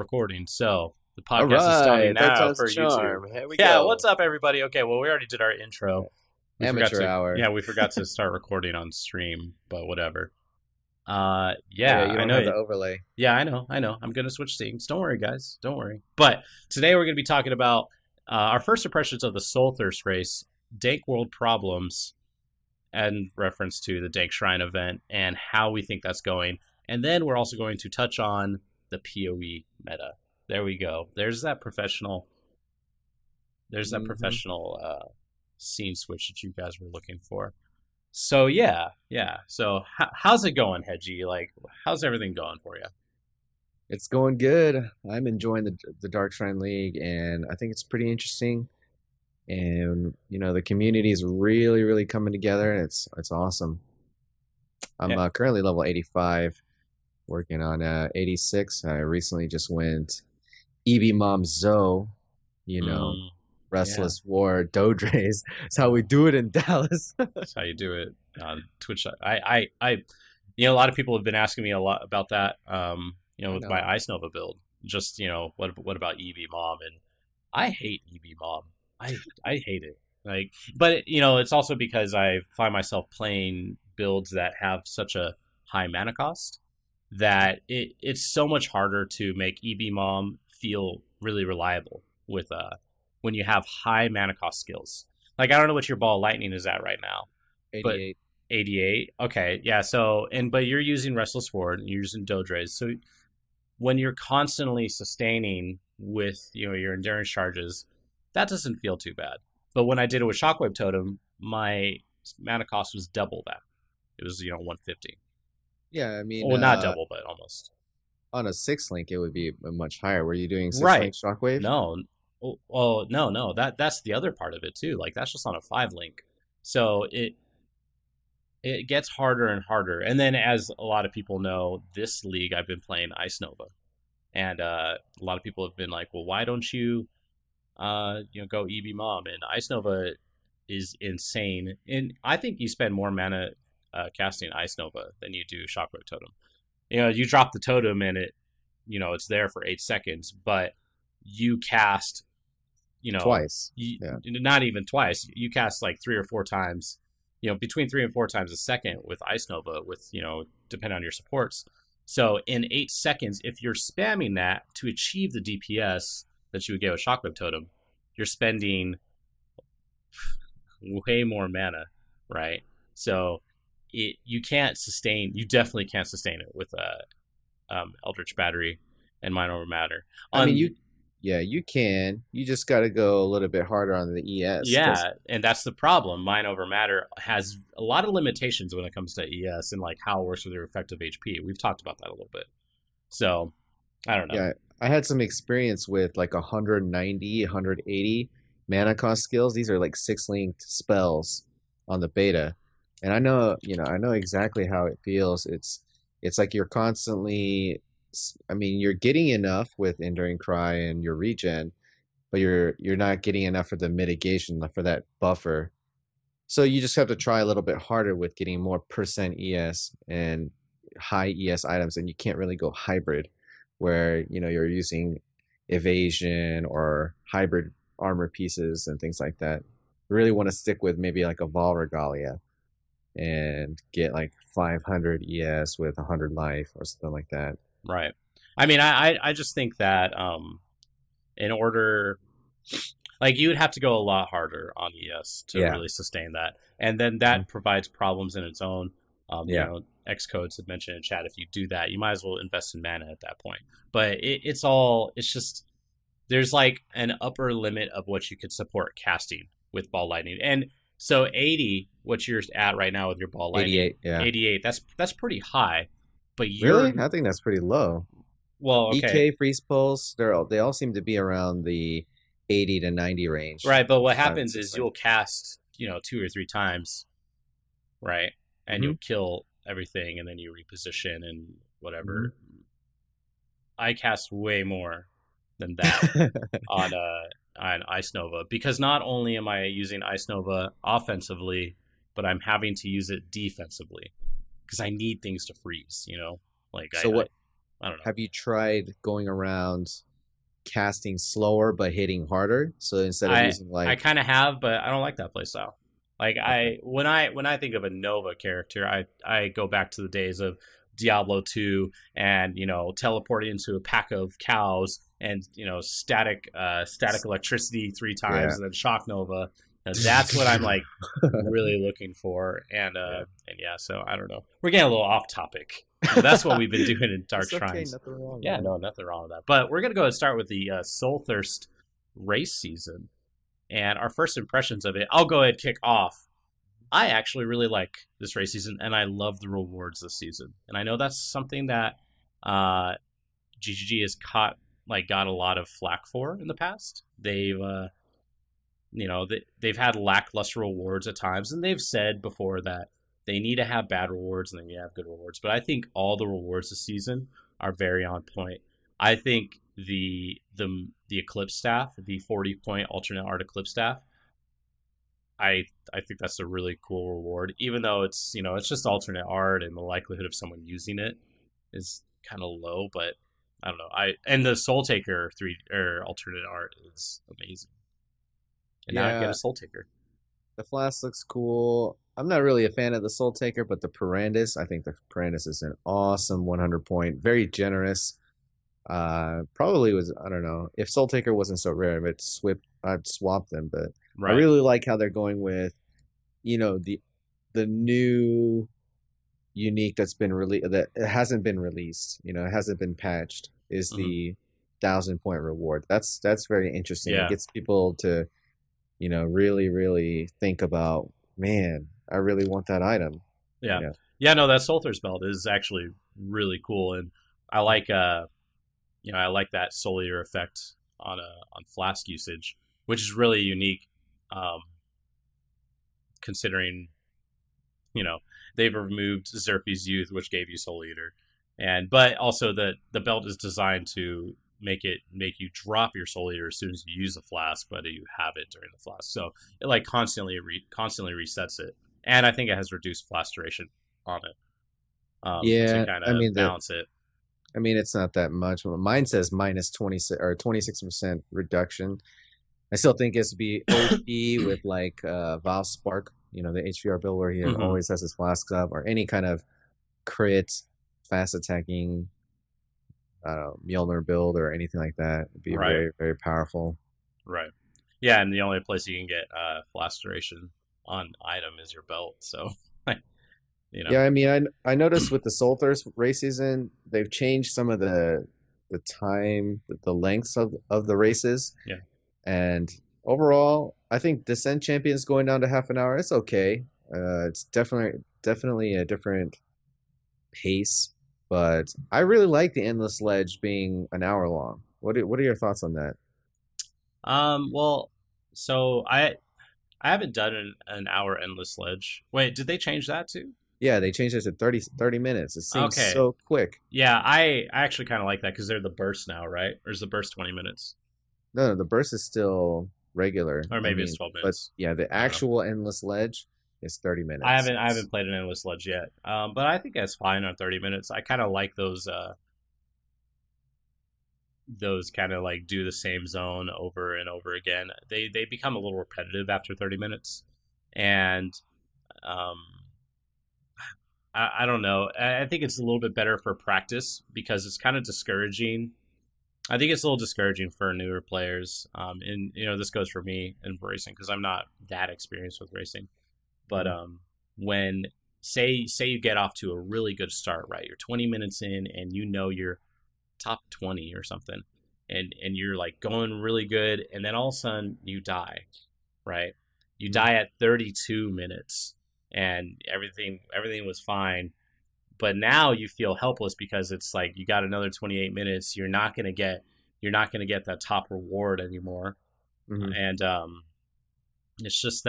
recording. So the podcast All is starting right, that now sounds for charm. YouTube. Here we Yeah, go. what's up, everybody? Okay, well, we already did our intro. Amateur hour. Yeah, we forgot to start recording on stream, but whatever. Yeah, Yeah, you I don't know. have the overlay. Yeah, I know. I'm gonna switch things. Don't worry, guys. Don't worry. But today we're gonna be talking about our first impressions of the Soul Thirst race, Dank World Problems, and reference to the Dank Shrine event and how we think that's going. And then we're also going to touch on the PoE meta. There we go. There's that professional. There's that professional scene switch that you guys were looking for. So yeah. So how's it going, Hege? Like, how's everything going for you? It's going good. I'm enjoying the Dark Shrine League, and I think it's pretty interesting. And the community is really, really coming together, and it's awesome. I'm currently level 85, working on 86. I recently just went EB Mom Zoe, Restless War, Dodres. That's how we do it in Dallas. That's how you do it on Twitch. A lot of people have been asking me a lot about that. With my Ice Nova build. Just what about EB Mom? And I hate EB Mom. I hate it. But it's also because I find myself playing builds that have such a high mana cost that it's so much harder to make EB Mom feel really reliable with when you have high mana cost skills. Like, I don't know what your ball lightning is at right now. 88. But 88? Okay, yeah, but you're using Restless Ward, and you're using Dodres, so when you're constantly sustaining with your endurance charges, that doesn't feel too bad. But when I did it with Shockwave Totem, my mana cost was double that. It was 150. Yeah, I mean, well, not double, but almost. On a 6-link, it would be much higher. Were you doing 6-link Shockwave? No. Well, no. That's the other part of it too. Like, that's just on a 5-link. So it gets harder and harder. And then, as a lot of people know, this league I've been playing Ice Nova, and a lot of people have been like, "Well, why don't you, go EB Mom?" And Ice Nova is insane, and I think you spend more mana casting Ice Nova than you do Shockwave Totem. You drop the totem and it's there for 8 seconds, but you cast, twice. Not even twice. You cast like 3 or 4 times. Between 3 and 4 times a second with Ice Nova, with, depending on your supports. So in 8 seconds, if you're spamming that to achieve the DPS that you would get with Shockwave Totem, you're spending way more mana, right? So you definitely can't sustain it with Eldritch Battery and Mind Over Matter. You can. You just got to go a little bit harder on the ES. Yeah, and that's the problem. Mind Over Matter has a lot of limitations when it comes to ES and like how it works with your effective HP. We've talked about that a little bit. So, I don't know. Yeah, I had some experience with like 190, 180 mana cost skills. These are like 6-linked spells on the beta. And I know exactly how it feels. It's like you're constantly, you're getting enough with Enduring Cry and your regen, but you're not getting enough for the mitigation, for that buffer. So you just have to try a little bit harder with getting more % ES and high ES items, and you can't really go hybrid, where you're using evasion or hybrid armor pieces and things like that. You really want to stick with maybe like a Vol Regalia and get like 500 ES with 100 life or something like that. Right. I just think that in order, like, you would have to go a lot harder on ES to really sustain that, and then that provides problems in its own. Xcodes had mentioned in chat, if you do that, you might as well invest in mana at that point. But it's just there's like an upper limit of what you could support casting with Ball Lightning, and so 80, what you're at right now with your Ball Lightning, 88, yeah, 88. That's pretty high. But really, I think that's pretty low. Well, okay. EK, Freeze Pulse, they all seem to be around the 80 to 90 range. Right, but what happens is you'll cast 2 or 3 times, right, and you'll kill everything, and then you reposition and whatever. I cast way more than that on Ice Nova, because not only am I using Ice Nova offensively, but I'm having to use it defensively because I need things to freeze. I don't know. Have you tried going around casting slower but hitting harder? So instead of using I like, kind of have, but I don't like that playstyle. Like okay, when I think of a Nova character, I go back to the days of Diablo 2 and teleporting into a pack of cows and static electricity three yeah. times and then shock Nova. And that's what I'm like really looking for. Yeah. And yeah, so I don't know. We're getting a little off topic. But that's what we've been doing in Dark It's okay, Shrines. nothing wrong, Yeah, man. no, nothing wrong with that. But we're gonna go and start with the Soul Thirst race season and our first impressions of it. I'll go ahead and kick off. I actually really like this race season, and I love the rewards this season. And I know that's something that uh, GGG has got a lot of flack for in the past. They've had lackluster rewards at times, and they've said before that they need to have bad rewards and they need to have good rewards. But I think all the rewards this season are very on point. I think the Eclipse staff, the 40-point alternate art Eclipse staff, I think that's a really cool reward. Even though it's just alternate art and the likelihood of someone using it is kind of low, but I don't know. And the Soul Taker 3 or alternate art is amazing. And now I get Yeah, a Soul Taker. the flask looks cool. I'm not really a fan of the Soul Taker, but the Parandus, I think the Parandus is an awesome 100 point, very generous. Probably was, I don't know, if Soul Taker wasn't so rare, I'd swap them. But I Right. really like how they're going with, you know, the new unique that's been released that it hasn't been released. It hasn't been patched. Is Hmm. the 1,000 point reward? That's very interesting. It Yeah. gets people to really, really think about, man, I really want that item. You Yeah. know, Yeah, no, that Soul Thirst belt is actually really cool. And I like I like that Soul Eater effect on flask usage, which is really unique, um, considering you know they've removed Xerfe's Youth, which gave you Soul Eater, but also the belt is designed to make you drop your Soul Eater as soon as you use a flask, but you have it during the flask, so it like constantly resets it, and I think it has reduced flask duration on it to yeah, kind I of mean balance it. it's not that much. Mine says minus 26 or 26% reduction. I still think it's be OP with like Valspark, the HVR build where he Hmm. always has his flasks up, or any kind of crit, fast attacking Mjolnir build or anything like that. It'd be Right, very, very powerful. right. Yeah, and the only place you can get flask duration on item is your belt, so you know. Yeah, I mean, I noticed with the Soul Thirst race season, they've changed some of the time, the lengths of the races, Yeah. and overall, I think Descent Champions going down to half an hour. It's okay. It's definitely a different pace, but I really like the Endless Ledge being an hour long. What are your thoughts on that? Well, so I haven't done an hour endless sledge. Wait, did they change that too? Yeah, they changed it to 30 minutes. It seems Okay. so quick. Yeah, I actually kind of like that because they're the burst now, right? Or is the burst 20 minutes? No, the burst is still regular. Or I maybe it's mean, 12 but minutes. yeah, the I don't know. actual Endless Ledge is 30 minutes. I haven't played an endless sledge yet. But I think that's fine on 30 minutes. I kind of like those kind of like do the same zone over and over again. They become a little repetitive after 30 minutes. And um I don't know. I think it's a little bit better for practice because it's kind of discouraging. I think it's a little discouraging for newer players. And this goes for me in racing because I'm not that experienced with racing. But Mhm. when say you get off to a really good start, right? You're 20 minutes in and you're top 20 or something, and you're like going really good, and then all of a sudden you die, right? You Mhm. die at 32 minutes, and everything was fine, but now you feel helpless because it's like you got another 28 minutes. You're not gonna get that top reward anymore, Mhm. and it's just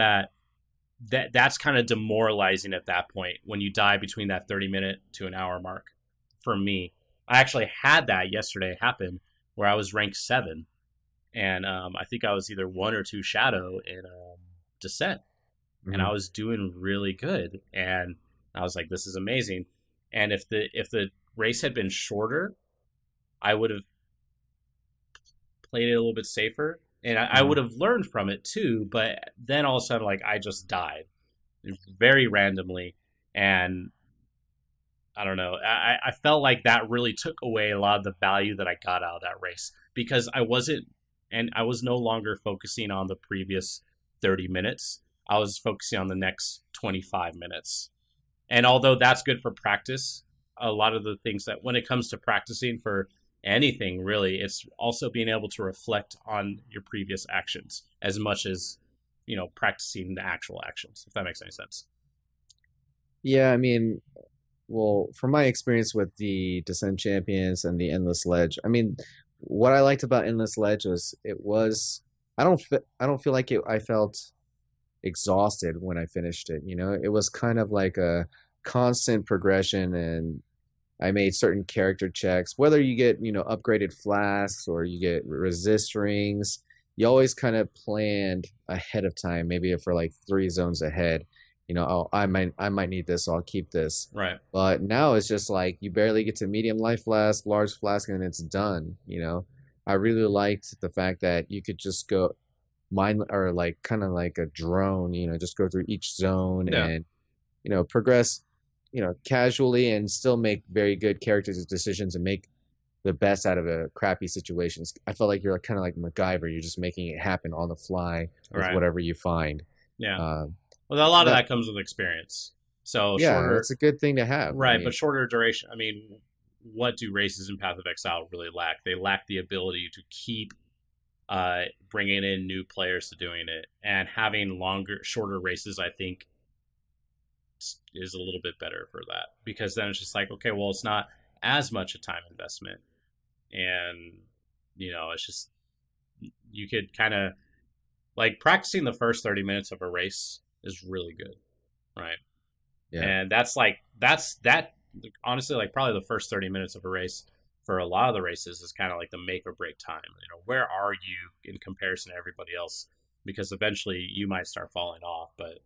that's kind of demoralizing at that point when you die between that 30-minute to an hour mark. For me, I actually had that yesterday happen where I was ranked 7, and I think I was either 1 or 2 shadow in Descent, and I Mhm. was doing really good, and I was like, "This is amazing." And if the race had been shorter, I would have played it a little bit safer, and I Mhm. would have learned from it too. But then all of a sudden, like I just died very randomly, and I don't know. I felt like that really took away a lot of the value that I got out of that race because I was no longer focusing on the previous 30 minutes. I was focusing on the next 25 minutes. And although that's good for practice, a lot of the things that when it comes to practicing for anything really, it's also being able to reflect on your previous actions as much as, practicing the actual actions, if that makes any sense. Yeah, I mean, well, from my experience with the Descent Champions and the Endless Ledge, I mean, what I liked about Endless Ledge was I don't feel like I felt exhausted when I finished it, you know? It was kind of like a constant progression, and I made certain character checks. Whether you get, upgraded flasks or you get resist rings, you always kind of planned ahead of time, maybe for like 3 zones ahead. Oh, I might need this, so I'll keep this. Right. But now it's just like you barely get to medium life flask, large flask, and it's done, you know. I really liked the fact that you could just go mine or like kind of like a drone, just go through each zone Yeah. and progress, casually and still make very good character decisions and make the best out of a crappy situations. I felt like you're kind of like MacGyver. You're just making it happen on the fly with Right. whatever you find. Yeah. Um, Well, a lot of that, that comes with experience. So yeah, shorter, that's a good thing to have. I right, mean, but shorter duration. I mean, what do races in Path of Exile really lack? They lack the ability to keep bringing in new players to doing it, and having shorter races. I think is a little bit better for that because then it's just like, okay, well, it's not as much a time investment, and it's just you could kind of like practicing the first 30 minutes of a race is really good, right? yeah, And that honestly, like probably the first 30 minutes of a race for a lot of the races is kind of like the make or break time. Where are you in comparison to everybody else? Because eventually you might start falling off. But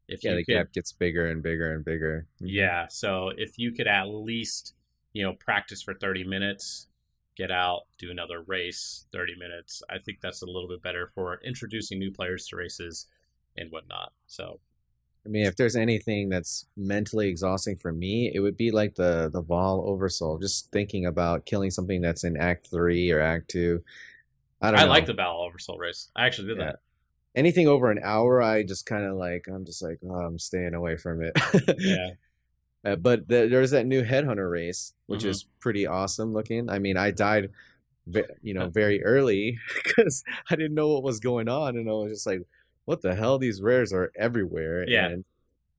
if yeah, you the could, gap gets bigger and bigger and bigger. yeah. So if you could at least, practice for 30 minutes, get out, do another race, 30 minutes, I think that's a little bit better for introducing new players to races and whatnot. So, I mean, if there's anything that's mentally exhausting for me, it would be like the Vol Oversoul. Just thinking about killing something that's in Act 3 or Act 2. I don't I like know. the Battle Oversoul race. I actually did Yeah. that. Anything over an hour, I'm just like, oh, I'm staying away from it. Yeah. But there's that new Headhunter race, which Hmm. is pretty awesome looking. I mean, I died, very early because I didn't know what was going on, and I was just like, what the hell? These rares are everywhere, Yeah, and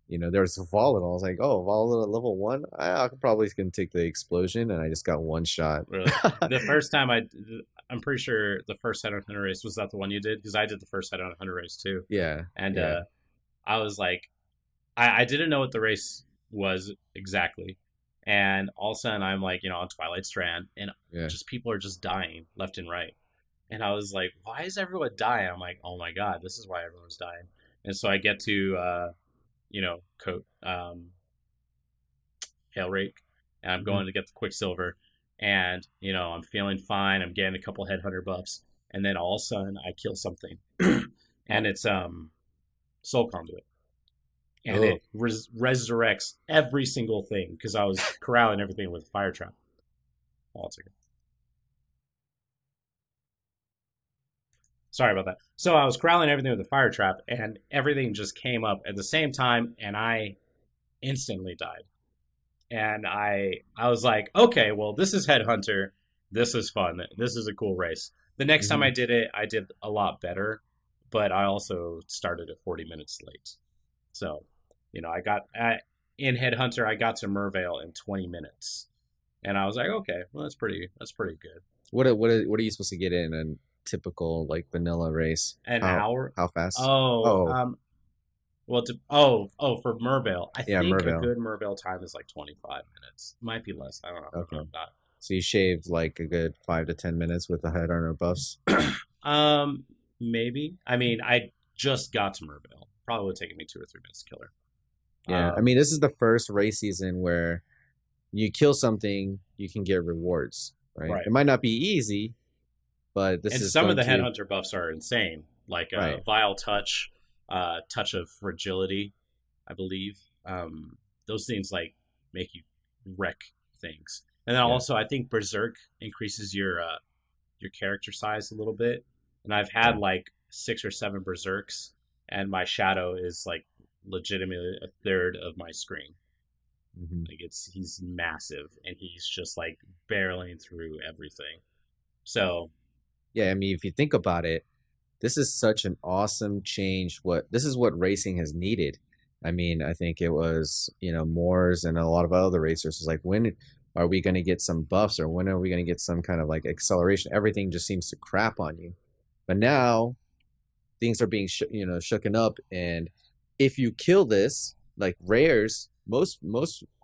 there's volatile. I was like, oh, volatile at level 1. I could probably can take the explosion, and I just got one shot. really. The first time I'm pretty sure the first head on hunter race was that the one you did because I did the first head on hunter race too, Yeah, and yeah. I was like, I didn't know what the race was exactly, and all of a sudden I'm like, on Twilight Strand, and Yeah. just people are just dying left and right, and I was like, why is everyone dying? I'm like, oh my god, this is why everyone's dying, and so I get to coat Hail Rake, and I'm Mhm. going to get the Quicksilver, and I'm feeling fine. I'm getting a couple headhunter buffs, and then all of a sudden I kill something, and it's Soul Conduit, and Oh, it resurrects every single thing because I was corralling everything with Fire Trap. Oh, it's okay. Sorry about that. So I was corralling everything with the Fire Trap, and everything just came up at the same time, and I instantly died. And I was like, okay, well, this is Headhunter. This is fun. This is a cool race. The next time mhm. I did it, I did a lot better, but I also started at 40 minutes late. So, I got in Headhunter, I got to Mervale in 20 minutes, and I was like, okay, well, that's pretty good. What are you supposed to get in a typical like vanilla race? An How hour. how fast? Oh, Oh, well, for Mervale, I yeah, think a Merville. good Mervale time is like 25 minutes. Might be less. I don't know. I don't Okay. know that. So you shaved like a good 5 to 10 minutes with the head on buffs. Maybe. I mean, I just got to Merville. Probably would have taken me 2 or 3 minutes to kill her. Yeah, I mean, this is the first race season where you kill something, you can get rewards. right? Right. It might not be easy, but this And is some of going the to, headhunter buffs are insane, like right. vile touch, touch of fragility, I believe. Those things like make you wreck things. And then Yeah. also, I think Berserk increases your character size a little bit. And I've had Yeah. like 6 or 7 Berserks, and my shadow is like legitimately a third of my screen. Hmm. Like he's massive, and he's just like barreling through everything. So Yeah. I mean, if you think about it, this is such an awesome change. This is what racing has needed. I mean, I think it was, Moors and a lot of other racers was like, when are we going to get some buffs, or when are we going to get some kind of like acceleration? Everything just seems to crap on you. But now things are being shooken up, and if you kill this, like rares, most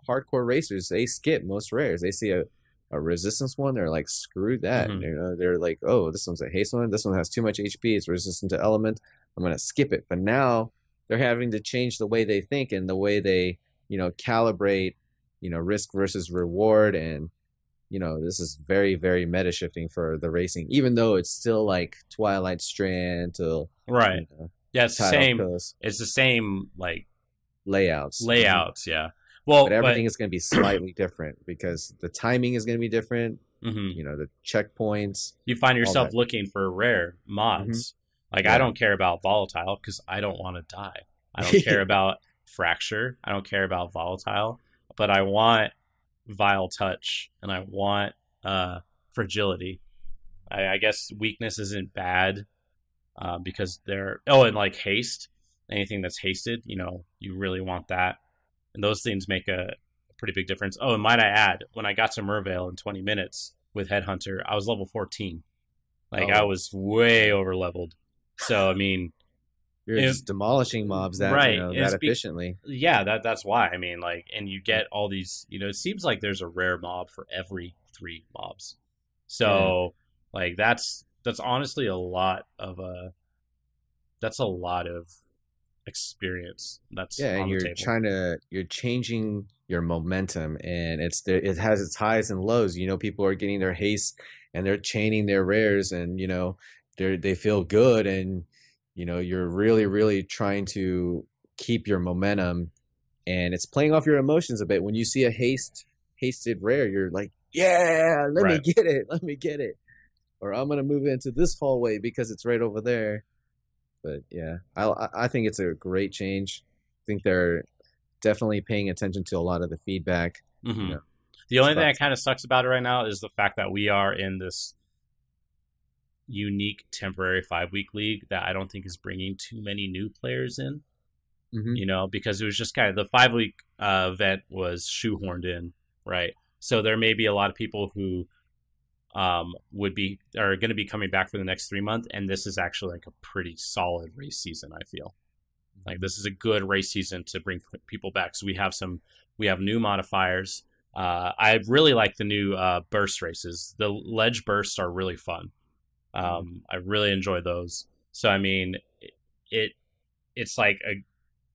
hardcore racers, they skip most rares. They see a resistance one, they're like, screw that. mhm, They're like, oh, this one's a haste one, this one has too much HP, it's resistant to element, I'm gonna skip it. But now they're having to change the way they think and the way they calibrate risk versus reward. And this is very, very meta shifting for the racing, even though it's still like Twilight Strand to right. you know, Yeah, it's the Title same. Coast It's the same like layouts. layouts. Yeah. But Well, but everything is going to be slightly different because the timing is going to be different. mhm. The checkpoints, You find all yourself that. looking for rare Hmm. mods. Like I Yeah. don't care about volatile because I don't want to die. I don't care about fracture. I don't care about volatile, but I want vile touch and I want fragility. I guess weakness isn't bad because they're and like haste. Anything that's hasted, you really want that, and those things make a pretty big difference. Oh, and might I add, when I got to Mervale in 20 minutes with Headhunter, I was level 14. Like I Oh, was way yeah. over leveled. So I mean, You're it, just demolishing mobs that, right? that efficiently. Yeah, that's why. I mean, like, and you get all these. It seems like there's a rare mob for every 3 mobs. Yeah. So like that's honestly a lot of that's a lot of experience that's Yeah, and on the table. you're changing your momentum, and it has its highs and lows. People are getting their haste and they're chaining their rares, and they feel good, and you're really, really trying to keep your momentum, and it's playing off your emotions a bit. When you see a hasted rare, you're like, yeah, let me Right. get it, let me get it, or I'm gonna move into this hallway because it's right over there. But yeah, I think it's a great change. I think they're definitely paying attention to a lot of the feedback. You hmm know, The it's only thing about that kind of sucks about it right now is the fact that we are in this unique temporary 5 week league that I don't think is bringing too many new players in. hmm Because it was just kind of the 5 week event was shoehorned in, right? So there may be a lot of people who are going to be coming back for the next 3 months, and this is actually like a pretty solid race season. I feel like this is a good race season to bring people back. So we have new modifiers. I really like the new burst races. The ledge bursts are really fun. I really enjoy those. So I mean, it it's like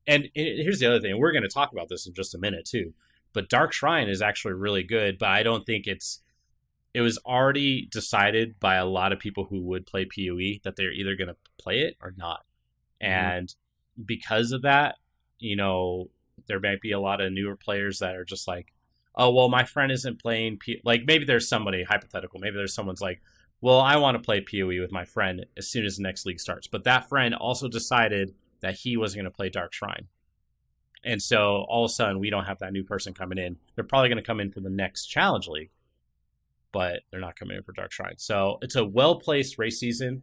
here's the other thing. We're going to talk about this in just a minute too. But Dark Shrine is actually really good, but I don't think it was already decided by a lot of people who would play PoE that they're either going to play it or not. hmm And because of that, there might be a lot of newer players that are just like, oh, well, my friend isn't playing. Like maybe there's somebody hypothetical. Maybe there's someone's like, well, I want to play PoE with my friend as soon as the next league starts. But that friend also decided that he wasn't going to play Dark Shrine. And so all of a sudden, we don't have that new person coming in. They're probably going to come in for the next Challenge League, but they're not coming in for Dark Shrine. So it's a well placed race season,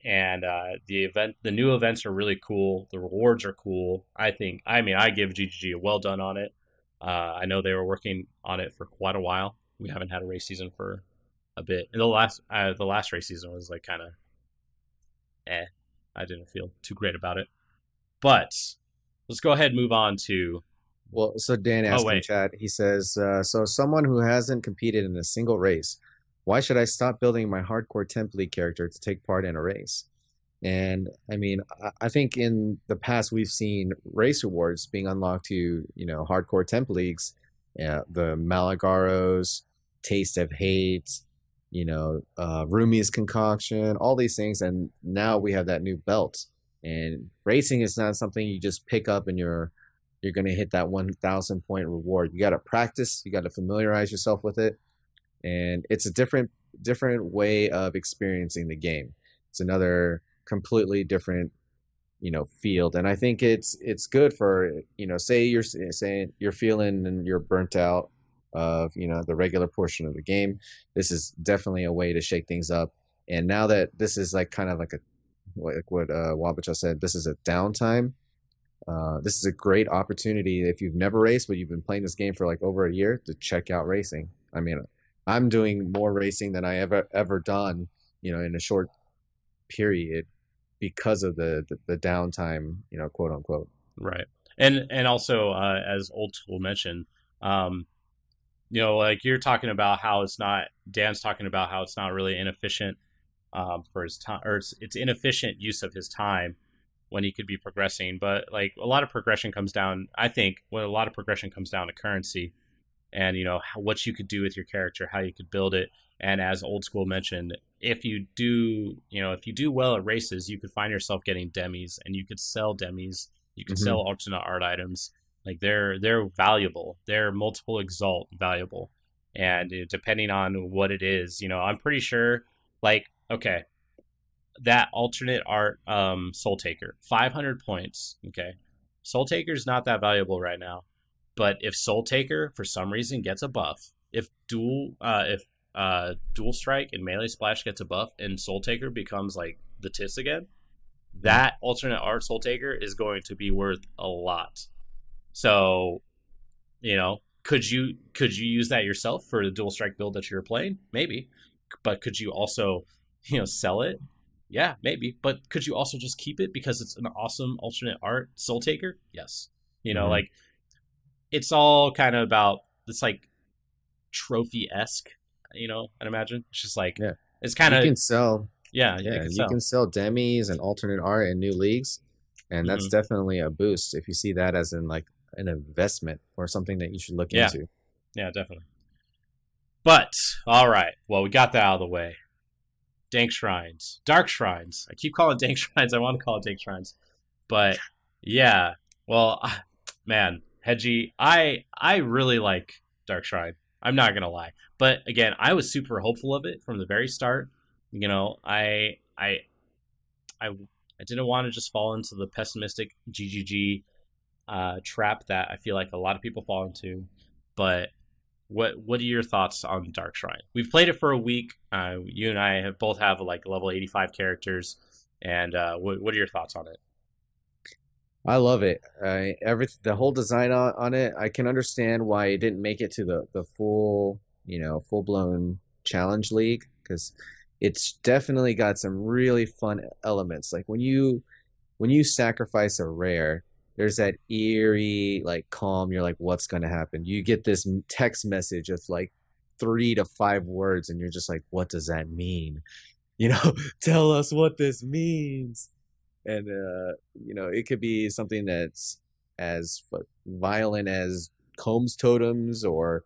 and the new events are really cool. The rewards are cool. I think. I mean, I give GGG a well done on it. I know they were working on it for quite a while. We haven't had a race season for a bit, and the last race season was like kind of I didn't feel too great about it. But let's go ahead and move on to. Well, so Dan Oh asked in wait, chat, he says, so someone who hasn't competed in a single race, why should I stop building my hardcore temp league character to take part in a race? And I mean, I think in the past we've seen race rewards being unlocked to, hardcore temp leagues, the Malagaros, Taste of Hate, Rumi's concoction, all these things, and now we have that new belt. And racing is not something you just pick up and you're going to hit that 1,000 point reward. You got to practice, you got to familiarize yourself with it, and it's a different way of experiencing the game. It's another completely different field, and I think it's good for say you're saying you're feeling and you're burnt out of the regular portion of the game. This is definitely a way to shake things up. And now that this is like kind of like what Wabacha said, this is a downtime. This is a great opportunity if you've never raced but you've been playing this game for like over a year to check out racing. I mean, I'm doing more racing than I ever done in a short period because of the downtime, quote unquote. Right. And also, as Old School mentioned, like you're talking about how Dan's talking about how it's not really inefficient for his time, or it's inefficient use of his time when he could be progressing. But like a lot of progression comes down, I think, a lot of progression comes down to currency and, what you could do with your character, how you could build it. And as Old School mentioned, if you do well at races, you could find yourself getting demis, and you could sell demis. You could sell alternate art items. Like they're valuable. They're multiple exalt valuable, and depending on what it is, I'm pretty sure. Like, okay, that alternate art Soul Taker, 500 points. Okay, Soul Taker is not that valuable right now, but if Soul Taker for some reason gets a buff, if dual strike and melee splash gets a buff, and Soul Taker becomes like the tits again, that alternate art Soul Taker is going to be worth a lot. So, could you use that yourself for the dual strike build that you're playing? Maybe. But could you also, sell it? Yeah, maybe. But could you also just keep it because it's an awesome alternate art Soul Taker? Yes. Like it's all kind of about, it's like trophy-esque, I'd imagine. It's just like, it's kind of, you can sell. Yeah, you can sell demis and alternate art in new leagues, and that's definitely a boost if you see that as in like an investment or something that you should look into. Yeah, definitely. But all right, well, we got that out of the way. Dank shrines, dark shrines. I keep calling it dank shrines. I want to call it dank shrines, but yeah. Well, man, Hege, I really like dark shrine. I'm not gonna lie, but again, I was super hopeful of it from the very start. I didn't want to just fall into the pessimistic GGG trap that I feel like a lot of people fall into. But what are your thoughts on Dark Shrine? We've played it for a week. You and I both have like level 85 characters, and what are your thoughts on it? I love it. The whole design on it, I can understand why it didn't make it to the full blown challenge league, because it's definitely got some really fun elements. Like when you sacrifice a rare, there's that eerie like calm. You're like, what's going to happen? You get this text message of like 3 to 5 words, and you're just like, what does that mean? Tell us what this means. And it could be something that's as violent as Combs totems, or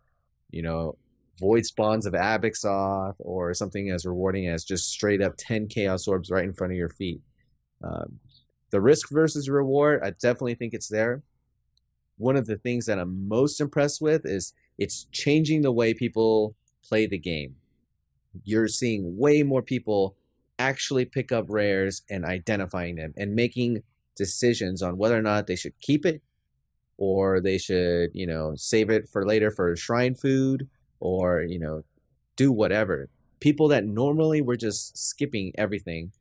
void spawns of Abixoth, or something as rewarding as just straight up 10 chaos orbs right in front of your feet. The risk versus reward, I definitely think it's there. One of the things that I'm most impressed with is it's changing the way people play the game. You're seeing way more people actually pick up rares and identifying them and making decisions on whether or not they should keep it, or they should, save it for later for shrine food, or, do whatever. People that normally were just skipping everything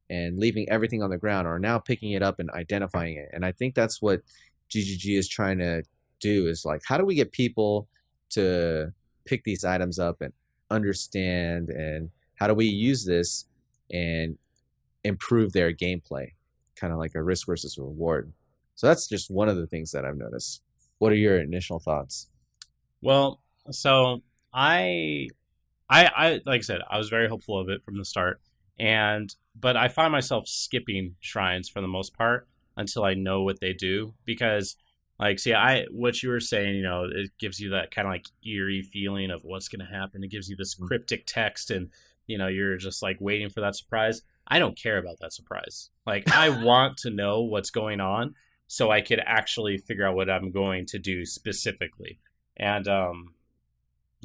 and leaving everything on the ground are now picking it up and identifying it. And I think that's what GGG is trying to do, is like, how do we get people to pick these items up and understand, and how do we use this and improve their gameplay, kind of like a risk versus reward. So that's just one of the things that I've noticed. What are your initial thoughts? Well, so I like I said, I was very hopeful of it from the start, but I find myself skipping shrines for the most part until I know what they do, because Like, see, what you were saying, it gives you that kind of like eerie feeling of what's going to happen. It gives you this cryptic text, and you're just like waiting for that surprise. I don't care about that surprise. Like, I want to know what's going on so I could actually figure out what I'm going to do specifically. And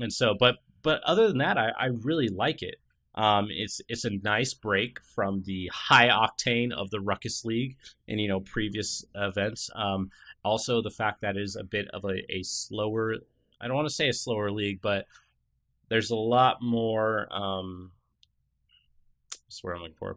so, but other than that, I really like it. It's a nice break from the high octane of the Ruckus League and previous events. Also, the fact that it is a bit of a slower, I don't want to say a slower league, but there's a lot more, that's what I'm looking for.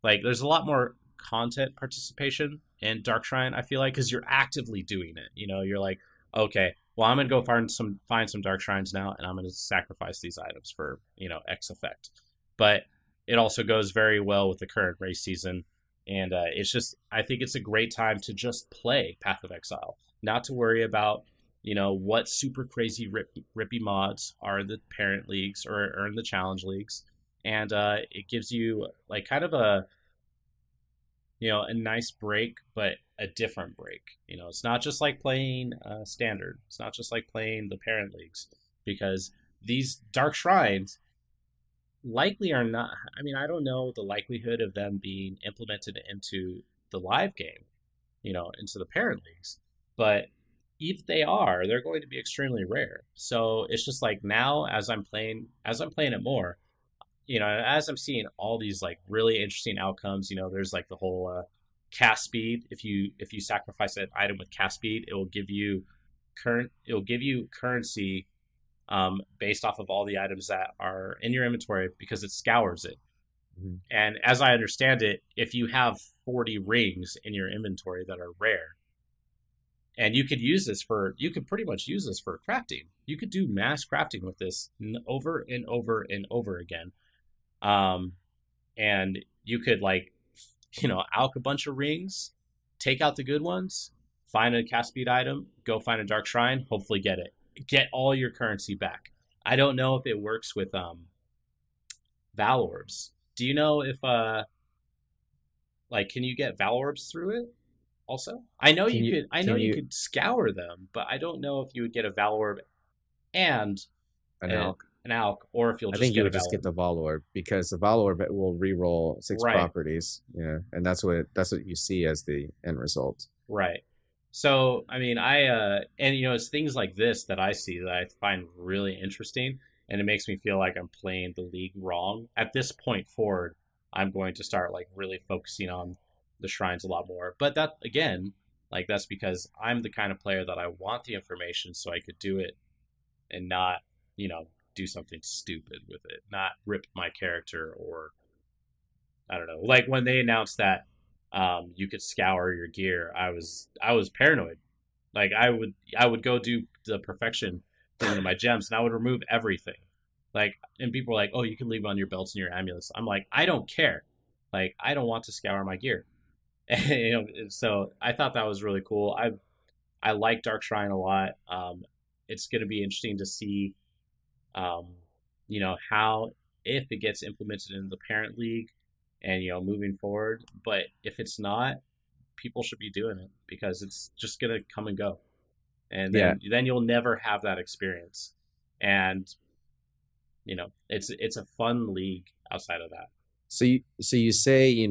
Like, there's a lot more content participation in Dark Shrine, I feel like, because you're actively doing it. You're like, okay, well, I'm going to go find some Dark Shrines now, and I'm going to sacrifice these items for, X effect. But it also goes very well with the current race season. And it's just, I think it's a great time to just play Path of Exile, not to worry about, what super crazy rippy mods are in the parent leagues or in the challenge leagues. And it gives you like kind of a nice break, but a different break. It's not just like playing standard. It's not just like playing the parent leagues, because these Dark Shrines likely are not. I mean, I don't know the likelihood of them being implemented into the live game, into the parent leagues, but if they are, they're going to be extremely rare. So it's just like now, as I'm playing it more, as I'm seeing all these like really interesting outcomes, there's like the whole cast speed. If you sacrifice an item with cast speed, it will give you currency based off of all the items that are in your inventory, because it scours it. Mm-hmm. And as I understand it, if you have 40 rings in your inventory that are rare, and you could pretty much use this for crafting. You could do mass crafting with this over and over and over again. And you could alch a bunch of rings, take out the good ones, find a cast speed item, go find a Dark Shrine, hopefully get all your currency back. I don't know if it works with Val Orbs. Do you know if can you get Val Orbs through it also? I know you could scour them, but I don't know if you would get a Val Orb and an alch, or if you'll just I think get you would just get the Val Orb, because the Val Orb will re-roll 6 properties. Yeah, and that's what you see as the end result. Right. So, I mean, it's things like this that I see that I find really interesting, and it makes me feel like I'm playing the league wrong. At this point forward, I'm going to start really focusing on the shrines a lot more. But that, again, that's because I'm the kind of player that I want the information so I could do it and not, do something stupid with it, not rip my character, or I don't know. Like when they announced that you could scour your gear, I was paranoid. Like I would go do the perfection thing to my gems, and I would remove everything. And people were like, "Oh, you can leave on your belts and your amulets." I'm like, I don't care. I don't want to scour my gear. And, so I thought that was really cool. I like Dark Shrine a lot. It's going to be interesting to see, how, if it gets implemented in the parent league and, moving forward. But if it's not, people should be doing it, because it's just going to come and go. And then you'll never have that experience. And, it's a fun league outside of that. So you say,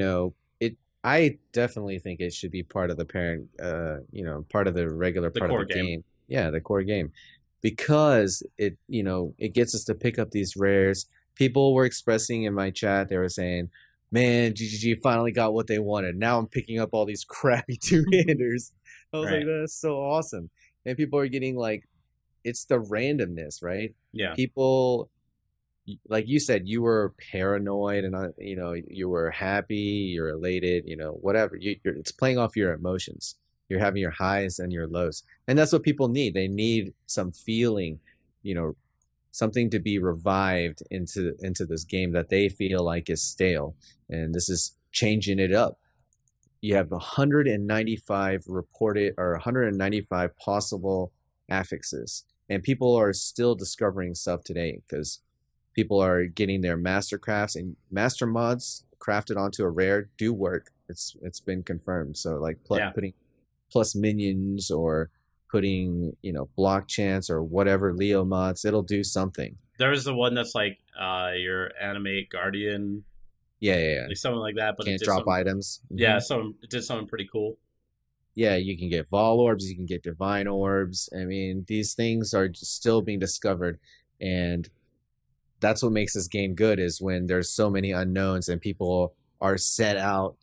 I definitely think it should be part of the parent, part of the regular part of the game. Yeah, the core game, because it gets us to pick up these rares. People were expressing in my chat, they were saying, "Man, GGG finally got what they wanted. Now I'm picking up all these crappy two-handers." I was like, "That's so awesome!" And people are getting it's the randomness, right? Yeah. People, like you said, you were paranoid, and you were happy, you're elated, whatever. It's playing off your emotions. You're having your highs and your lows, and that's what people need. They need some feeling, something to be revived into this game that they feel like is stale, and this is changing it up. You have 195 reported, or 195 possible affixes, and people are still discovering stuff today, because people are getting their master crafts, and master mods crafted onto a rare do work. It's been confirmed. So putting plus minions or putting, block chants or whatever Leo mods, it'll do something. There was the one that's like your animate guardian, Yeah, yeah, yeah. like something like that, but it Can't did drop something. items. Yeah, it did something pretty cool. Yeah, you can get Vol orbs, you can get Divine orbs. I mean, these things are just still being discovered, and that's what makes this game good is when there's so many unknowns and people are set out,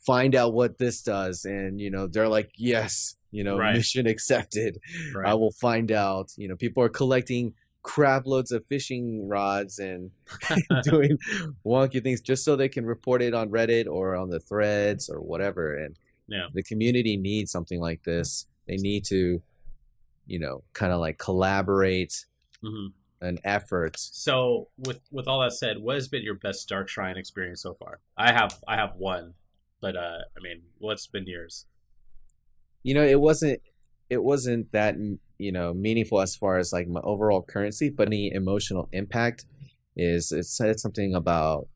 find out what this does, and they're like, yes, Right, mission accepted. I right. will find out. People are collecting crap loads of fishing rods and doing wonky things just so they can report it on Reddit or on the threads or whatever. And Yeah. the community needs something like this. They need to, kind of like collaborate Hmm. an effort. So with all that said, what has been your best Dark Shrine experience so far? I have one, but I mean, what's been yours? It wasn't that meaningful as far as like my overall currency, but the emotional impact is it said something about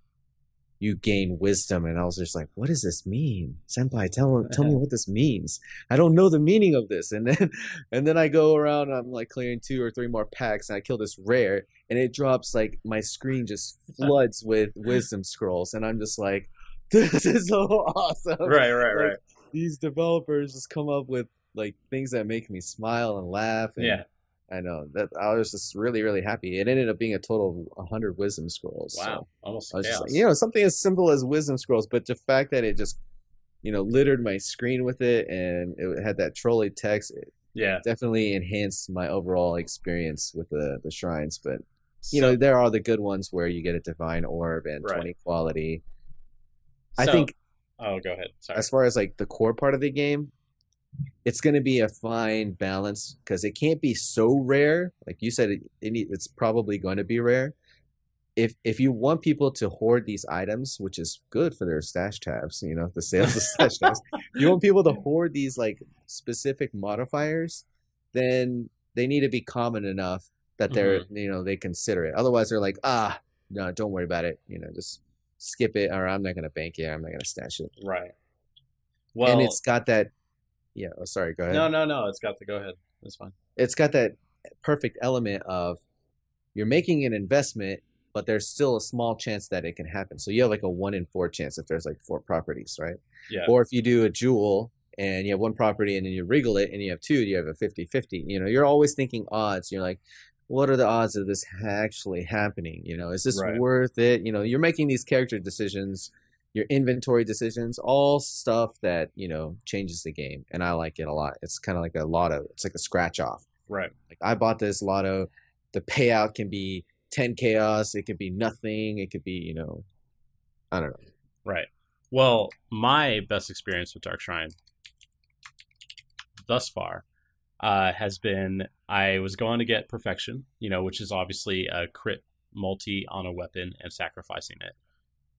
you gain wisdom, and I was just like, what does this mean? Senpai, tell me what this means. I don't know the meaning of this. And then I go around and I'm like clearing 2 or 3 more packs, and I kill this rare, and it drops like my screen just floods with wisdom scrolls, and I'm just like, this is so awesome. Right, right, Like right. these developers just come up with like things that make me smile and laugh, and Yeah. I know that I was just really, really happy. It ended up being a total of 100 wisdom scrolls. So Wow. Almost I a was just chaos. like, something as simple as wisdom scrolls, but the fact that it just, littered my screen with it, and it had that trolley text, it Yeah. definitely enhanced my overall experience with the shrines. But, So there are the good ones where you get a divine orb and right. 20 quality. I So think oh, go ahead. Sorry. as far as like the core part of the game, it's going to be a fine balance because it can't be so rare. Like you said, it's probably going to be rare. If you want people to hoard these items, which is good for their stash tabs, the sales of stash tabs, you want people to hoard these like specific modifiers, then they need to be common enough that Hmm. they consider it. Otherwise, they're like, no, don't worry about it. Just skip it, or I'm not gonna bank it. I'm not gonna stash it. Right. And Well, it's got that. Yeah. Oh, sorry. Go ahead. no, no, no. It's got to go ahead. That's fine. It's got that perfect element of you're making an investment, but there's still a small chance that it can happen. So you have like a 1 in 4 chance if there's like 4 properties, right? Yeah. Or if you do a jewel and you have 1 property and then you wriggle it and you have 2, you have a 50-50. You're always thinking odds. You're like, what are the odds of this actually happening? Is this Right. worth it? You're making these character decisions, your inventory decisions, all stuff that, changes the game. And I like it a lot. It's kind of like a lotto. It's like a scratch off. Right. Like I bought this lotto. The payout can be 10 chaos. It could be nothing. It could be, I don't know. Right. Well, my best experience with Dark Shrine thus far has been I was going to get Perfection, which is obviously a crit multi on a weapon and sacrificing it.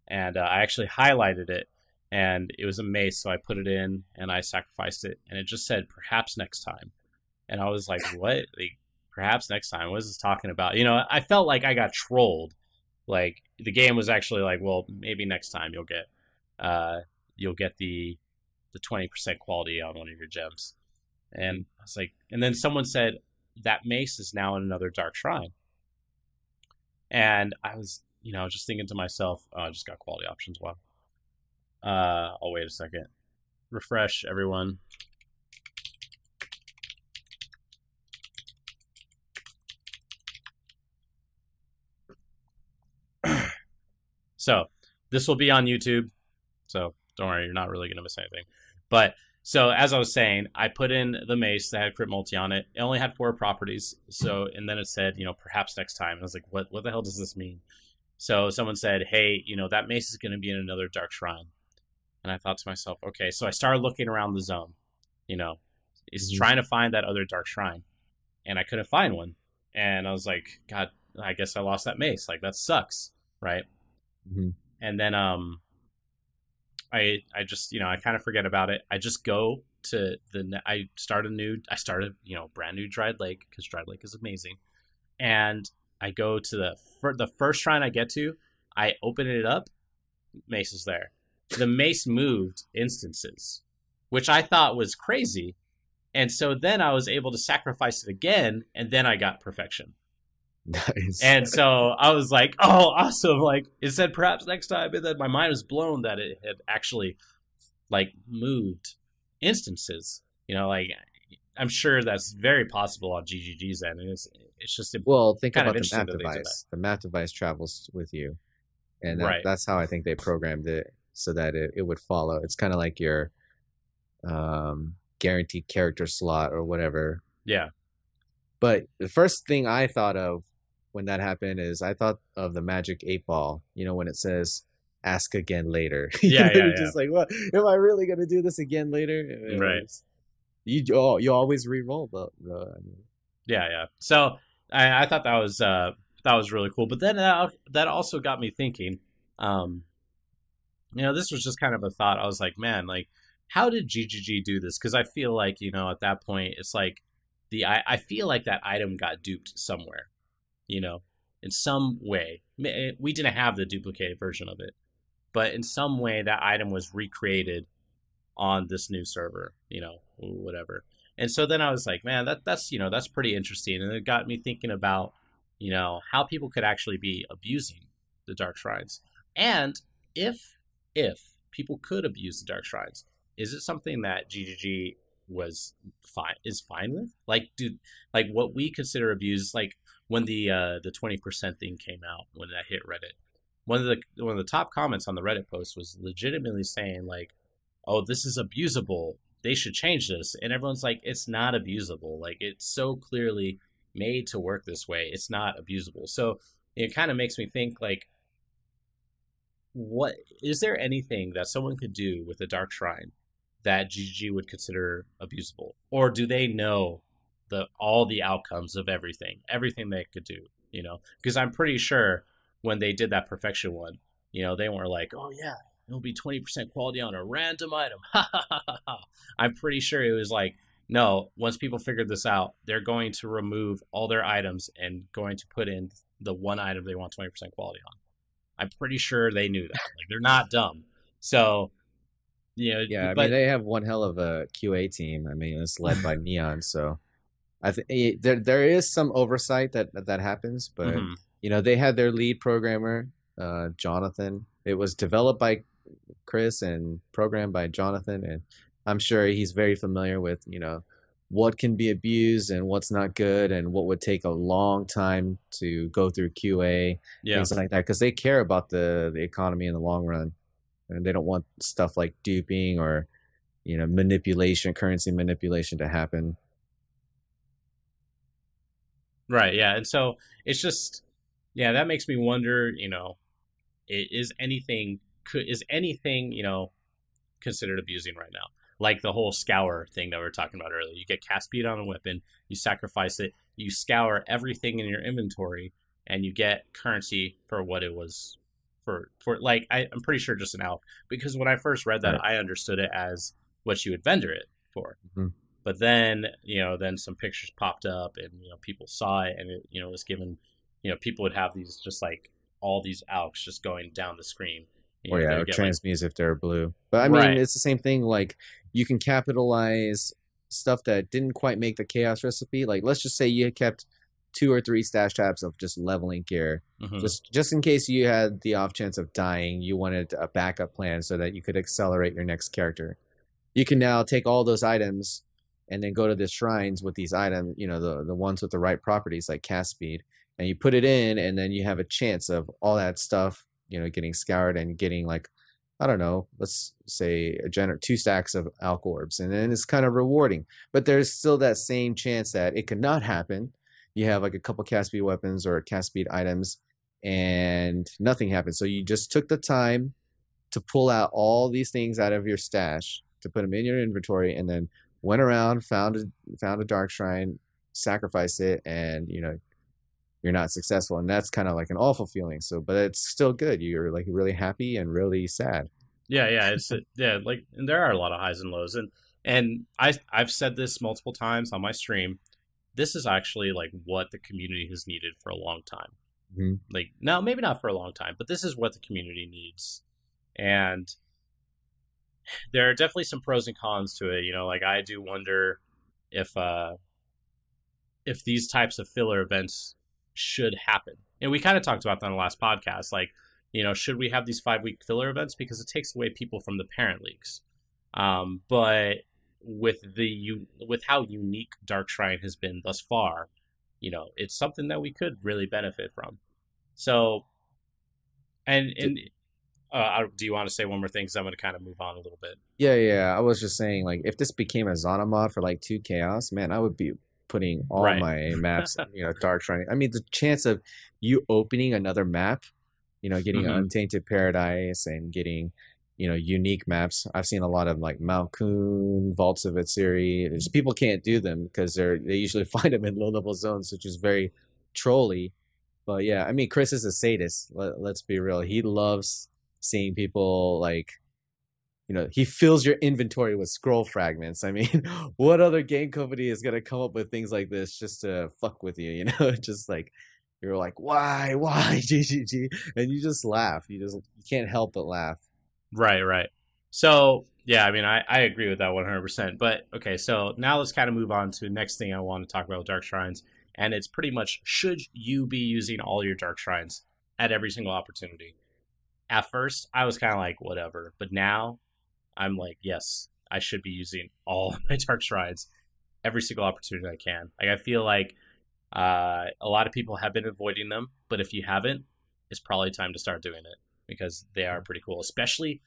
And I actually highlighted it, and it was a mace, so I put it in and I sacrificed it, and it just said perhaps next time. And I was like, what? Like, perhaps next time? What is this talking about? I felt like I got trolled. Like the game was actually like, well, maybe next time you'll get the 20% quality on one of your gems. And I was like, and then someone said that mace is now in another Dark Shrine. And I was, just thinking to myself, oh, I just got quality options. Wow. I'll wait a second. Refresh, everyone. So this will be on YouTube. So don't worry, you're not really going to miss anything. But so as I was saying, I put in the mace that had crit multi on it. It only had 4 properties. So, and then it said, perhaps next time. And I was like, what the hell does this mean? So someone said, hey, that mace is going to be in another Dark Shrine. And I thought to myself, okay. So I started looking around the zone, is trying to find that other Dark Shrine. And I couldn't find one. And I was like, God, I guess I lost that mace. Like, that sucks. Right. Mm-hmm. And then I just I kind of forget about it. I just go to I started brand new Dried Lake because Dried Lake is amazing, and I go to the first shrine I get to. I open it up, mace is there. The mace moved instances, which I thought was crazy, And so then I was able to sacrifice it again, and then I got perfection. Nice. And so I was like, oh, awesome. Like, it said perhaps next time. And then my mind was blown that it had actually, like, moved instances. You know, like, I'm sure that's very possible on GGG's end. And it's just Well, think kind of about the interesting map that they did that. device. The map device travels with you, and Right. that's how I think they programmed it so that it would follow. It's kind of like your guaranteed character slot or whatever. Yeah. But the first thing I thought of when that happened is I thought of the Magic 8 Ball, when it says ask again later. Yeah. Yeah. You're just like, what? Am I really going to do this again later? Yeah. Right. You always re-roll, but I mean, Yeah. Yeah. So I thought that was really cool. But then that also got me thinking, um, this was just kind of a thought. I was like, man, like, how did GGG do this? Because I feel like, at that point, it's like I feel like that item got duped somewhere, in some way. We didn't have the duplicated version of it, but in some way that item was recreated on this new server, whatever. And so then I was like, man, that's pretty interesting. And it got me thinking about, how people could actually be abusing the dark shrines. And if people could abuse the dark shrines, is it something that GGG is fine with? Like what we consider abuse, like when the 20% thing came out, when that hit Reddit, one of the top comments on the Reddit post was legitimately saying like, oh, this is abusable, they should change this. And everyone's like, it's not abusable, like it's so clearly made to work this way, it's not abusable. So it kind of makes me think like, what is there anything that someone could do with a dark shrine that GG would consider abusable, or do they know all the outcomes of everything they could do? Because I'm pretty sure when they did that perfection one, they weren't like, oh yeah, it'll be 20% quality on a random item. I'm pretty sure it was like, no, once people figured this out, they're going to remove all their items and going to put in the one item they want 20% quality on. I'm pretty sure they knew that. Like, they're not dumb. So, yeah, I mean but they have one hell of a QA team. I mean it's led by Neon, so I think there is some oversight that happens, but mhm. they had their lead programmer, Jonathan. It was developed by Chris and programmed by Jonathan, and I'm sure he's very familiar with what can be abused and what's not good, and what would take a long time to go through QA, Yeah. things like that, because they care about the economy in the long run, and they don't want stuff like duping or manipulation, currency manipulation to happen. Right. Yeah. And so it's just, yeah, that makes me wonder, is anything, considered abusing right now? Like the whole scour thing that we were talking about earlier. You get cast speed on a weapon, you sacrifice it, you scour everything in your inventory, and you get currency for what it was for like I'm pretty sure just an alch. Because when I first read that, Right. I understood it as what you would vendor it for. Mhm. But then, then some pictures popped up, and people saw it, and it was given, people would have these just like all these alchs just going down the screen. Or yeah, They or get like transmuse if they're blue. But I mean, right. it's the same thing. Like you can capitalize stuff that didn't quite make the chaos recipe. Like let's just say you had kept 2 or 3 stash tabs of just leveling gear, Mm-hmm. just in case you had the off chance of dying. You wanted a backup plan so that you could accelerate your next character. You can now take all those items and then go to the shrines with these items. The ones with the right properties like cast speed, and you put it in, and then you have a chance of all that stuff getting scoured and getting like, I don't know, let's say a 2 stacks of alch orbs, and then it's kind of rewarding. But there's still that same chance that it could not happen. You have like a couple cast speed weapons or cast speed items, and nothing happens. So you just took the time to pull out all these things out of your stash, to put them in your inventory, and then went around, found a dark shrine, sacrificed it, and you're not successful, and that's kind of like an awful feeling. So but it's still good, you're like really happy and really sad. Yeah, yeah, it's yeah, like, and there are a lot of highs and lows, and I've said this multiple times on my stream. This is actually like what the community has needed for a long time. Mm-hmm. Like, no, maybe not for a long time, but this is what the community needs. And there are definitely some pros and cons to it. Like I do wonder if these types of filler events should happen. And we kind of talked about that on the last podcast. Like, should we have these 5-week filler events because it takes away people from the parent leagues? But with how unique Dark Shrine has been thus far, it's something that we could really benefit from. So, and do you want to say one more thing? Because I'm going to kind of move on a little bit. Yeah. I was just saying, like, if this became a Zana mod for like 2 Chaos, man, I would be putting all my maps, Dark Shrine. I mean, the chance of you opening another map, getting an Untainted Paradise and getting, unique maps. I've seen a lot of like Malkoon, Vaults of Itsiri. Just people can't do them because they usually find them in low level zones, which is very trolly. But yeah, I mean, Chris is a sadist. Let's be real. He loves seeing people like, he fills your inventory with scroll fragments. I mean, what other game company is going to come up with things like this just to fuck with you, just like, you're like, why, GGG? And you just laugh. You can't help but laugh. Right. So, yeah, I mean, I agree with that 100%. But, okay, so now let's kind of move on to the next thing I want to talk about with Dark Shrines. And it's pretty much, should you be using all your Dark Shrines at every single opportunity? At first, I was kind of like, whatever. But now, I'm like, yes, I should be using all of my Dark Shrines every single opportunity I can. Like, I feel like a lot of people have been avoiding them. But if you haven't, it's probably time to start doing it, because they are pretty cool, especially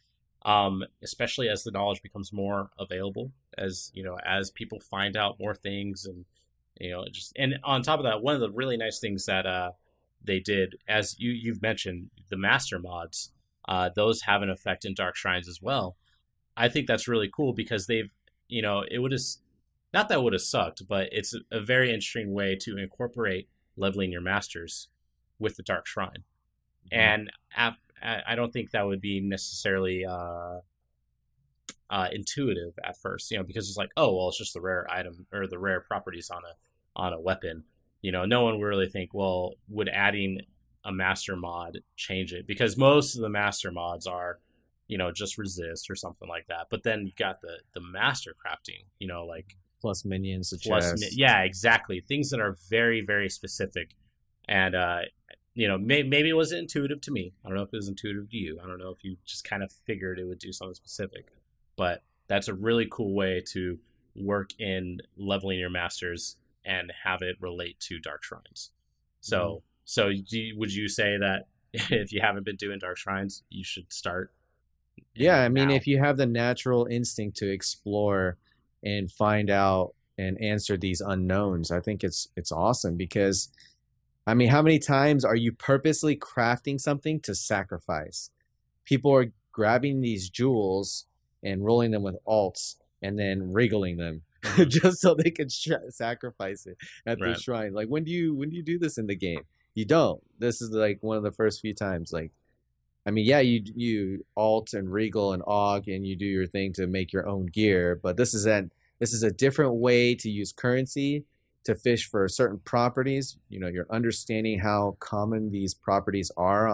as the knowledge becomes more available, as as people find out more things, and and on top of that, one of the really nice things that they did, as you've mentioned, the master mods, those have an effect in Dark Shrines as well. I think that's really cool because they've, it would have, not that would have sucked, but it's a very interesting way to incorporate leveling your masters with the Dark Shrine. And I don't think that would be necessarily intuitive at first, because it's like, oh, well, it's just the rare item or the rare properties on a weapon. No one would really think, well, would adding a master mod change it? Because most of the master mods are, just resist or something like that. But then you got the master crafting, like plus minions, yeah, exactly, things that are very, very specific. And maybe it wasn't intuitive to me. I don't know if it was intuitive to you. I don't know if you just kind of figured it would do something specific. But that's a really cool way to work in leveling your masters and have it relate to Dark Shrines. So, would you say that if you haven't been doing Dark Shrines, you should start? Yeah, I mean, if you have the natural instinct to explore and find out and answer these unknowns, I think it's awesome, because I mean, how many times are you purposely crafting something to sacrifice? People are grabbing these jewels and rolling them with alts and then wriggling them just so they can sacrifice it at the shrine. Like, when do you do this in the game? You don't. This is like one of the first few times. Like, I mean, yeah, you alt and wriggle and aug and you do your thing to make your own gear, but this is a different way to use currency to fish for certain properties. You're understanding how common these properties are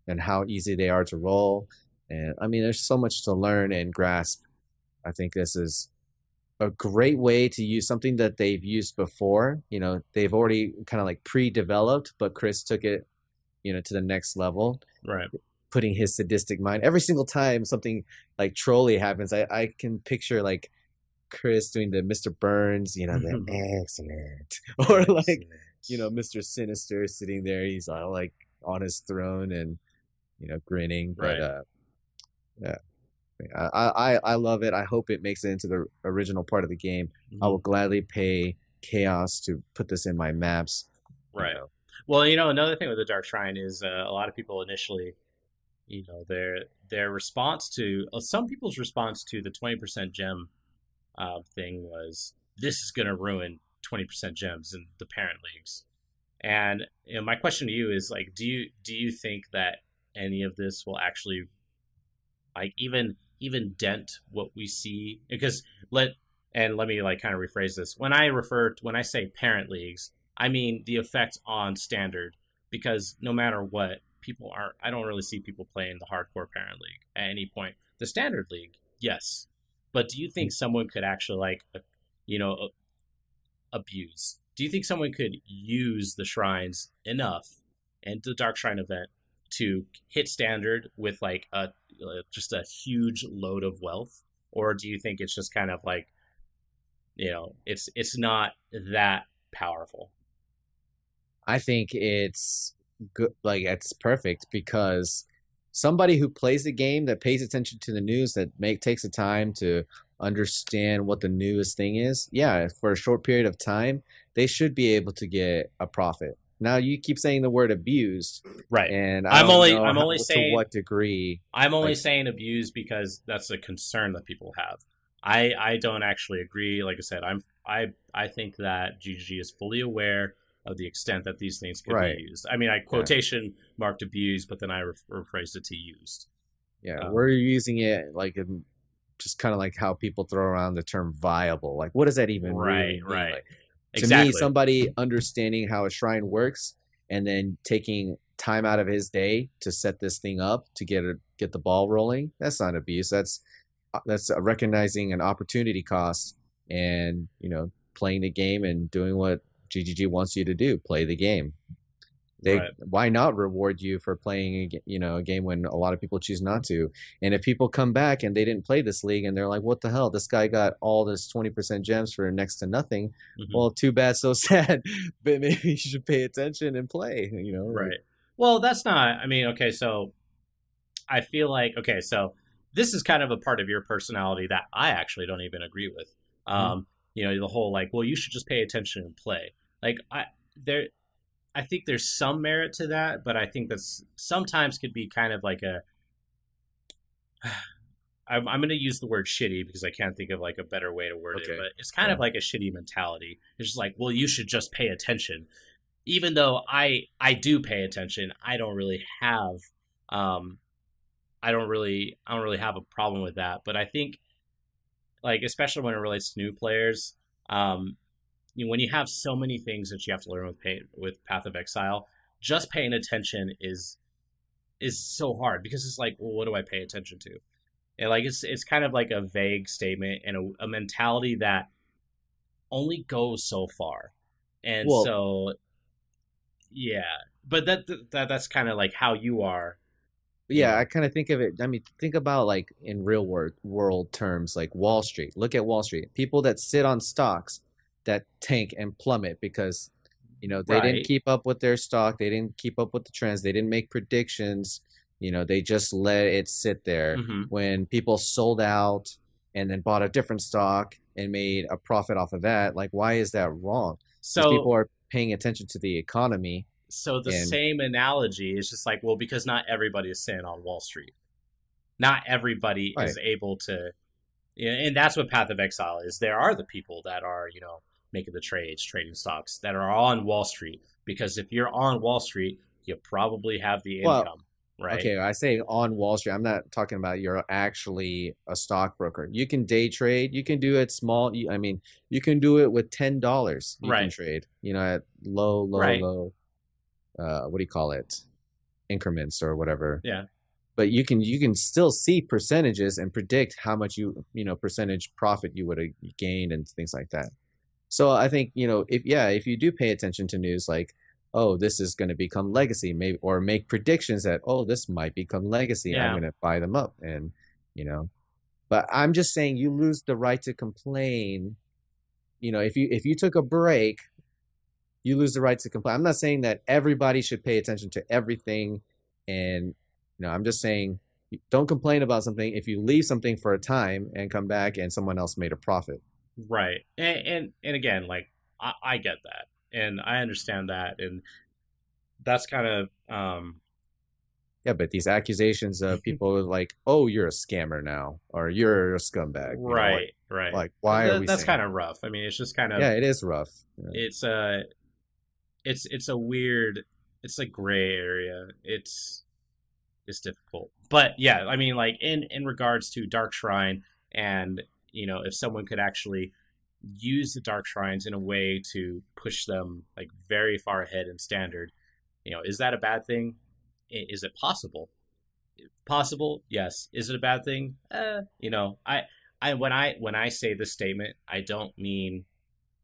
and how easy they are to roll. And I mean, there's so much to learn and grasp. I think this is a great way to use something that they've used before. They've already kind of like pre-developed, but Chris took it, to the next level. Right. Putting his sadistic mind. Every single time something like trolly happens, I can picture like Chris doing the Mr. Burns, the excellent, or like, Mr. Sinister sitting there. He's all like on his throne and, grinning. But yeah, I love it. I hope it makes it into the original part of the game. I will gladly pay Chaos to put this in my maps. Right. Well, another thing with the Dark Shrine is a lot of people initially, their response to some people's response to the 20% gem thing was, this is going to ruin 20% gems in the parent leagues. And my question to you is, like, do you think that any of this will actually, like, even dent what we see? Because let me like kind of rephrase this. When I say parent leagues, I mean the effect on standard, because no matter what, I don't really see people playing the hardcore parent league at any point. The standard league, yes. But do you think someone could actually, like, abuse? Do you think someone could use the shrines enough and the Dark Shrine event to hit standard with like a just a huge load of wealth, or do you think it's just kind of like, it's not that powerful? I think it's good, like it's perfect because somebody who plays the game that pays attention to the news that takes the time to understand what the newest thing is, yeah, for a short period of time, they should be able to get a profit. Now you keep saying the word abused, Right. and I I'm don't only know I'm only to saying what degree. I'm only Like, saying abuse because that's a concern that people have. I don't actually agree. Like I said, I think that GGG is fully aware of the extent that these things could be right, used. I mean, I yeah, quotation marked abused, but then I rephrased it to used. yeah, Um, we're using it like just kind of like how people throw around the term viable. Like, what does that even right, really mean? right, Like, to me, exactly. somebody understanding how a shrine works and then taking time out of his day to set this thing up to get the ball rolling, that's not abuse. That's recognizing an opportunity cost and, playing the game and doing what GGG wants you to do, play the game. They Right. Why not reward you for playing a game when a lot of people choose not to? And if people come back and they didn't play this league and they're like, what the hell, this guy got all this 20% gems for next to nothing, Hmm. well, too bad, so sad. But maybe you should pay attention and play, like. Right. Well, that's not. I mean, okay, so I feel like, okay, so this is kind of a part of your personality that I actually don't even agree with. Mhm. The whole like, well, you should just pay attention and play. Like there I think there's some merit to that, but I think that's sometimes could be kind of like a I'm going to use the word shitty because I can't think of like a better way to word it, Okay. but it's kind Yeah. of like a shitty mentality. It's just like, well, you should just pay attention. Even though I do pay attention, I don't really have um I don't really have a problem with that. But I think, like, especially when it relates to new players, um when you have so many things that you have to learn with Path of Exile, just paying attention is so hard because it's like, well, what do I pay attention to? And like it's kind of like a vague statement and a mentality that only goes so far. And Well, so yeah, but that's kind of like how you are, you yeah, I know. kind of think of it. I mean, think about like in real world terms, like Wall Street. Look at Wall Street. People that sit on stocks that tank and plummet because, they didn't Right. keep up with their stock, they didn't keep up with the trends, they didn't make predictions, they just let it sit there. Hmm. When people sold out and then bought a different stock and made a profit off of that, like why is that wrong? These So people are paying attention to the economy so the and same analogy is just like, well, because not everybody is sitting on Wall Street. Not everybody right. is able to, and that's what Path of Exile is. There are the people that are, making the trades, trading stocks that are on Wall Street. Because if you're on Wall Street, you probably have the Well, income, right? okay, I say on Wall Street. I'm not talking about you're actually a stockbroker. You can day trade. You can do it small. I mean, you can do it with $10. You can Right, trade, at low, low, right, low. What do you call it? Increments or whatever. yeah, But you can still see percentages and predict how much percentage profit you would have gained and things like that. So I think, if you do pay attention to news like, oh, this is going to become legacy, maybe, or make predictions that, oh, this might become legacy, I'm yeah. going to buy them up. And, but I'm just saying you lose the right to complain. If you took a break, you lose the right to complain. I'm not saying that everybody should pay attention to everything. And, I'm just saying don't complain about something if you leave something for a time and come back and someone else made a profit. Right. And again, like I get that, and I understand that, and that's kind of Yeah, but these accusations of people like, "Oh, you're a scammer now," or "You're a scumbag," right, right. like why are we That's saying kind of that? rough. I mean, it's just kind of Yeah, it is rough. Yeah. it's a it's a weird, it's a gray area. It's difficult, but yeah, I mean, like in regards to Dark Shrine, and if someone could actually use the Dark Shrines in a way to push them like very far ahead in standard, is that a bad thing? Is it possible? Possible, yes. Is it a bad thing? I when I say this statement, I don't mean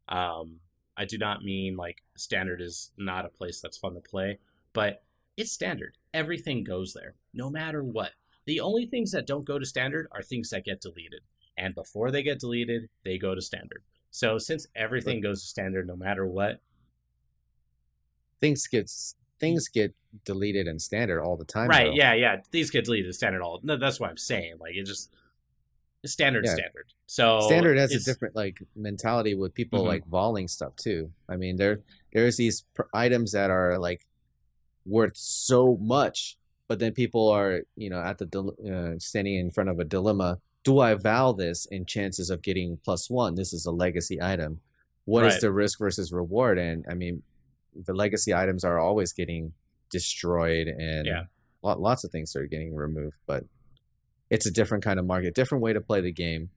um I do not mean like standard is not a place that's fun to play, but it's standard. Everything goes there, no matter what. The only things that don't go to standard are things that get deleted. And before they get deleted, they go to standard. So since But everything goes to standard no matter what, things get things get deleted in standard all the time, right, though. yeah, these get deleted to standard all. No, that's what I'm saying. Like it just standard Yeah, standard. So standard has a it's different like mentality with people mhm, like voling stuff too. I mean, there's these items that are like worth so much, but then people are, at the standing in front of a dilemma. Do I vow this in chances of getting +1? This is a legacy item. What is right. the risk versus reward? And I mean, the legacy items are always getting destroyed, Yeah. and lots of things are getting removed. But it's a different kind of market, different way to play the game,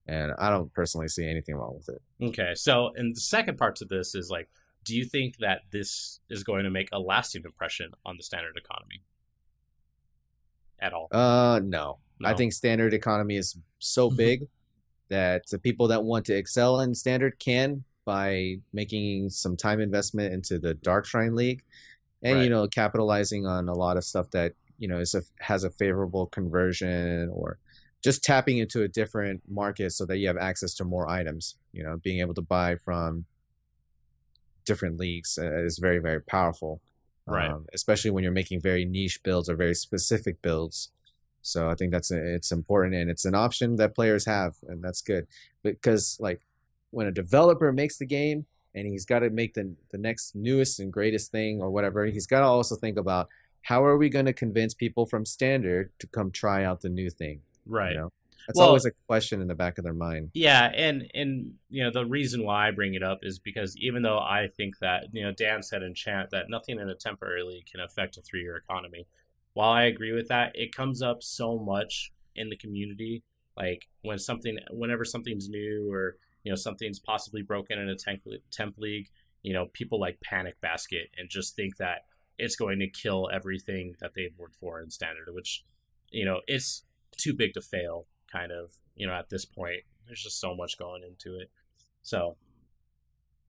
and I don't personally see anything wrong with it. Okay. So, and the second part to this is like, do you think that this is going to make a lasting impression on the standard economy at all? No. I No. think standard economy is so big that the people that want to excel in standard can by making some time investment into the Dark Shrine League and Right. capitalizing on a lot of stuff that has a favorable conversion, or just tapping into a different market so that you have access to more items. Being able to buy from different leagues is very, very powerful, Right. especially when you're making very niche builds or very specific builds. So I think it's important, and it's an option that players have, and that's good. Because like when a developer makes the game and he's got to make the next newest and greatest thing or whatever, he's got to also think about how are we going to convince people from standard to come try out the new thing. You Right. know, that's always Well, a question in the back of their mind. yeah, and the reason why I bring it up is because even though I think that Dan said in chat that nothing in a temporary league can affect a 3-year economy. While I agree with that, it comes up so much in the community. Like whenever something's new or something's possibly broken in a temp league, people like panic basket and just think that it's going to kill everything that they've worked for in standard, which it's too big to fail. Kind of at this point, there's just so much going into it. So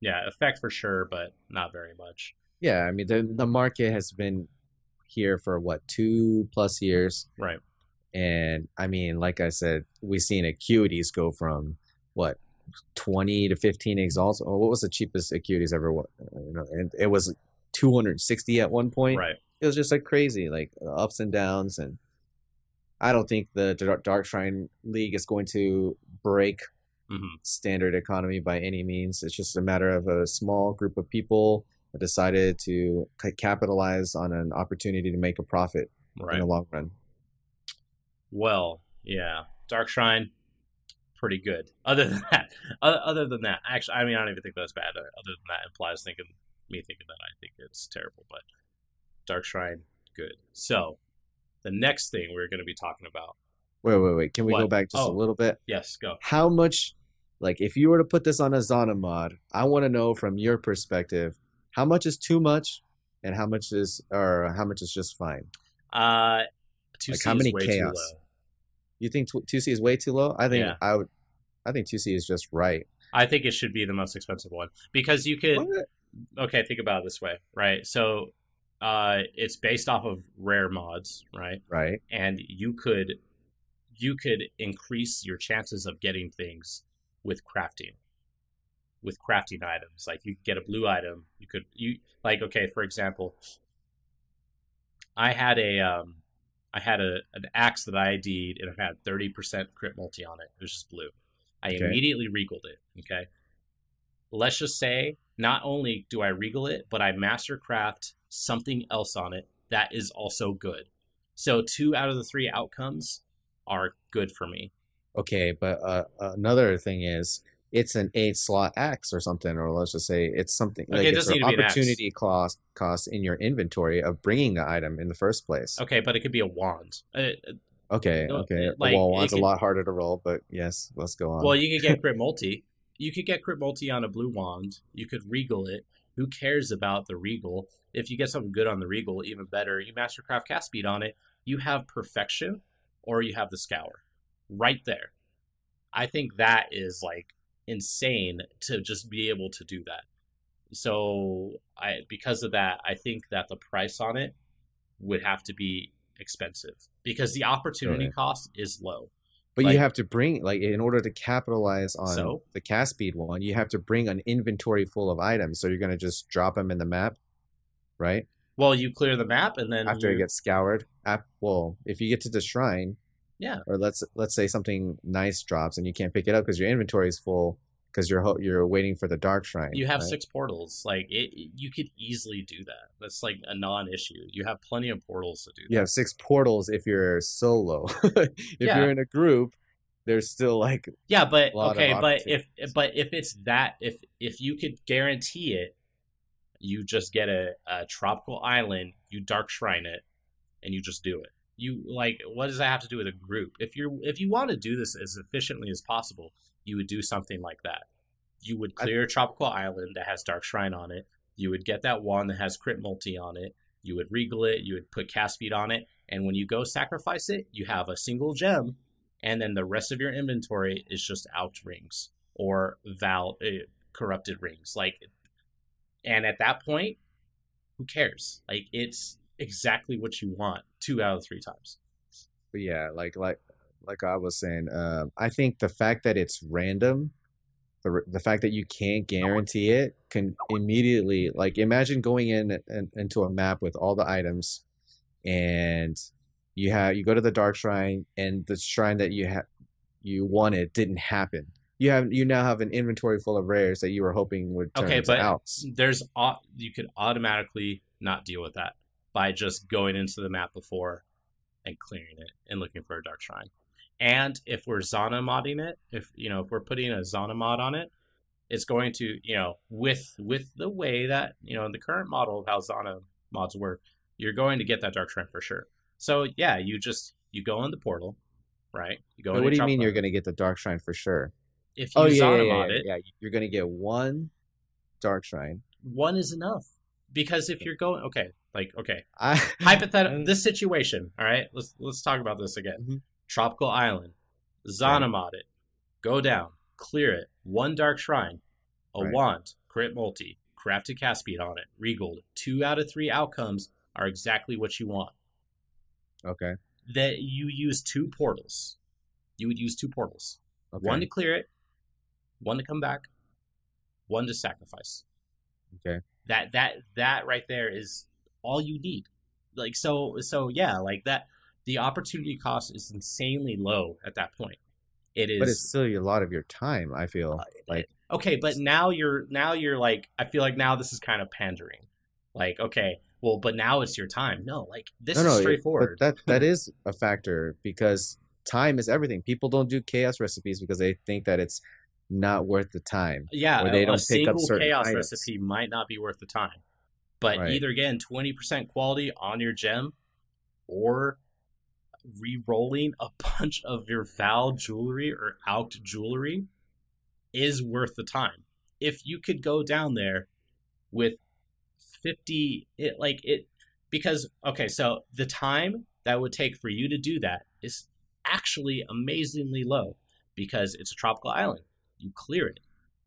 yeah, effect for sure, but not very much. Yeah, I mean the market has been here for what, 2+ years. Right. And I mean, like I said, we've seen acuities go from what, 20 to 15 exalts. Or what was the cheapest acuities ever? And it was 260 at one point. Right. It was just like crazy, like ups and downs. And I don't think the Dark Shrine League is going to break Hmm. standard economy by any means. It's just a matter of a small group of people that decided to capitalize on an opportunity to make a profit in Right. the long run. Well, yeah, Dark Shrine, pretty good. Other than that, actually, I mean, I don't even think that's bad. Other than that, implies me thinking that I think it's terrible. But Dark Shrine, good. So the next thing we're going to be talking about. Wait. Can we go What? back just a Oh, little bit? yes, go. How much, like, if you were to put this on a Zana mod, I want to know from your perspective, how much is too much, and how much is just fine? Uh, Like, 2C how is many way too chaos? low. You think 2C is way too low? Yeah, I think 2C is just right. I think it should be the most expensive one because you could. What? Okay, think about it this way, right? So, it's based off of rare mods, right? Right. And you could increase your chances of getting things with crafting items. Like you get a blue item, you like, okay, for example, I had an axe that I ID'd and it had 30% crit multi on it. It was just blue. I Okay. immediately regaled it. Okay, let's just say not only do I regal it, but I mastercraft something else on it that is also good. So 2 out of the 3 outcomes are good for me. Okay, but another thing is it's an 8 slot axe or something, or let's just say it's something Okay, like it it's doesn't an need to be an axe. opportunity cost in your inventory of bringing the item in the first place. Okay, but it could be a wand. Okay. Like Well, it one's a could. lot harder to roll, but yes, let's go Well, on. you could get crit multi. You could get crit multi on a blue wand. You could regal it. Who cares about the regal? If you get something good on the regal, even better. You mastercraft cast speed on it. You have perfection, or you have the scour, right there. I think that is like insane to just be able to do that. so I because of that, I think that the price on it would have to be expensive because the opportunity Really. cost is low. But you Like have to bring, like, in order to capitalize on so, the cast speed one, you have to bring an inventory full of items. So you're gonna just drop them in the map, right? well, you clear the map and then After it you gets scoured. Well, if you get to the shrine, yeah, or let's say something nice drops and you can't pick it up because your inventory is full because you're waiting for the dark shrine, you have right? 6 portals. Like you could easily do that. That's like a non-issue. You have plenty of portals to do You that. have 6 portals if you're solo. If Yeah, you're in a group, there's still like yeah, but a lot of okay, opportunities. but if it's that if you could guarantee it, you just get a tropical island, you dark shrine it, and you just do it. You like what does that have to do with a group? If you want to do this as efficiently as possible, you would do something like that. You would I, clear a tropical island that has dark shrine on it. You would get that wand that has crit multi on it. You would regal it. You would put cast speed on it, and when you go sacrifice it, you have a single gem, and then the rest of your inventory is just out rings or corrupted rings. Like, and at that point, who cares? Like, it's exactly what you want 2 out of 3 times. but yeah, like I was saying, I think the fact that it's random, the fact that you can't guarantee it, can immediately, like, imagine going into a map with all the items, and you go to the dark shrine, and the shrine that you wanted didn't happen. You now have an inventory full of rares that you were hoping would turn Okay, into but outs. you could automatically not deal with that by just going into the map before and clearing it and looking for a dark shrine. And if we're Zana modding it, if we're putting a Zana mod on it, it's going to with the way that in the current model of how Zana mods work, you're going to get that dark shrine for sure. So yeah, you go in the portal, right? You go But in what a do you mean tropical you're island. gonna get the dark shrine for sure? If Oh you yeah, yeah, Zana yeah, mod yeah, it, yeah. You're gonna get one dark shrine. one is enough. Because if you're going okay, I, hypothetical this situation, all right? Let's talk about this again. Mhm. Tropical island, Right, Zana mod it, go down, clear it, one dark shrine, a right. wand, crit multi, crafted cast speed on it, regaled. 2 out of 3 outcomes are exactly what you want. Okay, That you use 2 portals. You would use 2 portals. One okay, to clear it, one to come back, one to sacrifice. okay. That right there is all you need. Like so yeah, like that the opportunity cost is insanely low at that point. It But it's is still a lot of your time, I feel like. okay, but now you're like I feel like now this is kind of pandering. Like, okay, well, but now it's your time. No, like No, this is no, but straightforward. that is a factor because time is everything. People don't do chaos recipes because they think that it's not worth the time, Yeah, or they a don't pick up single certain chaos items. recipe might not be worth the time. But Right. either again, 20% quality on your gem or re-rolling a bunch of your Val jewelry or out jewelry is worth the time. If you could go down there with 50 it because okay, so the time that would take for you to do that is actually amazingly low because it's a tropical island. You clear it.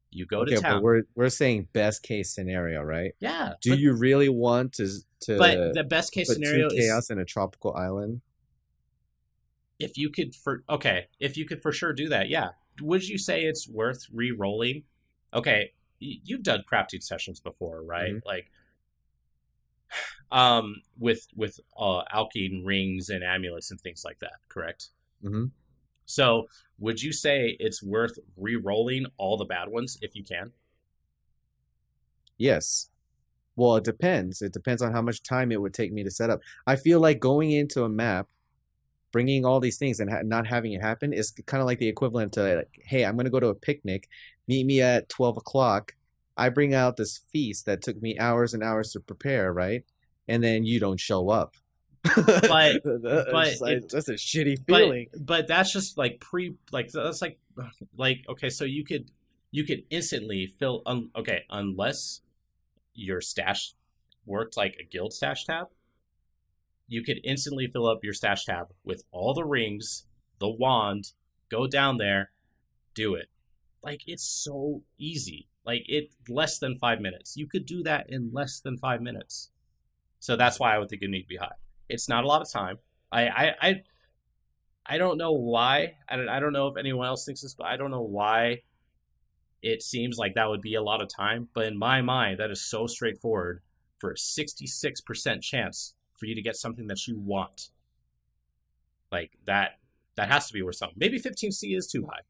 You go to Okay, but town. we're saying best case scenario, right? Yeah, Do you really want but to the best case put two scenario is chaos in a tropical island? if you could for sure do that, yeah. Would you say it's worth re-rolling? Okay, you've done crafting sessions before, right? Hmm. Like with alkene rings and amulets and things like that, correct? Hmm. So would you say it's worth re-rolling all the bad ones if you can? Yes. Well, it depends. It depends on how much time it would take me to set up. I feel like going into a map, bringing all these things and not having it happen is kind of like the equivalent to, like, hey, I'm going to go to a picnic, meet me at 12 o'clock. I bring out this feast that took me hours and hours to prepare, right? And then you don't show up. But It's but just like, it that's a shitty but feeling. but that's just like that's like okay, so you could instantly fill okay, unless your stash worked like a guild stash tab, you could instantly fill up your stash tab with all the rings, the wand, go down there, do it. Like it's so easy. Like less than 5 minutes. You could do that in less than 5 minutes. So that's why I would think it need to be high. It's not a lot of time. I don't know why. I don't know if anyone else thinks this, but I don't know why it seems like that would be a lot of time. But in my mind, that is so straightforward for a 66% chance for you to get something that you want. Like that has to be worth something. Maybe 15C is too high.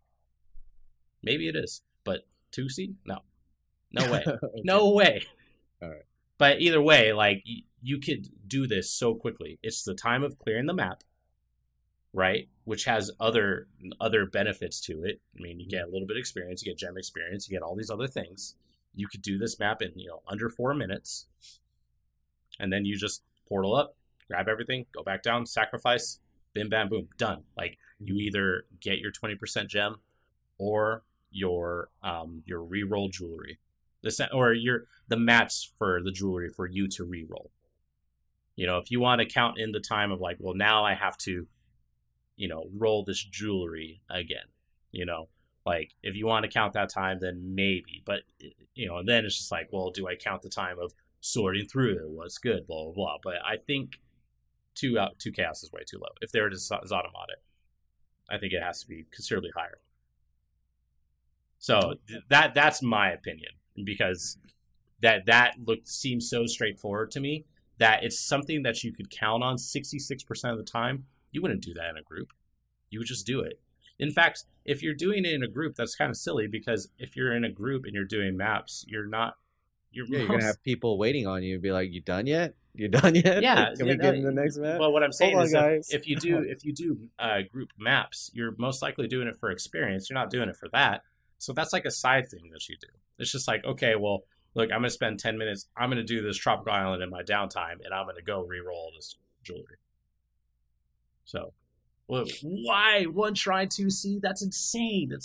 Maybe it is. But 2C? No. No way. Okay. No way. All right. But either way, like, you could do this so quickly. It's the time of clearing the map, right? Which has other benefits to it. I mean, you get a little bit of experience, you get gem experience, you get all these other things. You could do this map in, under 4 minutes. And then you just portal up, grab everything, go back down, sacrifice, bim, bam, boom, done. Like, you either get your 20% gem or your reroll jewelry. Or the match for the jewelry for you to reroll. If you want to count in the time of like, well, now I have to, roll this jewelry again. Like, if you want to count that time, then maybe. But, and then it's just like, well, do I count the time of sorting through it? What's good? Blah, blah, blah. But I think 2 chaos is way too low. If they were to Zotomod it, I think it has to be considerably higher. So that's my opinion, because that seems so straightforward to me that it's something that you could count on 66% of the time. You wouldn't do that in a group. You would just do it. In fact, if you're doing it in a group, that's kind of silly, because if you're in a group and you're doing maps, you're going to have people waiting on you and be like, you done yet? You done yet? Yeah. Can we get in the next map? Well, what I'm saying is if you do group maps, you're most likely doing it for experience. You're not doing it for that. So that's like a side thing that you do. It's just like, okay, well, look, I'm going to spend 10 minutes. I'm going to do this tropical island in my downtime, and I'm going to go re-roll this jewelry. So, well, why 1 shrine 2C? That's insane.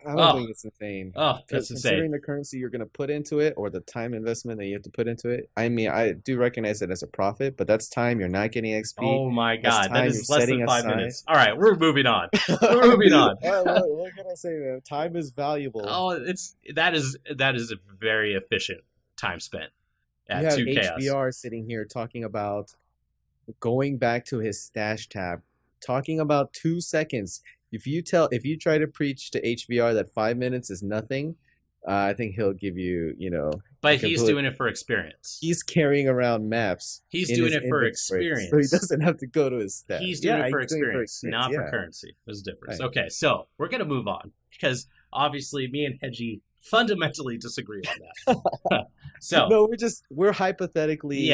I don't think it's insane. Oh, that's insane. Considering the currency you're going to put into it, or the time investment that you have to put into it. I mean, I do recognize it as a profit, but that's time you're not getting XP. Oh my God, that is less than 5 minutes. All right, we're moving on. We're moving on. What can I say, man? Time is valuable. Oh, that is a very efficient time spent at 2 chaos. HBR sitting here talking about going back to his stash tab, talking about 2 seconds. If you try to preach to HBR that 5 minutes is nothing, I think he'll give you, But he's doing it for experience. He's carrying around maps. He's doing it for experience. So he doesn't have to go to his stats. He's doing it for experience, not for currency. There's a difference. Right. Okay, so we're going to move on, because obviously me and Hege fundamentally disagree on that. So no, we're hypothetically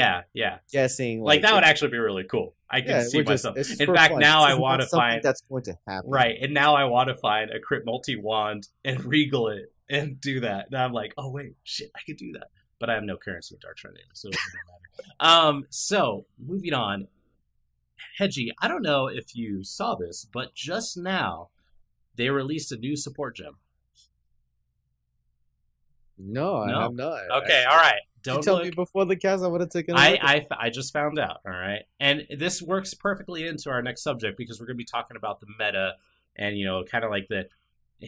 guessing. Like that would actually be really cool. I can see myself. In fact, fun. Now I want to find that's going to happen. Right, and now I want to find a crit multi wand and regal it and do that. Now I'm like, oh wait, shit, I could do that, but I have no currency in Dark Shrine anymore, so it doesn't matter. So moving on, Hege, I don't know if you saw this, but just now they released a new support gem. No, I have not. Okay, all right. Don't tell me before the cast. I would have taken. I just found out. All right, and this works perfectly into our next subject, because we're going to be talking about the meta and kind of like the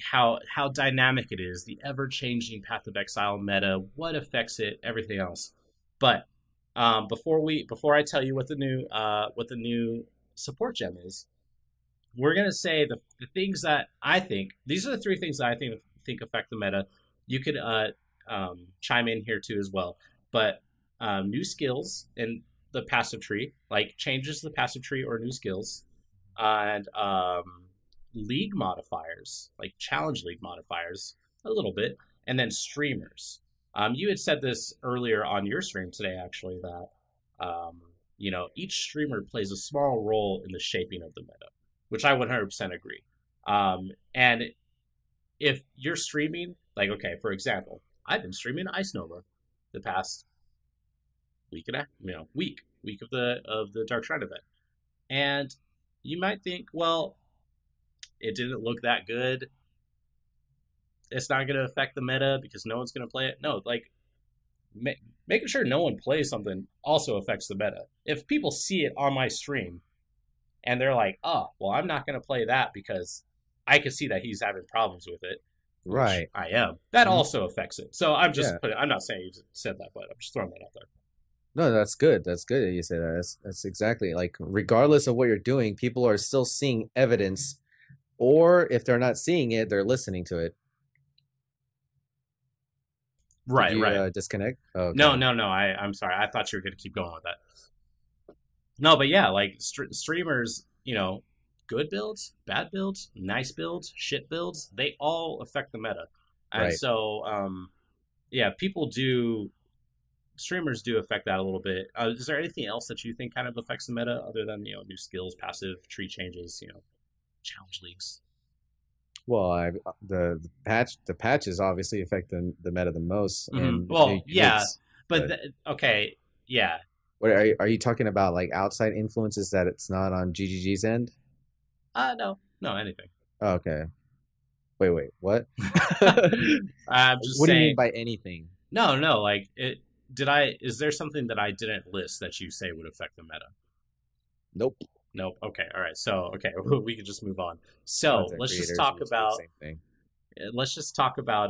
how dynamic it is, the ever changing Path of Exile meta, what affects it, everything else. But before I tell you what the new support gem is, we're going to say the things that I think. These are the 3 things that I think affect the meta. You could chime in here too as well. But new skills in the passive tree, like changes to the passive tree or new skills, and league modifiers, like challenge league modifiers a little bit, and then streamers. You had said this earlier on your stream today, actually, that each streamer plays a small role in the shaping of the meta, which I 100% agree. And if you're streaming, like, okay, for example, I've been streaming Ice Nova the past week of the Dark Shrine event, and you might think, well, it didn't look that good. It's not going to affect the meta because no one's going to play it. No, like making sure no one plays something also affects the meta. If people see it on my stream and they're like, oh, well, I'm not going to play that because I can see that he's having problems with it, which Right. I am, that Mhm. also affects it. So I'm just Yeah. putting, I'm not saying you said that, but I'm just throwing that out there. No, that's good. That's good that you say that. That's exactly like regardless of what you're doing, people are still seeing evidence, or if they're not seeing it, they're listening to it. Did Right, you right. disconnect? Oh, No, okay. no, no. I'm sorry. I thought you were going to keep going with that. No, but yeah, like streamers, good builds, bad builds, nice builds, shit builds, they all affect the meta. And Right. so, yeah, streamers do affect that a little bit. Is there anything else that you think kind of affects the meta other than, new skills, passive tree changes, challenge leagues? Well, the patches obviously affect the meta the most and new Well, yeah, units. but But okay, yeah. what are you talking about? Like outside influences that it's not on GGG's end? No, no, anything. Oh, okay. Wait, what? I'm just What do you mean saying. by anything? No, no, like it. Did I? Is there something that I didn't list that you say would affect the meta? Nope. Nope. Okay. All right. So, okay, we can just move on. So Content creators usually do the same thing. let's just talk about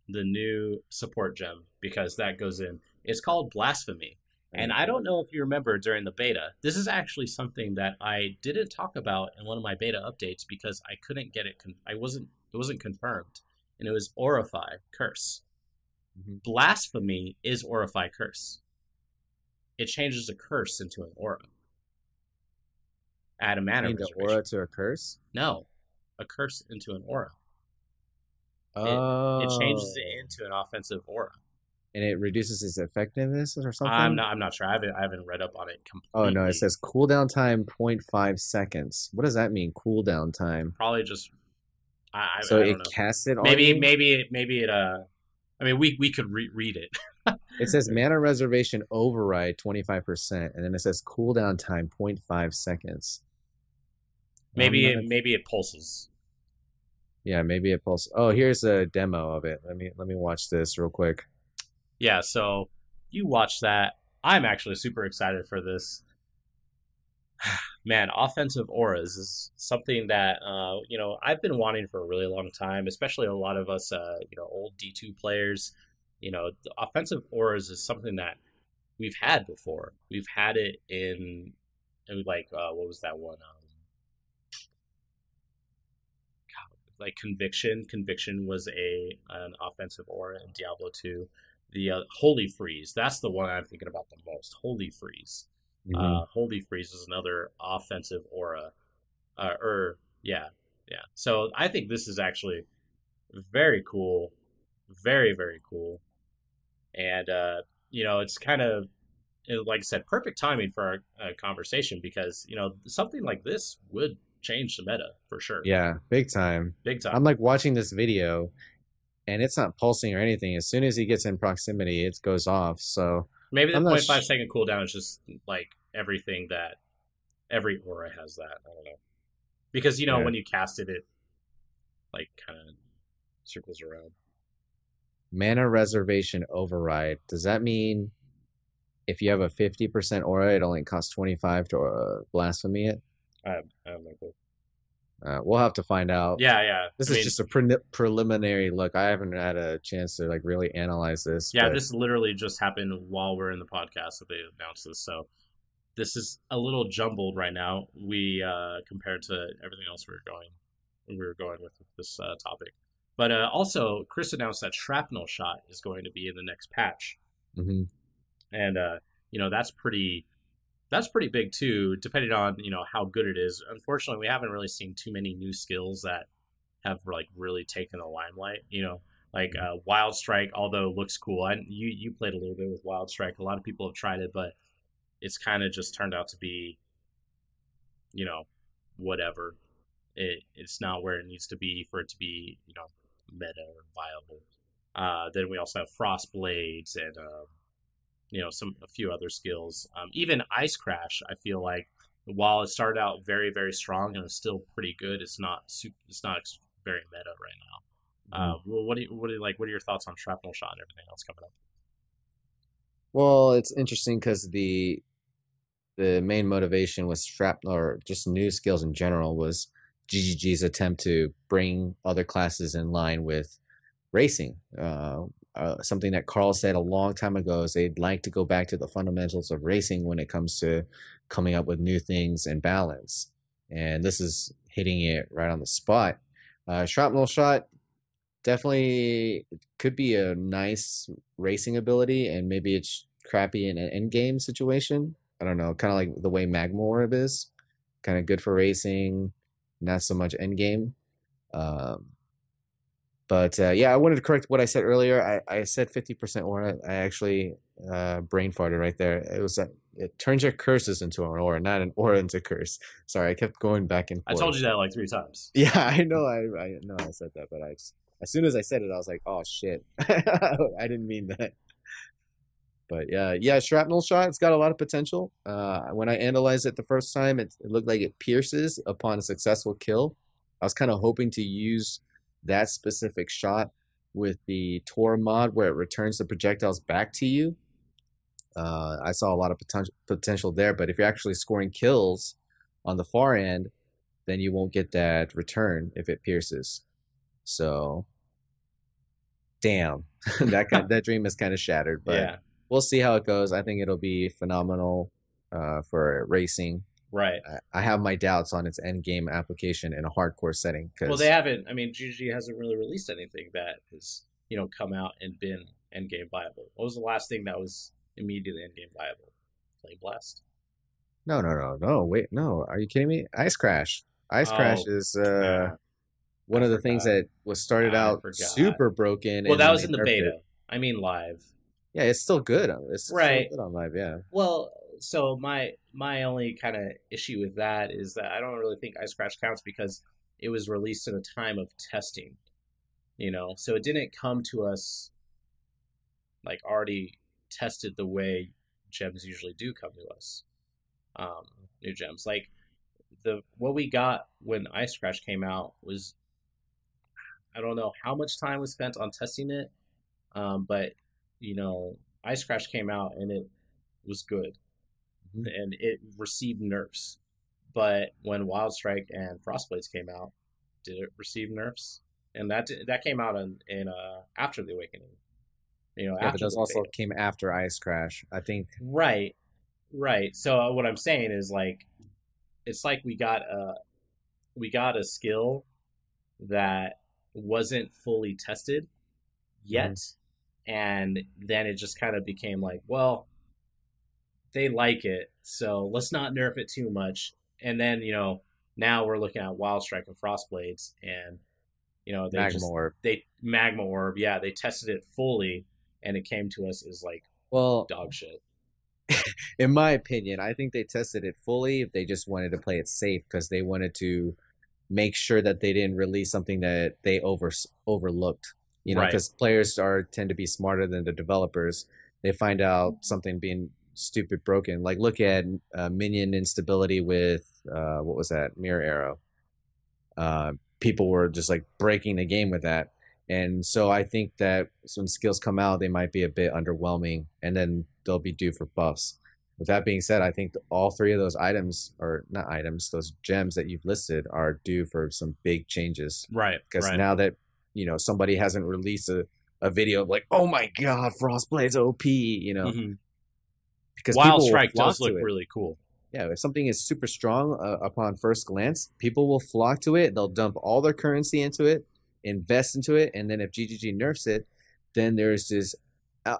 the new support gem because that goes in. It's called Blasphemy. And I don't know if you remember during the beta, this is actually something that I didn't talk about in one of my beta updates because I couldn't get it. It wasn't confirmed, and it was Orify Curse. Mhm. Blasphemy is Orify Curse. It changes a curse into an aura. Add a You mana mean the aura reservation. to a curse? No, a curse into an aura. It changes it Oh, into an offensive aura. and it reduces its effectiveness or I'm something? not. I'm not sure. I haven't read up on it Oh no, it completely. says cooldown time 0.5 seconds. What does that mean, cooldown time? Probably just. So I don't it know. casts it on Maybe you? maybe it. I mean, we could read it. It says mana reservation override 25%, and then it says cooldown time zero point 0.5 seconds. I'm not. Maybe it pulses. Yeah, maybe it pulls. Oh, here's a demo of it. Let me watch this real quick. Yeah. So you watch that. I'm actually super excited for this. Man, offensive auras is something that I've been wanting for a really long time, especially a lot of us old D2 players. The offensive auras is something that we've had before. We've had it in like what was that one? Like conviction. Conviction was a an offensive aura in Diablo 2. The Holy Freeze. That's the one I'm thinking about the most. Holy Freeze. Hmm. Holy Freeze is another offensive aura. Yeah, yeah. So I think this is actually very cool, very very cool, and it's kind of like I said, perfect timing for our conversation because something like this would change the meta for sure, Yeah, big time. big I'm time. like watching this video, and it's not pulsing or anything. As soon as he gets in proximity, it goes off. So Maybe the I'm not. point 0.5 second cooldown is just like everything that every aura has that. I don't know because Yeah, when you cast it, it like kind of circles around. mana reservation override. Does that mean if you have a 50% aura, it only costs 25 to blasphemy it? I have no clue. We'll have to find out. Yeah, yeah. This I is mean, just a preliminary look. I haven't had a chance to like really analyze this, yeah. but This literally just happened while we're in the podcast that they announced this. So this is a little jumbled right now. We compared to everything else we were going with this topic. But also, Chris announced that shrapnel shot is going to be in the next patch, mhm. and that's pretty big too. Depending on how good it is. Unfortunately, we haven't really seen too many new skills that have like really taken the limelight. Like Wild Strike, although looks cool. You played a little bit with Wild Strike. A lot of people have tried it, but it's kind of just turned out to be you know whatever. It's not where it needs to be for it to be meta or viable. Then we also have Frost Blades and a few other skills. Even Ice Crash, I feel like while it started out very very strong and it's still pretty good, it's not very meta right now. Mhm. What do you like? What are your thoughts on Shrapnel Shot and everything else coming up? Well, it's interesting because the main motivation was shrapnel or just new skills in general was GGG's attempt to bring other classes in line with racing. Something that Carl said a long time ago is they'd like to go back to the fundamentals of racing when it comes to coming up with new things and balance. And this is hitting it right on the spot. Shrapnel shot definitely could be a nice racing ability, and maybe it's crappy in an end game situation. I don't know, kind of like the way Magma Orb is, kind of good for racing, not so much end game. Um, but yeah, I wanted to correct what I said earlier. I said 50% aura. I actually brain farted right there. It was it turns your curses into an aura, not an aura into curse. Sorry, I kept going back and I forth. told you that like 3 times. Yeah, I know. I know I said that, but as soon as I said it, I was like, oh shit, I didn't mean that. But yeah, shrapnel shot. It's got a lot of potential. When I analyzed it the first time, it looked like it pierces upon a successful kill. I was kind of hoping to use that specific shot with the Tor mod where it returns the projectiles back to you. I saw a lot of potential there, but if you're actually scoring kills on the far end, then you won't get that return if it pierces. So, damn, that dream is kind of shattered. But Yeah. we'll see how it goes. I think it'll be phenomenal for racing. Right. I have my doubts on its end game application in a hardcore setting. Well, they haven't. I mean, GG hasn't really released anything that has, come out and been end game viable. What was the last thing that was immediately end game viable? Flame Blast? No. Wait, no. Are you kidding me? Ice Crash. Ice Crash is one of the things that was started out super broken. Well, that was in the beta. I mean, live. Yeah, it's still good. It's right. Still good on live. Yeah. Well, so my only kind of issue with that is that I don't really think Ice Crash counts because it was released in a time of testing. So it didn't come to us like already tested the way gems usually do come to us. New gems like what we got when Ice Crash came out was, I don't know how much time was spent on testing it, but Ice Crash came out and it was good, and it received nerfs. But when Wild Strike and Frostblades came out, did it receive nerfs? And that came out in after the Awakening. Yeah, but those also came after Ice Crash, I think. Right. So what I'm saying is like, it's like we got a skill that wasn't fully tested yet, and then it just kind of became like, well, they like it, so let's not nerf it too much. And then now we're looking at Wild Strike and Frostblades, and Magma Orb, yeah, they tested it fully, and it came to us as like, dog shit. In my opinion, I think they tested it fully. They just wanted to play it safe because they wanted to make sure that they didn't release something that they overlooked. Because players tend to be smarter than the developers. They find out something being stupid broken. Like look at minion instability with what was that, Mirror Arrow. People were just like breaking the game with that. And so I think that when skills come out, they might be a bit underwhelming, and then they'll be due for buffs. With that being said, I think all three of those those gems that you've listed are due for some big changes. Right. Because now that, somebody hasn't released a video of like, oh my God, Frostblade's OP, Because Wild Strike does look really cool. Yeah, if something is super strong upon first glance, people will flock to it. They'll dump all their currency into it, invest into it, and then if GGG nerfs it, then there's this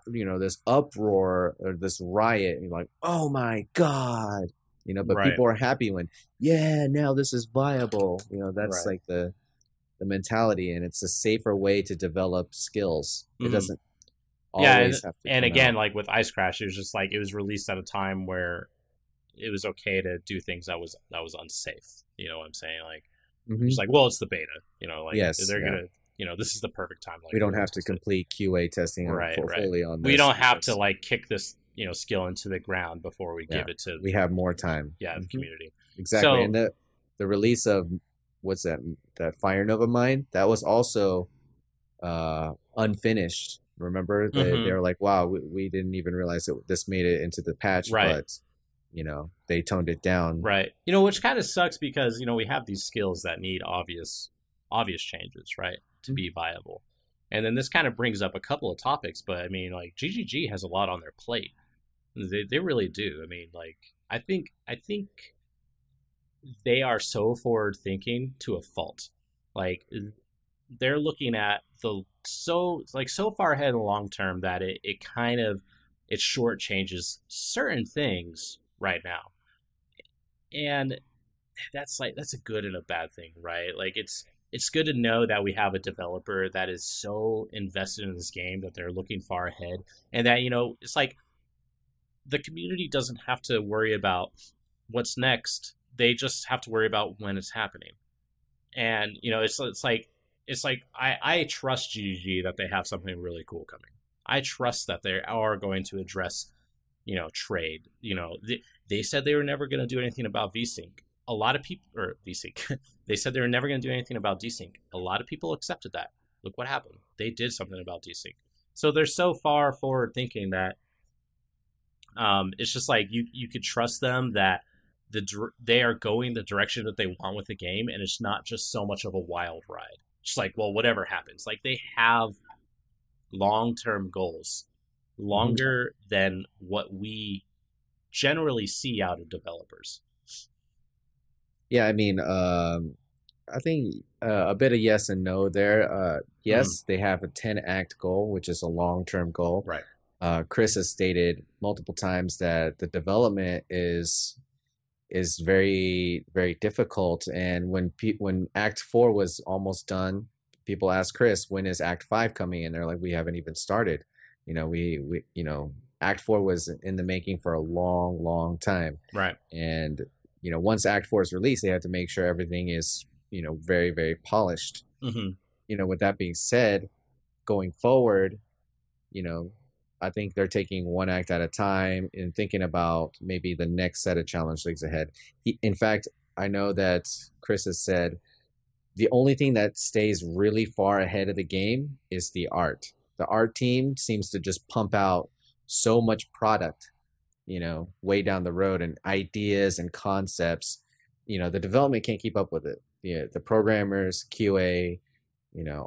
this uproar or this riot, and you're like, oh my God, but people are happy when, now this is viable. That's like the mentality, and it's a safer way to develop skills. It doesn't always have to. And again, like with Ice Crash, it was just like it was released at a time where it was okay to do things that was unsafe. You know what I'm saying? Like, it's like, well, it's the beta. They're gonna, this is the perfect time. Like, we don't have to complete QA testing fully on this. We don't have to like kick this, skill into the ground before we give it to. We have more time. Yeah, the community. Exactly, so, and the release of what's that Fire Nova mine, that was also unfinished. Remember, they were like, wow, we didn't even realize that this made it into the patch, but they toned it down. Right. Which kind of sucks because, we have these skills that need obvious changes, right, to be viable. And then this kind of brings up a couple of topics, but I mean, like GGG has a lot on their plate. They really do. I mean, like I think they are so forward thinking to a fault. Like they're looking at so far ahead in the long term that it kind of it shortchanges certain things right now. And that's a good and a bad thing, right? Like it's good to know that we have a developer that is so invested in this game that they're looking far ahead, and that it's like the community doesn't have to worry about what's next. They just have to worry about when it's happening. And it's like I trust GG that they have something really cool coming. I trust that they are going to address trade. They said they were never going to do anything about VSync. A lot of people, or VSync, they said they were never going to do anything about desync. A lot of people accepted that. Look what happened. They did something about desync. So they're so far forward thinking that it's just like you could trust them that they are going the direction that they want with the game, and it's not just so much of a wild ride. Just like, well, whatever happens. Like they have long-term goals, longer than what we generally see out of developers. Yeah, I mean, I think a bit of yes and no there. Yes, they have a 10-act goal, which is a long-term goal. Right. Chris has stated multiple times that the development is very, very difficult. And when Act 4 was almost done, people asked Chris, when is Act 5 coming? And they're like, we haven't even started. We Act 4 was in the making for a long, long time. Right. And once Act 4 is released, they have to make sure everything is very, very polished. With that being said, going forward, I think they're taking one act at a time and thinking about maybe the next set of challenge leagues ahead. In fact, I know that Chris has said the only thing that stays really far ahead of the game is the art. The art team seems to just pump out so much product, way down the road, and ideas and concepts. The development can't keep up with it. The programmers, QA,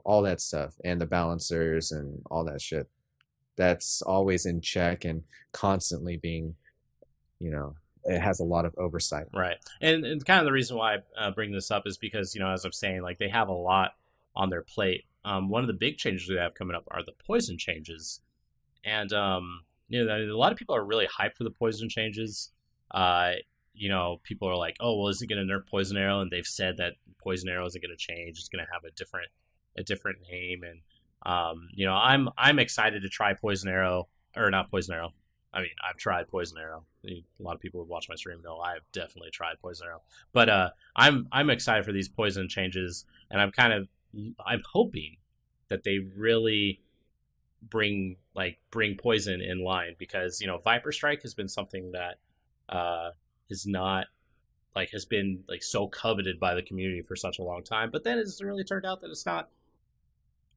all that stuff, and the balancers and all that shit. That's always in check and constantly being, it has a lot of oversight. Right. And kind of the reason why I bring this up is because, as I'm saying, like they have a lot on their plate. One of the big changes we have coming up are the poison changes. And, a lot of people are really hyped for the poison changes. People are like, oh, well, is it going to nerf Poison Arrow? And they've said that Poison Arrow isn't going to change. It's going to have a different name. And, I'm excited to try Poison Arrow, or not Poison Arrow. I mean, I've tried Poison Arrow. A lot of people who watch my stream know I've definitely tried Poison Arrow. But I'm excited for these poison changes, and I'm hoping that they really bring poison in line, because Viper Strike has been something that has been so coveted by the community for such a long time, but then it's really turned out that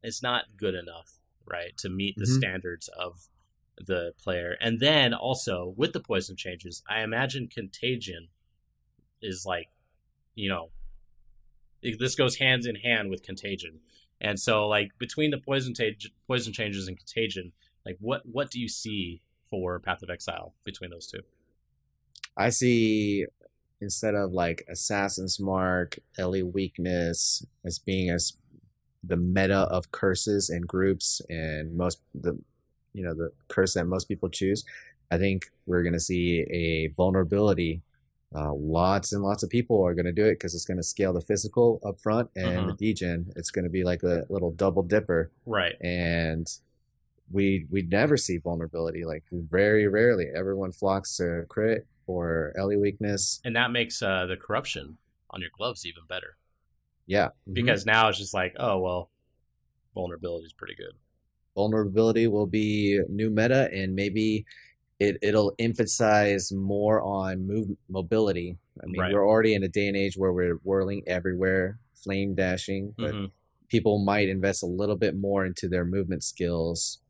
it's not good enough, right, to meet the standards of the player. And then also with the poison changes, I imagine Contagion is this goes hands in hand with Contagion. And so between the poison changes and Contagion, what do you see for Path of Exile between those two? I see, instead of Assassin's Mark, Ellie Weakness as being the meta of curses and groups, and the curse that most people choose, I think we're going to see a vulnerability. Lots and lots of people are going to do it because it's going to scale the physical up front, and the degen, it's going to be like a little double dipper. Right. And we never see vulnerability. Very rarely. Everyone flocks to crit or Ellie Weakness. And that makes the corruption on your gloves even better. Yeah. Because now it's just oh, well, vulnerability is pretty good. Vulnerability will be new meta, and maybe it'll emphasize more on mobility. I mean, we're already in a day and age where we're whirling everywhere, flame dashing, but people might invest a little bit more into their movement skills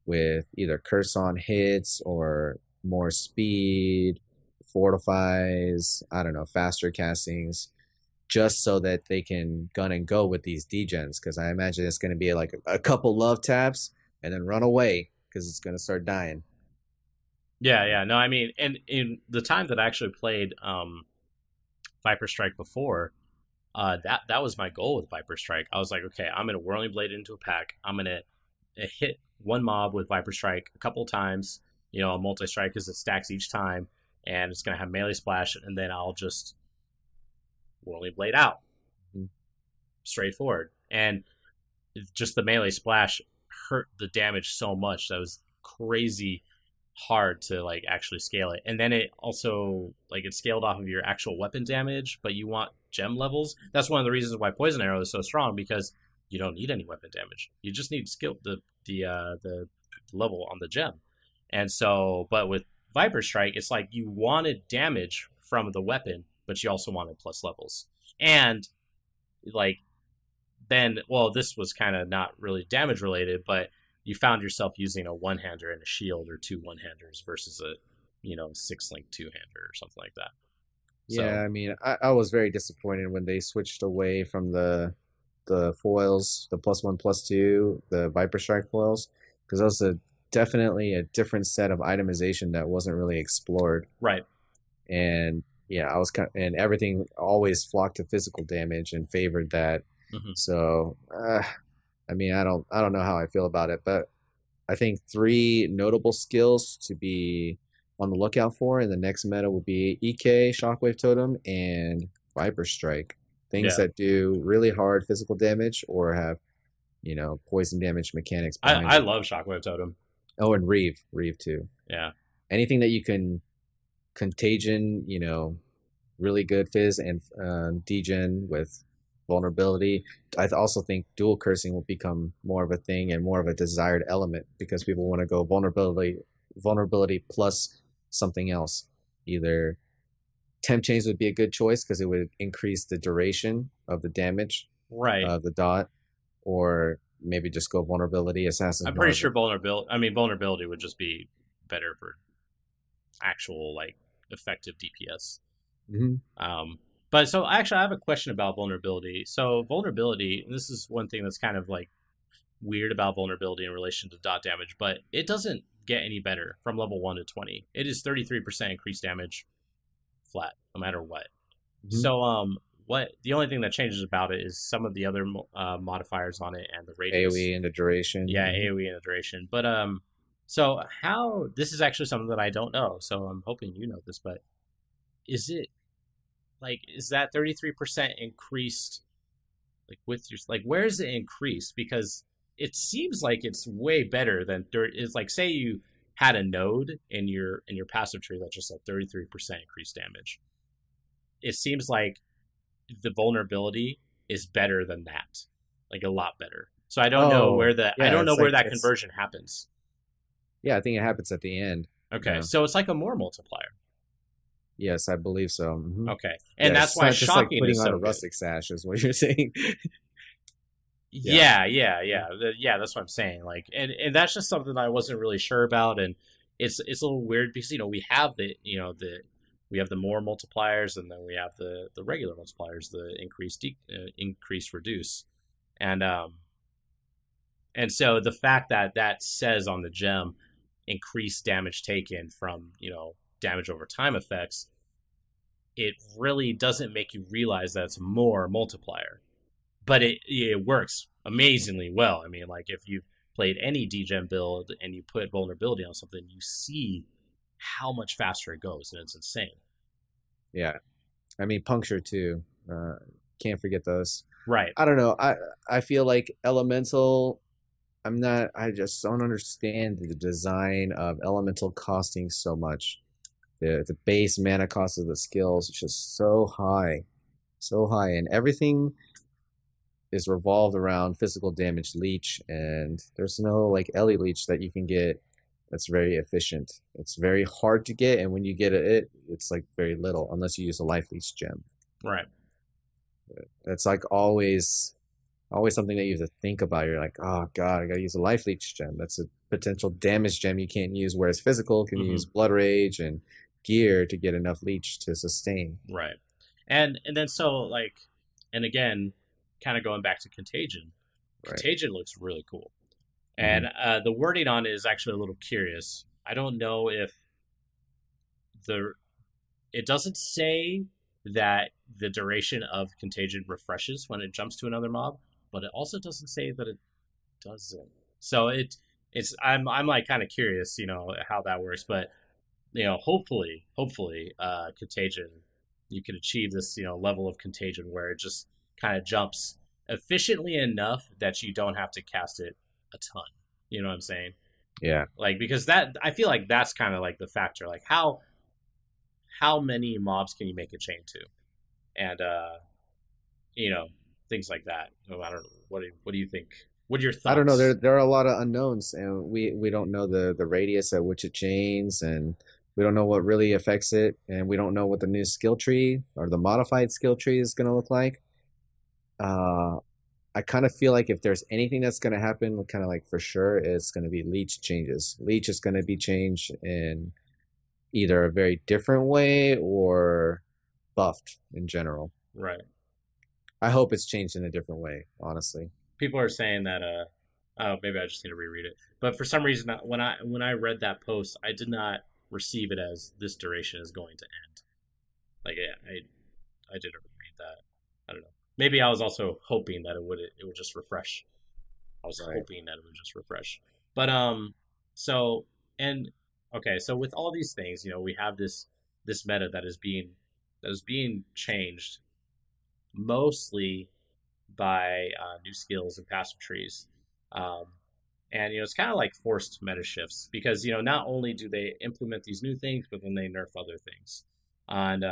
with either curse on hits or more speed, fortifies, I don't know, faster castings, just so that they can gun and go with these degens. Because I imagine it's going to be like a couple love taps and then run away because it's going to start dying. Yeah. No, I mean, and in the time that I actually played Viper Strike before, that was my goal with Viper Strike. I was like, okay, I'm gonna Whirling Blade into a pack. I'm gonna hit one mob with Viper Strike a couple times. A multi strike because it stacks each time, and it's gonna have melee splash, and then I'll just Whirling Blade out, straightforward. And just the melee splash hurt the damage so much that was crazy hard to like actually scale it. And then it also like it scaled off of your actual weapon damage, but you want gem levels. That's one of the reasons why Poison Arrow is so strong, because you don't need any weapon damage. You just need skill the level on the gem. And so, but with Viper Strike, it's like you wanted damage from the weapon, but you also wanted plus levels. And like then, well, this was kind of not really damage related, but you found yourself using a one-hander and a shield, or two one-handers versus a 6-link two-hander or something like that. Yeah, I mean, I was very disappointed when they switched away from the foils, the +1, +2, the Viper Strike foils, because that was definitely a different set of itemization that wasn't really explored. Right. And yeah, I was and everything always flocked to physical damage and favored that. Mm-hmm. So, I mean, I don't know how I feel about it, but I think 3 notable skills to be on the lookout for in the next meta would be EK, Shockwave Totem, and Viper Strike. Things that do really hard physical damage or have, poison damage mechanics behind I love Shockwave Totem. Oh, and Reeve too. Yeah. Anything that you can contagion, really good fizz and degen with vulnerability. I also think dual cursing will become more of a thing and more of a desired element because people want to go vulnerability plus something else. Either temp chains would be a good choice because it would increase the duration of the damage of the dot, or maybe just go vulnerability assassin. I'm pretty sure vulnerability would just be better for actual like effective DPS. Mm-hmm. But so actually I have a question about vulnerability. So vulnerability, and this is one thing that's kind of like weird about vulnerability in relation to dot damage, but it doesn't get any better from level 1 to 20. It is 33% increased damage flat, no matter what. Mm-hmm. So the only thing that changes about it is some of the other modifiers on it and the radius. AoE and the duration. Yeah, AoE and the duration. But so how, this is actually something that I don't know, so I'm hoping you know this, but is that 33% increased like with your, like where is it increased? Because it seems like it's way better than it's like, say you had a node in your passive tree that just had 33% increased damage. It seems like the vulnerability is better than that, like a lot better. So I don't know where that conversion happens. Yeah, I think it happens at the end. Okay, so it's like a more multiplier. Yes, I believe so. Mm-hmm. Okay, and that's why shocking putting is so on a rustic sash is what you're saying. Yeah. That's what I'm saying. Like, and that's just something that I wasn't really sure about, and it's a little weird because we have we have the more multipliers, and then we have the regular multipliers, the increase, reduce, and so the fact that says on the gem increased damage taken from damage over time effects, it really doesn't make you realize that it's more multiplier. But it works amazingly well. I mean, like if you've played any degen build and you put vulnerability on something, you see how much faster it goes, and it's insane. Yeah, I mean puncture too. Can't forget those. Right. I don't know. I feel like elemental. I just don't understand the design of elemental costing so much. The base mana cost of the skills is just so high, and everything is revolved around physical damage leech, and there's no like Ellie leech that you can get that's very efficient. It's very hard to get, and when you get it's like very little unless you use a life leech gem. Right. It's like always something that you have to think about. You're like, oh god, I gotta use a life leech gem. That's a potential damage gem you can't use, whereas physical can use blood rage and gear to get enough leech to sustain. Right. And then so like, and again, kind of going back to Contagion. Right. Contagion looks really cool, Hmm. and the wording on it is actually a little curious. I don't know if the it doesn't say that the duration of Contagion refreshes when it jumps to another mob, but it also doesn't say that it doesn't. So it's I'm like kind of curious, how that works, but hopefully, Contagion, you can achieve this, level of Contagion where it just kind of jumps efficiently enough that you don't have to cast it a ton. You know what I'm saying? Yeah. Like, because that, I feel like that's kind of like the factor. Like, how many mobs can you make a chain to? And, you know, things like that. I don't know. What do you think? What are your I don't know. thoughts? There are a lot of unknowns, and we don't know the radius at which it chains, and we don't know what really affects it, and we don't know what the new skill tree or the modified skill tree is going to look like. Uh, I kind of feel like if there's anything that's going to happen, kind of like for sure, it's going to be leech changes. Leech is going to be changed in either a very different way or buffed in general. Right. I hope it's changed in a different way, honestly. People are saying that, oh, maybe I just need to reread it. But for some reason, when I read that post, I did not receive it as this duration is going to end. Like, I didn't read that. I don't know. Maybe I was also hoping that it would just refresh. I was Right. hoping that it would just refresh. But so and okay, so with all these things, we have this meta that is being changed mostly by new skills and passive trees. Um, and it's kind of like forced meta shifts because not only do they implement these new things, but then they nerf other things. And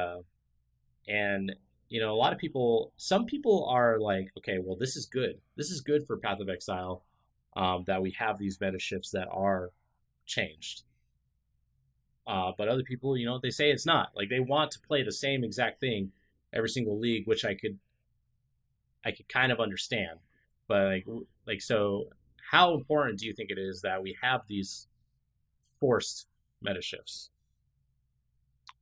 a lot of people, some people are like, okay, well, this is good. This is good for Path of Exile, that we have these meta shifts that are changed. But other people, they say it's not. Like, they want to play the same exact thing every single league, which I could kind of understand. But so, how important do you think it is that we have these forced meta shifts?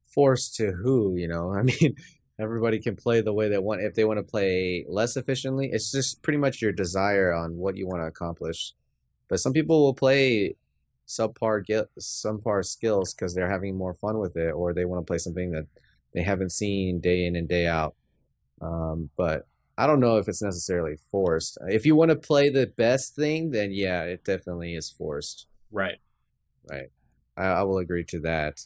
Forced to who, I mean, everybody can play the way they want. If they want to play less efficiently, it's just pretty much your desire on what you want to accomplish. But some people will play subpar skills because they're having more fun with it, or they want to play something that they haven't seen day in and day out. But I don't know if it's necessarily forced. If you want to play the best thing, then yeah, it definitely is forced. Right. Right. I will agree to that.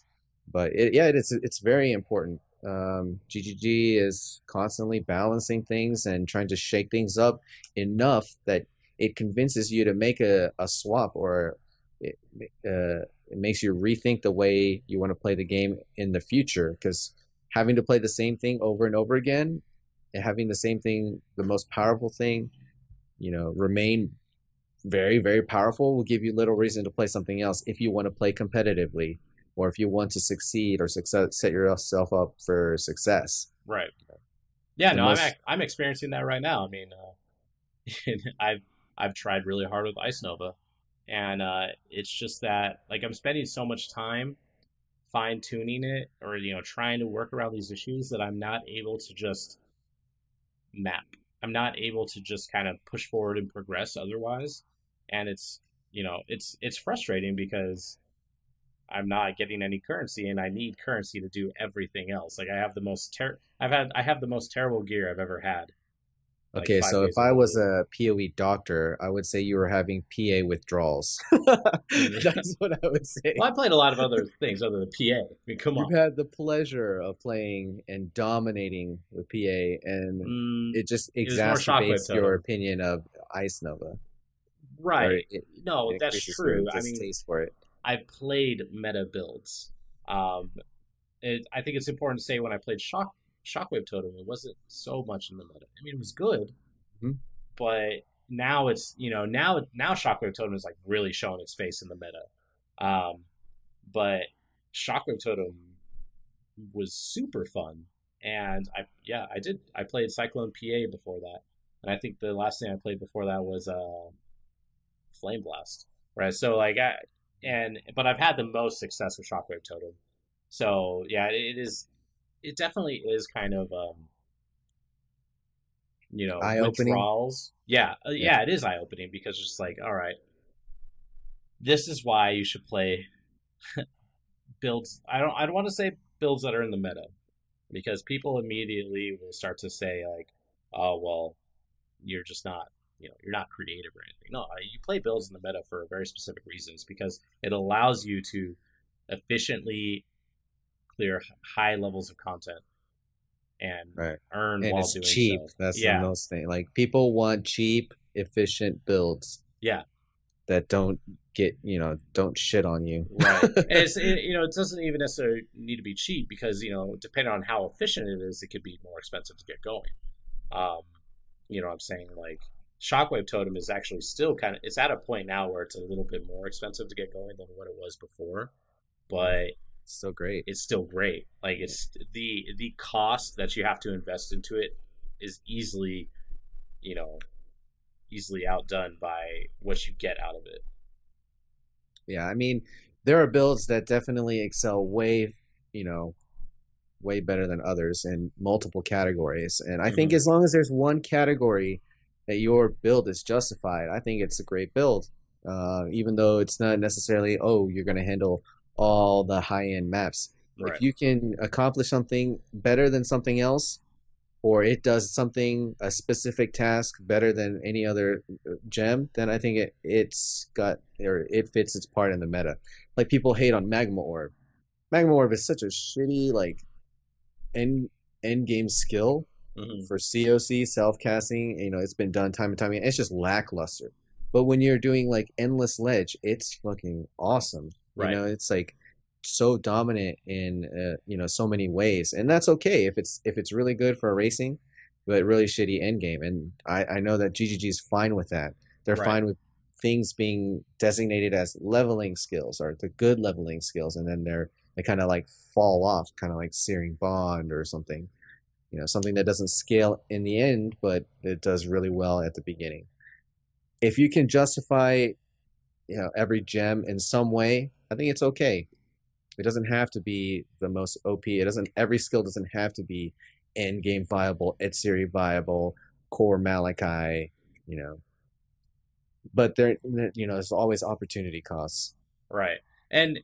But it's very important. GGG is constantly balancing things and trying to shake things up enough that it convinces you to make a swap, or it makes you rethink the way you want to play the game in the future. Because having to play the same thing over and over again, and having the same thing, the most powerful thing, remain very, very powerful, will give you little reason to play something else if you want to play competitively, or if you want to succeed or set yourself up for success. Right. Yeah. The No, most I'm experiencing that right now. I mean, I've tried really hard with Ice Nova, and it's just that, like, I'm spending so much time fine tuning it, or trying to work around these issues, that I'm not able to just map. I'm not able to just kind of push forward and progress otherwise, and it's frustrating because I'm not getting any currency, and I need currency to do everything else. Like, I have the most terrible gear I've ever had. Like, Okay, five so if days I into the was league. a PoE doctor, I would say you were having PA withdrawals. That's what I would say. Well, I played a lot of other things other than PA. I mean, come You've on. had the pleasure of playing and dominating with PA, and it just It was more Shockwave exacerbates your Totem. opinion of Ice Nova, or Right. it No, that's increases your true. I mean, distaste for it. I played meta builds. Um, I think it's important to say, when I played Shockwave Totem, it wasn't so much in the meta. I mean, it was good, Mhm. but now it's now Shockwave Totem is like really showing its face in the meta. Um, but Shockwave Totem was super fun, and I played Cyclone PA before that, and I think the last thing I played before that was Flame Blast. Right, so like but I've had the most success with Shockwave Totem. So yeah, it definitely is kind of Eye-opening. withdrawals. Yeah, Yeah. yeah, it is eye opening because it's like, all right, this is why you should play builds. I don't want to say builds that are in the meta because people immediately will start to say like, oh well, you're just not you're not creative or anything. No, you play builds in the meta for very specific reasons because it allows you to efficiently clear high levels of content and Right. earn And while it's doing cheap. so. That's the Yeah, most thing. Like people want cheap, efficient builds yeah, that don't shit on you. right. And it doesn't even necessarily need to be cheap because depending on how efficient it is, it could be more expensive to get going. Um, what I'm saying, like Shockwave Totem is actually still it's at a point now where it's a little bit more expensive to get going than what it was before, but So great. it's still great. Like it's the cost that you have to invest into it is you know, easily outdone by what you get out of it. Yeah, I mean, there are builds that definitely excel way better than others in multiple categories. And I think Mm-hmm. as long as there's one category that your build is justified, I think it's a great build. Even though it's not necessarily, oh, you're going to handle all the high-end maps. If Right. you can accomplish something better than something else, or it does a specific task better than any other gem, then I think it fits its part in the meta. Like people hate on Magma Orb. Magma Orb is such a shitty like end end game skill Mm-hmm. for COC self casting. It's been done time and time again. It's just lackluster. But when you're doing like endless ledge, it's fucking awesome. Right. It's like so dominant in so many ways, and that's okay if it's really good for racing, but really shitty end game. And I know that GGG is fine with that. They're Right. fine with things being designated as leveling skills or the good leveling skills, and then they kind of like fall off, kind of like Searing Bond or something. Something that doesn't scale in the end, but it does really well at the beginning. If you can justify, every gem in some way, I think it's okay. It doesn't have to be the most OP. Every skill doesn't have to be end game viable, Etsiri viable, core Malachi, you know. But there's always opportunity costs. Right. And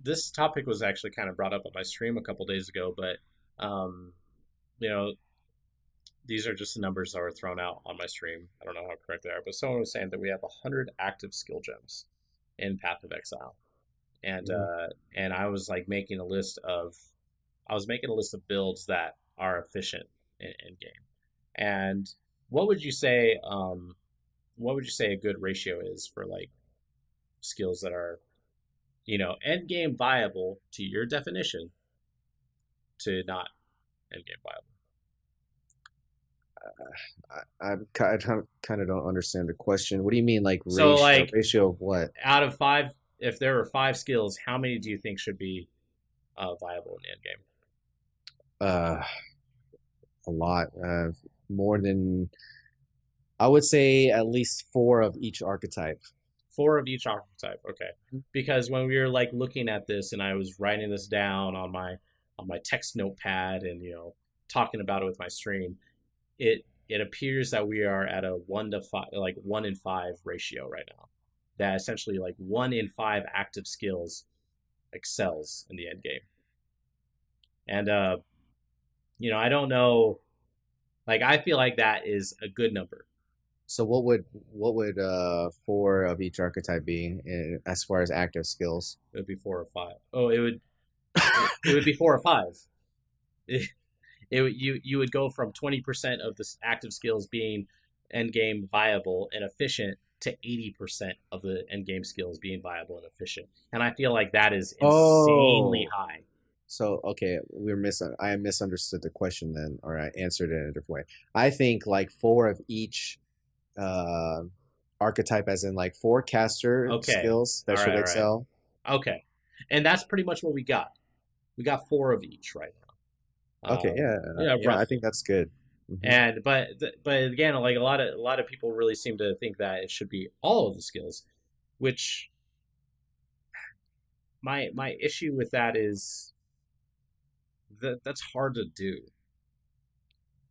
this topic was actually kind of brought up on my stream a couple days ago, but um, you know, these are just the numbers that were thrown out on my stream. I don't know how correct they are, but someone was saying that we have 100 active skill gems in Path of Exile, and Mhm. uh, and I was like I was making a list of builds that are efficient in game. And what would you say? What would you say a good ratio is for like skills that are end game viable to your definition to not end game viable? I kind of don't understand the question. What do you mean, like So like ratio of what? out of five, if there were five skills, how many do you think should be viable in the end game? Uh, a lot. More than I would say at least four of each archetype. Four of each archetype. Okay. Because when we were like looking at this and I was writing this down on my text notepad and talking about it with my stream, it appears that we are at a 1 to 5, like 1 in 5 ratio right now. That essentially like 1 in 5 active skills excels in the end game. And I don't know, like I feel like that is a good number. So what would four of each archetype be as far as active skills? It would be 4 or 5. Oh, it would be 4 or 5. You would go from 20% of the active skills being end game viable and efficient to 80% of the end game skills being viable and efficient. And I feel like that is insanely high. So okay, I misunderstood the question then, or I answered it in a different way. I think like four of each uh archetype, as in like four caster Okay. skills that All should right, all right. excel. Okay. And that's pretty much what we got. We got 4 of each right now. Okay, yeah, yeah, I Roughly. think that's good. Hmm. And but again, like a lot of people really seem to think that it should be all of the skills, which my issue with that is that's hard to do.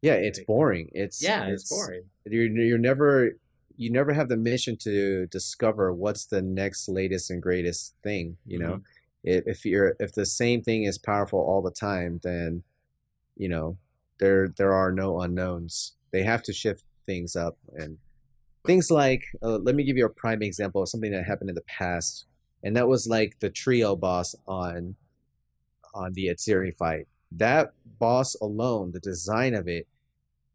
Yeah, it's Like, boring. yeah, it's It's boring. you're never you never have the mission to discover what's the next latest and greatest thing, you know. Hmm. If the same thing is powerful all the time, then you know there are no unknowns. They have to shift things up and things like let me give you a prime example of something that happened in the past, and that was like the trio boss on the Atziri fight. That boss alone, the design of it,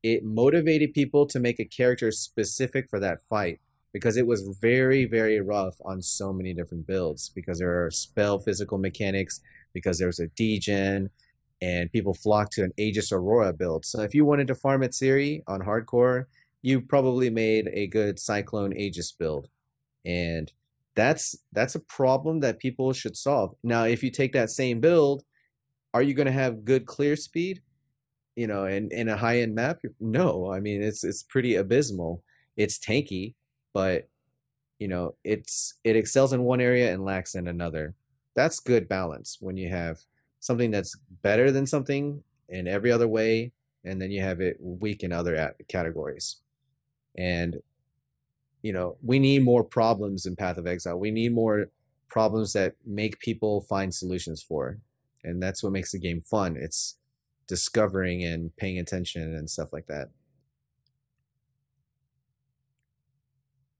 it motivated people to make a character specific for that fight because it was very, very rough on so many different builds because there are spell physical mechanics, because there's a degen, and people flock to an Aegis Aurora build. So if you wanted to farm at Siri on hardcore, you probably made a good Cyclone Aegis build. And that's a problem that people should solve. Now, if you take that same build, are you going to have good clear speed? In a high end map? No, I mean it's pretty abysmal. It's tanky, but it excels in one area and lacks in another. That's good balance when you have something that's better than something in every other way, and then you have it weak in other categories. And we need more problems in Path of Exile. We need more problems that make people find solutions for, and that's what makes the game fun. It's discovering and paying attention and stuff like that.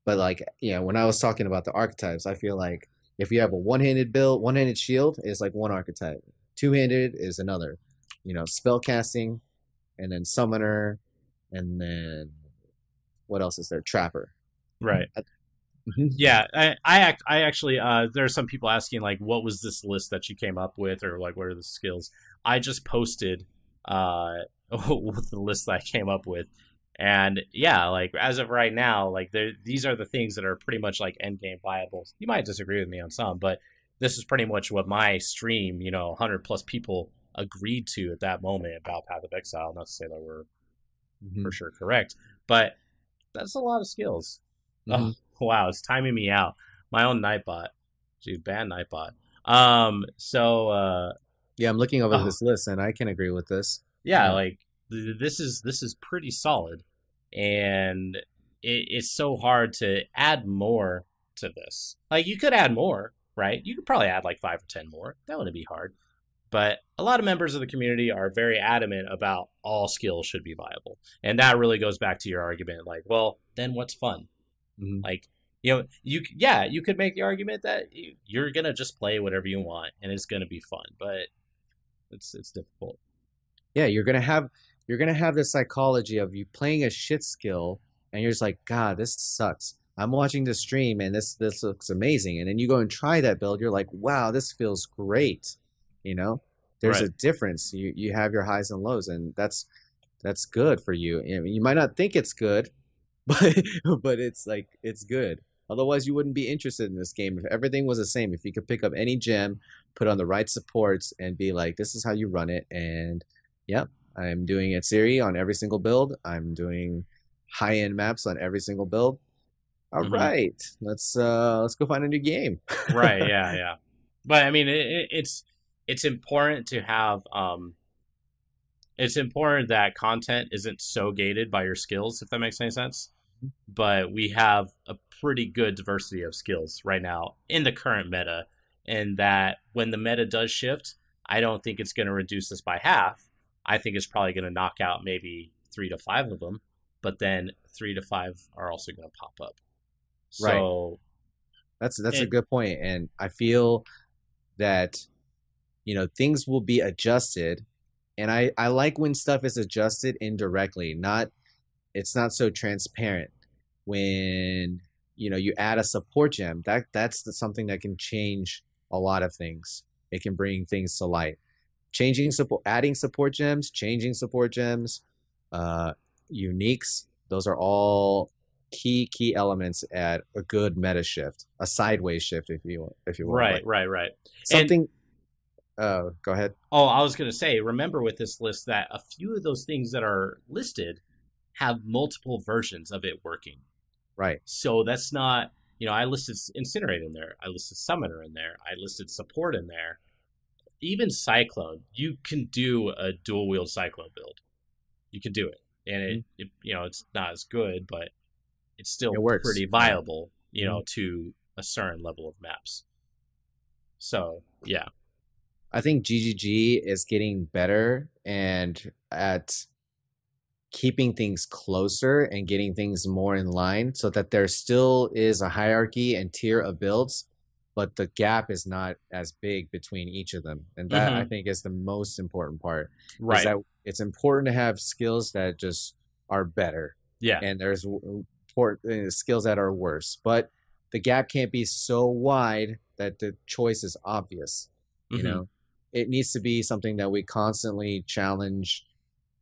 But like, when I was talking about the archetypes, I feel like if you have a one-handed build, one-handed shield is like one archetype. Two-handed is another. Spell casting, and then summoner, and then what else is there? Trapper. Right. Yeah, I actually there are some people asking like what was this list that you came up with, or like what are the skills. I just posted the list that I came up with, and yeah, like as of right now, like these are the things that are pretty much like end game viable. You might disagree with me on some, but this is pretty much what my stream, 100 plus people agreed to at that moment about Path of Exile. Not to say that we're for sure correct, but that's a lot of skills. Oh, wow, it's timing me out. My own Nightbot. Dude, ban Nightbot. Yeah, I'm looking over Oh, this list and I can agree with this. yeah, Yeah. like this is pretty solid. And it's so hard to add more to this. Like you could add more, right? You could probably add like 5 or 10 more. That wouldn't be hard. But a lot of members of the community are very adamant about all skills should be viable. And that really goes back to your argument like, well, then what's fun? Like, you could make the argument that you're gonna just play whatever you want and it's gonna be fun, but it's difficult. Yeah, you're gonna have this psychology of you playing a shit skill and you're just like, God, this sucks. I'm watching the stream and this looks amazing. And then you go and try that build, you're like, wow, this feels great. You know? There's Right. a difference. You have your highs and lows, and that's good for you. I mean, you might not think it's good, but it's like it's good. Otherwise, you wouldn't be interested in this game if everything was the same. If you could pick up any gem, put on the right supports, and be like, "This is how you run it." And yep, I'm doing it Siri on every single build. I'm doing high end maps on every single build. All Hmm. right, let's go find a new game. Right. Yeah. Yeah. But I mean, it's important to have it's important that content isn't so gated by your skills, if that makes any sense. But we have a pretty good diversity of skills right now in the current meta, and that when the meta does shift, I don't think it's going to reduce this by half. I think it's probably going to knock out maybe 3 to 5 of them, but then 3 to 5 are also going to pop up. Right. So That's a it, good point, and I feel that things will be adjusted, and I like when stuff is adjusted indirectly, not it's not so transparent. When you add a support gem, something that can change a lot of things. It can bring things to light. Adding support gems, changing support gems, uh, uniques. Those are all key elements at a good meta shift, a sideways shift, if you will. right, Like right, right. And something. Go ahead. oh, I was going to say, remember with this list that a few of those things that are listed have multiple versions of it working. Right. So that's not. I listed Incinerate in there. I listed Summoner in there. I listed Support in there. Even Cyclone, you can do a dual wield Cyclone build. You can do it, and it's not as good, but it's still It works. pretty viable, to a certain level of maps. So yeah, I think GGG is getting better and at keeping things closer and getting things more in line, so that there still is a hierarchy and tier of builds, but the gap is not as big between eeach of them. And that I think is the most important part. right. Is that it's important to have skills that just are better. Yeah. And there's skills that are worse. But the gap can't be so wide that the choice is obvious. You know, it needs to be something that we constantly challenge,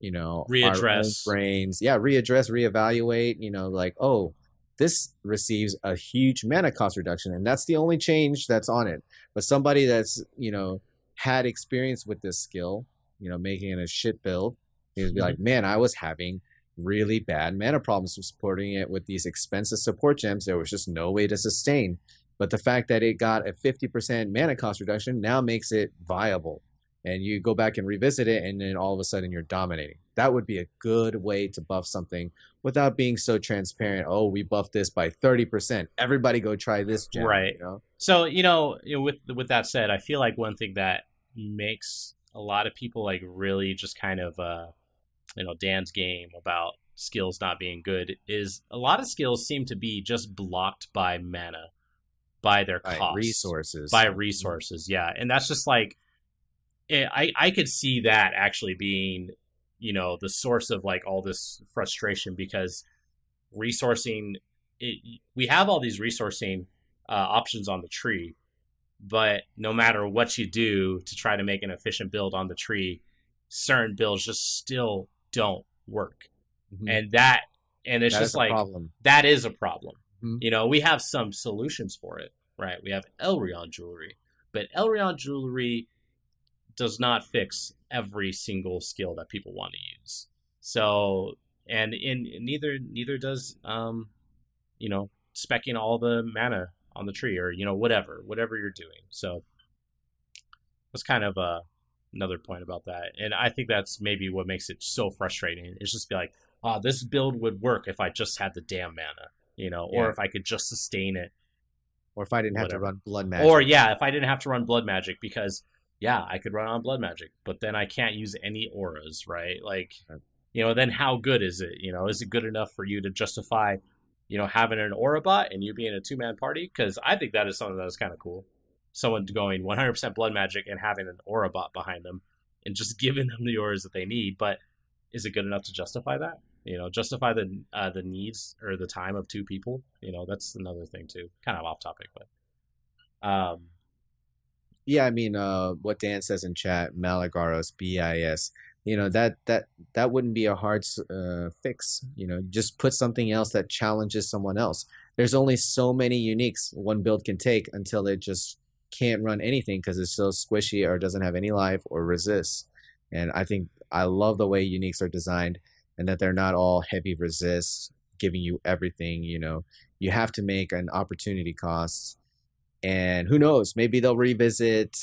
Readdress. our own brains. Yeah, readdress, reevaluate, like, oh, this receives a huge mana cost reduction, and that's the only change that's on it. But somebody that's, had experience with this skill, making it a shit build, he'd be like, man, I was having really bad mana problems supporting it with these expensive support gems. There was just no way to sustain. But the fact that it got a 50% mana cost reduction now makes it viable. And you go back and revisit it, and then all of a sudden you're dominating. That would be a good way to buff something without being so transparent. Oh, we buffed this by 30%. Everybody go try this gem. Right. So, with that said, I feel like one thing that makes a lot of people like really just kind of, Dan's game about skills not being good is a lot of skills seem to be just blocked by mana, by their cost. By resources, yeah. And that's just like, I could see that actually being, the source of like all this frustration, because resourcing, we have all these resourcing options on the tree, but no matter what you do to try to make an efficient build on the tree, certain builds just still don't work. And it's just like, that is a problem. We have some solutions for it, right? We have Elrond jewelry, but Elrond jewelry does not fix every single skill that people want to use. So, and neither does speccing all the mana on the tree, or whatever you're doing. So that's kind of another point about that. And I think that's maybe what makes it so frustrating. It's just be like, this build would work if I just had the damn mana, or if I could just sustain it, or if I didn't have to run blood magic, or if I didn't have to run blood magic, because I could run on blood magic, but then I can't use any auras, right? Like, then how good is it? Is it good enough for you to justify, having an aura bot and you being a 2-man party? Because I think that is something that is kind of cool. Someone going 100% blood magic and having an aura bot behind them and just giving them the auras that they need. But is it good enough to justify that? Justify the needs or the time of 2 people? That's another thing too. Kind of off topic, but yeah, I mean, what Dan says in chat, Malagaros, BIS, that wouldn't be a hard fix. Just put something else that challenges someone else. There's only so many uniques one build can take until it just can't run anything because it's so squishy or doesn't have any life or resists. And I love the way uniques are designed, and that they're not all heavy resist, giving you everything. You have to make an opportunity cost. And who knows, maybe they'll revisit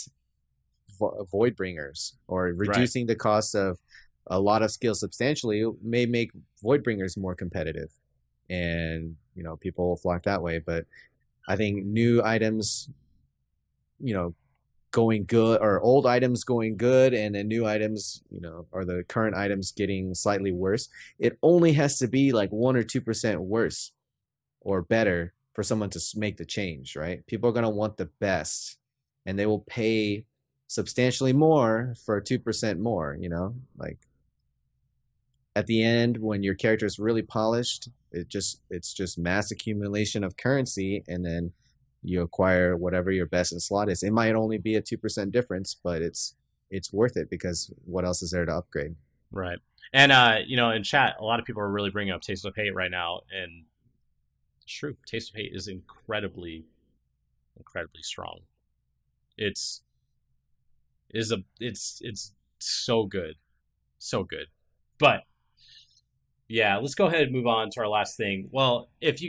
Voidbringers, or reducing the cost of a lot of skills substantially may make Voidbringers more competitive, and people will flock that way. But I think new items, going good, or old items going good, and then new items, or the current items getting slightly worse. It only has to be like 1 or 2% worse or better for someone to make the change, right? People are going to want the best, and they will pay substantially more for 2% more, like at the end, when your character is really polished, it's just mass accumulation of currency, and then you acquire whatever your best in slot is. It might only be a 2% difference, but it's worth it, because what else is there to upgrade? Right. And in chat, a lot of people are really bringing up Taste of Hate right now, and it's true. Taste of Hate is incredibly strong. It's so good. So good. But yeah, let's go ahead and move on to our last thing. Well, if you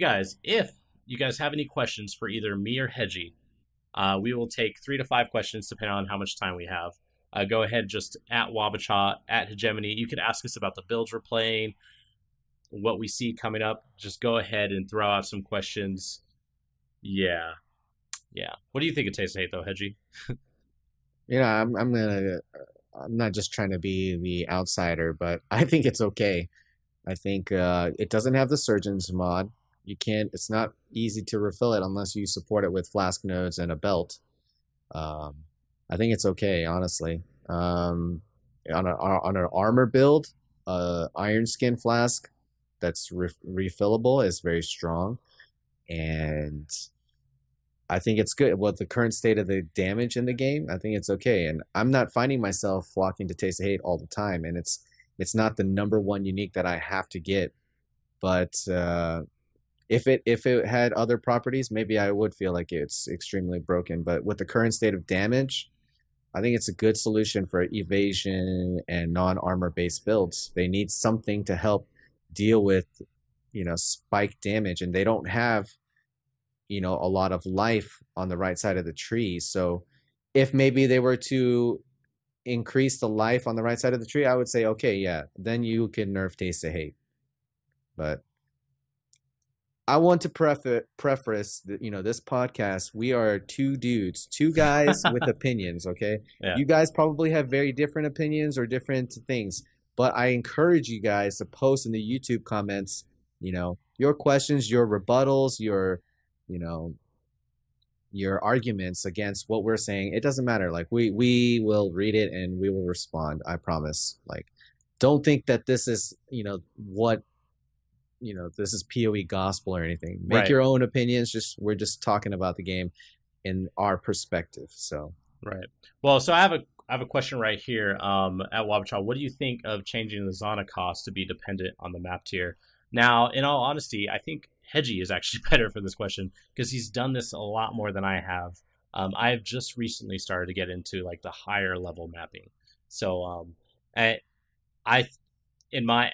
you guys have any questions for either me or Hege, we will take 3 to 5 questions depending on how much time we have. Go ahead, just at Wabacha, at Hegemony. You can ask us about the builds we're playing, what we see coming up. Just go ahead and throw out some questions. Yeah. What do you think of Taste of Hate, though, Hege? I'm not just trying to be the outsider, but I think it's okay. I think it doesn't have the Surgeons mod. It's not easy to refill it unless you support it with flask nodes and a belt. I think it's okay, honestly. On an armor build, Iron Skin flask that's refillable is very strong, and I think it's good. With the current state of the damage in the game, I think it's okay. And I'm not finding myself flocking to Taste of Hate all the time, and it's not the number one unique that I have to get. But if it had other properties, maybe I would feel like it's extremely broken. But with the current state of damage, I think it's a good solution for evasion and non-armor based builds. They need something to help deal with, spike damage, and they don't have, a lot of life on the right side of the tree. So if maybe they were to increase the life on the right side of the tree, I would say, okay, yeah, then you can nerf Taste of Hate. But I want to preface this podcast. We are two dudes, two guys with opinions. Okay, Yeah. You guys probably have very different opinions or different things, but I encourage you guys to post in the YouTube comments, your questions, your rebuttals, your arguments against what we're saying. It doesn't matter. Like we will read it and we will respond. I promise. Like, don't think that this is this is PoE gospel or anything. Make your own opinions. We're just talking about the game in our perspective. So right. Well, so I have a question right here. At Wabacha, what do you think of changing the Zana cost to be dependent on the map tier? Now, in all honesty, I think Hege is actually better for this question because he's done this a lot more than I have. I've just recently started to get into like the higher level mapping. So in my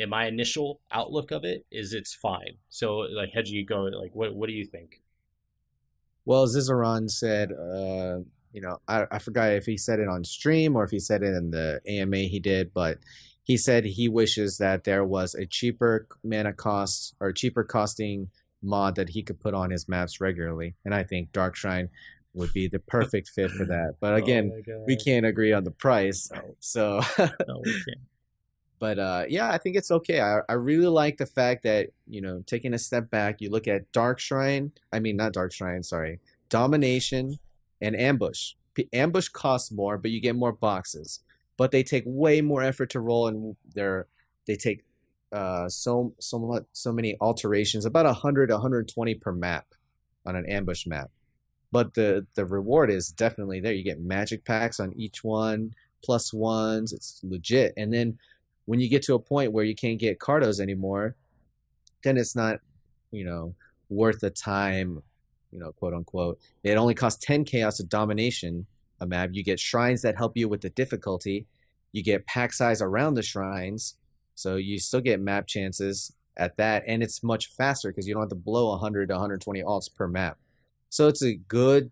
initial outlook of it is it's fine. So like Hege, go like what do you think? Well, Zizaran said, I forgot if he said it on stream or if he said it in the AMA he did, but he said he wishes that there was a cheaper mana cost or cheaper costing mod that he could put on his maps regularly. And I think Dark Shrine would be the perfect fit for that. But again, we can't agree on the price. So No, we can't. But yeah, I think it's okay. I really like the fact that, taking a step back, you look at Dark Shrine. I mean, not Dark Shrine, sorry. Domination and Ambush. Ambush costs more, but you get more boxes. But they take way more effort to roll, and they take so many alterations, about 100, 120 per map on an Ambush map. But the reward is definitely there. You get magic packs on each one, +1s. It's legit. And then when you get to a point where you can't get Cardos anymore, then it's not, worth the time, quote unquote. It only costs 10 chaos of domination a map. You get shrines that help you with the difficulty. You get pack size around the shrines. So you still get map chances at that. And it's much faster because you don't have to blow 100 to 120 alts per map. So it's a good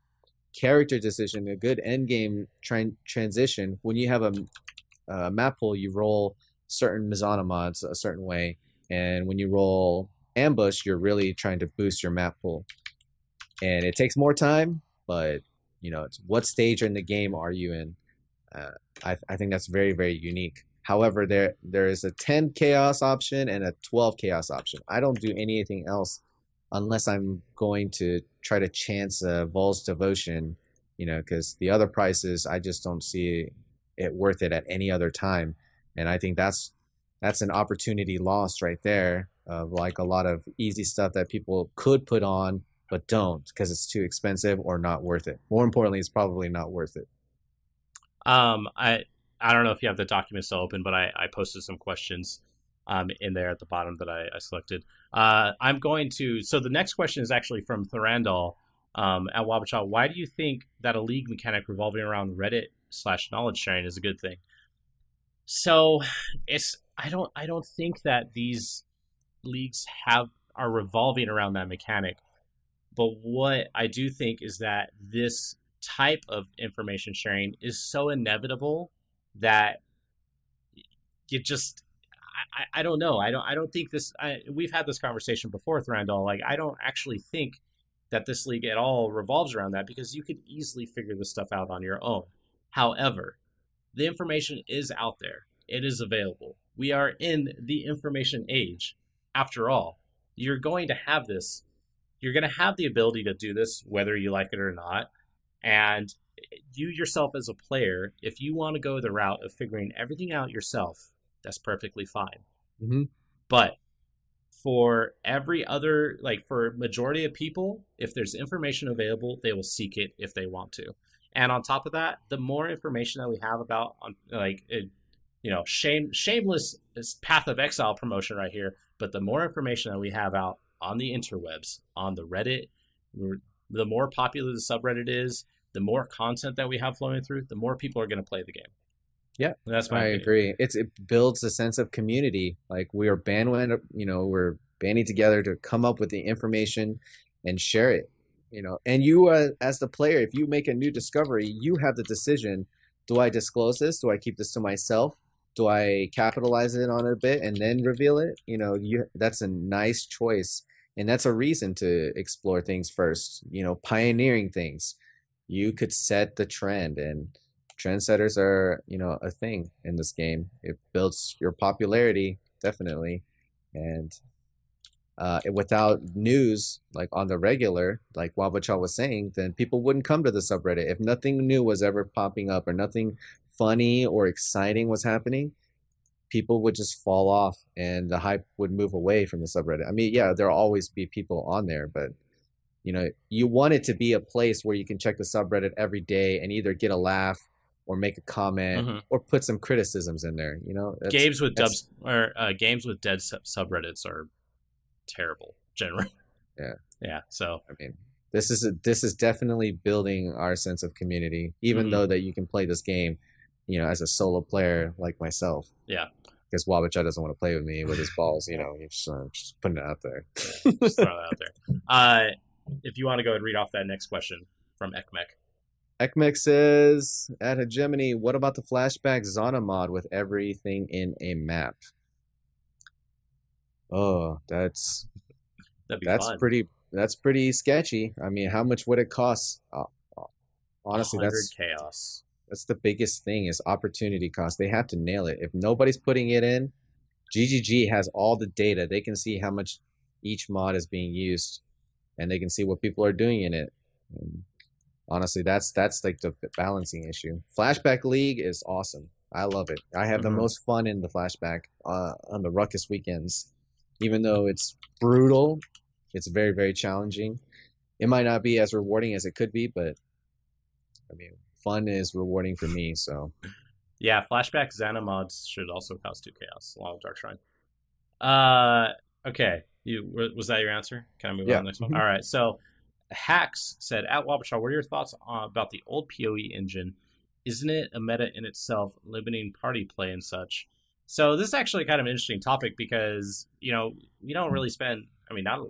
character decision, a good end game transition. When you have a map pool, you roll certain Mizana mods a certain way, and when you roll Ambush, you're really trying to boost your map pool, and it takes more time, but it's what stage in the game are you in. I think that's very, very unique. However, there is a 10 chaos option and a 12 chaos option. I don't do anything else unless I'm going to try to chance a Vol's Devotion, because the other prices, I just don't see it worth it at any other time. And I think that's an opportunity lost right there of like a lot of easy stuff that people could put on but don't because it's too expensive or not worth it. More importantly, it's probably not worth it. I don't know if you have the document still open, but I posted some questions in there at the bottom that I selected. I'm going to. So the next question is actually from Thorandal at Wabacha. Why do you think that a league mechanic revolving around Reddit/knowledge sharing is a good thing? So I don't think that these leagues have are revolving around that mechanic. But what I do think is that this type of information sharing is so inevitable that you just I don't know. I don't think this. We've had this conversation before, Thranduil. Like, I don't actually think that this league at all revolves around that, because you could easily figure this stuff out on your own. However, the information is out there. It is available. We are in the information age. After all, you're going to have this. You're going to have the ability to do this whether you like it or not. And you yourself as a player, if you want to go the route of figuring everything out yourself, that's perfectly fine. Mm-hmm. But for every other, like for majority of people, if there's information available, they will seek it if they want to. And on top of that, the more information that we have about, shameless Path of Exile promotion right here, but the more information that we have out on the interwebs, on the Reddit, the more popular the subreddit is, the more content that we have flowing through, the more people are going to play the game. Yeah, that's my opinion. Agree. It builds a sense of community. Like, we're banding together to come up with the information and share it. And you, as the player, if you make a new discovery, you have the decision: do I disclose this? Do I keep this to myself? Do I capitalize it on it a bit and then reveal it? That's a nice choice, and that's a reason to explore things first. Pioneering things. You could set the trend, and trendsetters are, a thing in this game. It builds your popularity, definitely. And without news, like on the regular, like Wabacha was saying, then people wouldn't come to the subreddit. If nothing new was ever popping up or nothing funny or exciting was happening, people would just fall off and the hype would move away from the subreddit. I mean, yeah, there'll always be people on there, but you want it to be a place where you can check the subreddit every day and either get a laugh or make a comment or put some criticisms in there. Games with games with dead subreddits are terrible generally. Yeah. So I mean, this is definitely building our sense of community, even though that you can play this game, as a solo player like myself. Yeah. Because Wabacha doesn't want to play with me with his balls. You're just putting it out there. Just throw it out there. If you want to go and read off that next question from Ekmek. Ekmek says, at Hegemony, what about the flashback Zana mod with everything in a map? Oh, that's fun. pretty sketchy. I mean, how much would it cost? Honestly, that's chaos. That's the biggest thing, is opportunity cost. They have to nail it. If nobody's putting it in, GGG has all the data. They can see how much each mod is being used, and they can see what people are doing in it. And honestly, that's like the balancing issue. Flashback League is awesome. I love it. I have the most fun in the flashback on the Ruckus weekends. Even though it's brutal, it's very, very challenging. It might not be as rewarding as it could be, but I mean, fun is rewarding for me. So yeah, flashback Xana mods should also cost 2 chaos along with Dark Shrine. Okay, was that your answer? Can I move on to the next one? All right, so Hacks said, at Wabasha, what are your thoughts about the old PoE engine? Isn't it a meta in itself, limiting party play and such? So this is actually kind of an interesting topic because, we don't really spend, I mean, not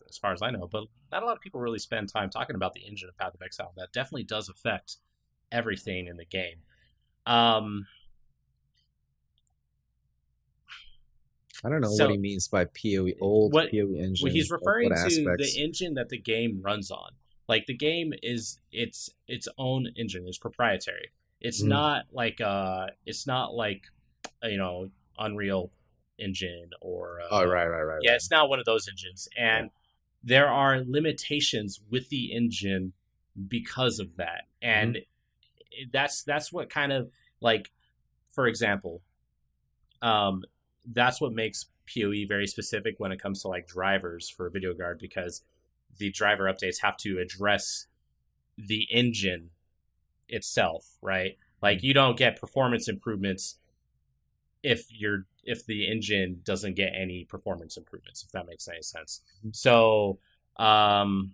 as far as I know, but not a lot of people really spend time talking about the engine of Path of Exile. That definitely does affect everything in the game. I don't know what he means by PoE, PoE engine. Well, he's referring to the engine that the game runs on. Like, the game is its own engine. It's proprietary. It's not like Unreal Engine or right. Yeah, it's not one of those engines, and there are limitations with the engine because of that, and that's what kind of, like, for example, that's what makes PoE very specific when it comes to like drivers for Video Guard, because the driver updates have to address the engine itself, right? Like, you don't get performance improvements if the engine doesn't get any performance improvements, if that makes any sense. So, small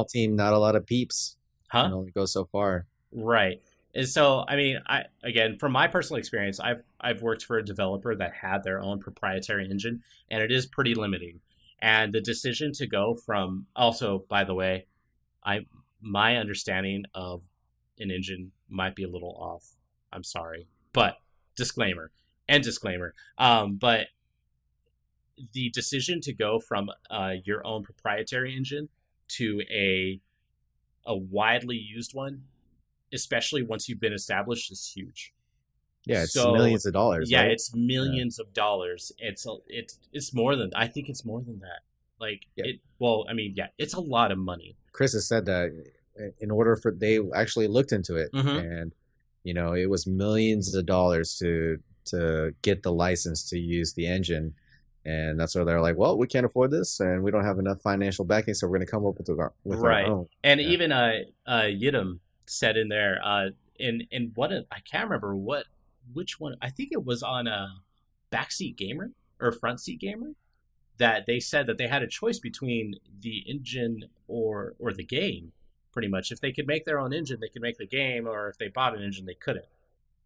team, not a lot of peeps. Huh? Can only go so far. Right. And so, I mean, again, from my personal experience, I've worked for a developer that had their own proprietary engine, and it is pretty limiting. And the decision to go from, also, by the way, I my understanding of an engine might be a little off. I'm sorry, but disclaimer and disclaimer. But the decision to go from your own proprietary engine to a widely used one, especially once you've been established, is huge. Yeah, it's So millions of dollars, yeah, right? it's millions of dollars. It's more than, I think it's more than that. Like Yeah. it. Well, I mean, yeah, it's a lot of money. Chris has said that in order for they actually looked into it, Mm-hmm. and it was millions of dollars to get the license to use the engine, and that's where they're like, well, we can't afford this, and we don't have enough financial backing, so we're going to come up with our Right. own. And Yeah. even Yidam said in there, in what I can't remember which one. I think it was on a Backseat Gamer or Front Seat Gamer, that they said that they had a choice between the engine or the game. Pretty much, if they could make their own engine, they could make the game, or if they bought an engine, they couldn't.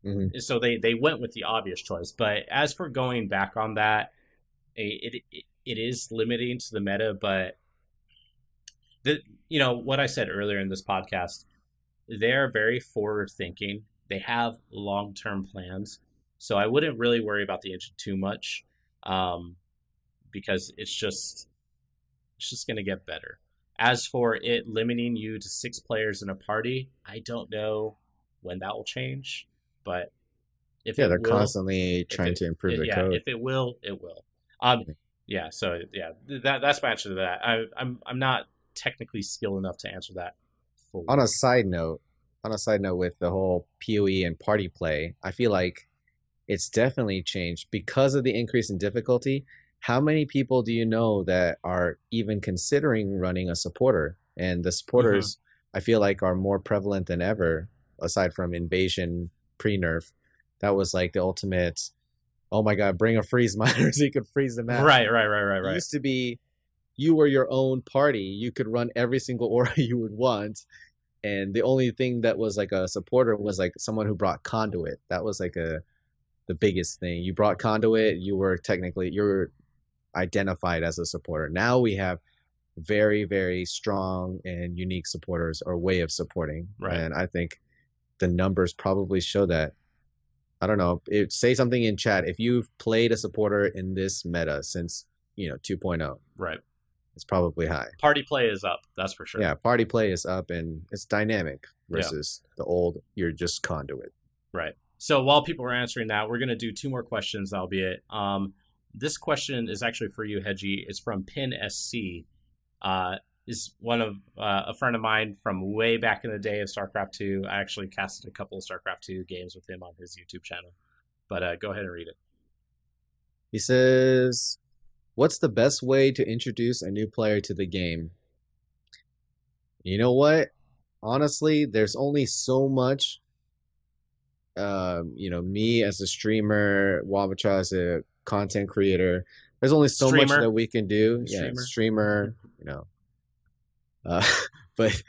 Hmm. So they went with the obvious choice. But as for going back on that, it is limiting to the meta. But the what I said earlier in this podcast, they're very forward thinking. They have long term plans, so I wouldn't really worry about the engine too much, um, because it's just going to get better. As for it limiting you to 6 players in a party, I don't know when that will change, but if Yeah, it they're will, constantly if trying to improve the yeah, code. if it will, it will. Um, yeah. So yeah, that's my answer to that. I'm not technically skilled enough to answer that On fully. a side note, with the whole PoE and party play, I feel like it's definitely changed because of the increase in difficulty. How many people do you know that are even considering running a supporter? And the Hmm. supporters, I feel like, are more prevalent than ever, aside from Invasion pre-nerf. That was like the ultimate, oh my God, bring a freeze miner so you could freeze the map. Right, right, right, right, It right. used to be you were your own party. You could run every single aura you would want. And the only thing that was like a supporter was like someone who brought conduit. That was like the biggest thing. You brought conduit, you're identified as a supporter. Now we have very, very strong and unique supporters or way of supporting. Right. And I think the numbers probably show that. I don't know. Say something in chat. If you've played a supporter in this meta since, 2.0, Right. it's probably high. Party play is up, that's for sure. Yeah, party play is up and it's dynamic Yeah. versus the old, you're just conduit. Right. So while people are answering that, we're going to do 2 more questions, albeit. This question is actually for you, Hedgie. It's from Pin SC. Is one of a friend of mine from way back in the day of StarCraft 2. I actually casted a couple of StarCraft 2 games with him on his YouTube channel. But go ahead and read it. He says, what's the best way to introduce a new player to the game? You know what? Honestly, there's only so much, me as a streamer, Wabacha as a content creator, there's only so much Streamer. that we can do. Yeah, Streamer. streamer. Uh, but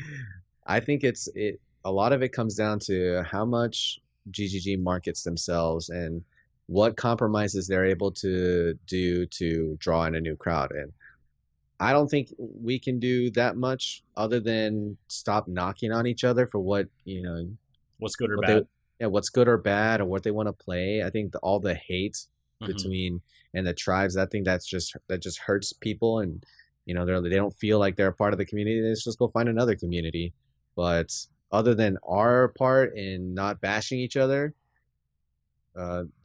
I think a lot of it comes down to how much GGG markets themselves and what compromises they're able to do to draw in a new crowd. And I don't think we can do that much other than stop knocking on each other for What's good or what they bad? yeah, what's good or bad or what they want to play. I think all the hate Mm-hmm. between and the tribes, I think that just hurts people, and they don't feel like they're a part of the community. Let's just go find another community. But other than our part in not bashing each other,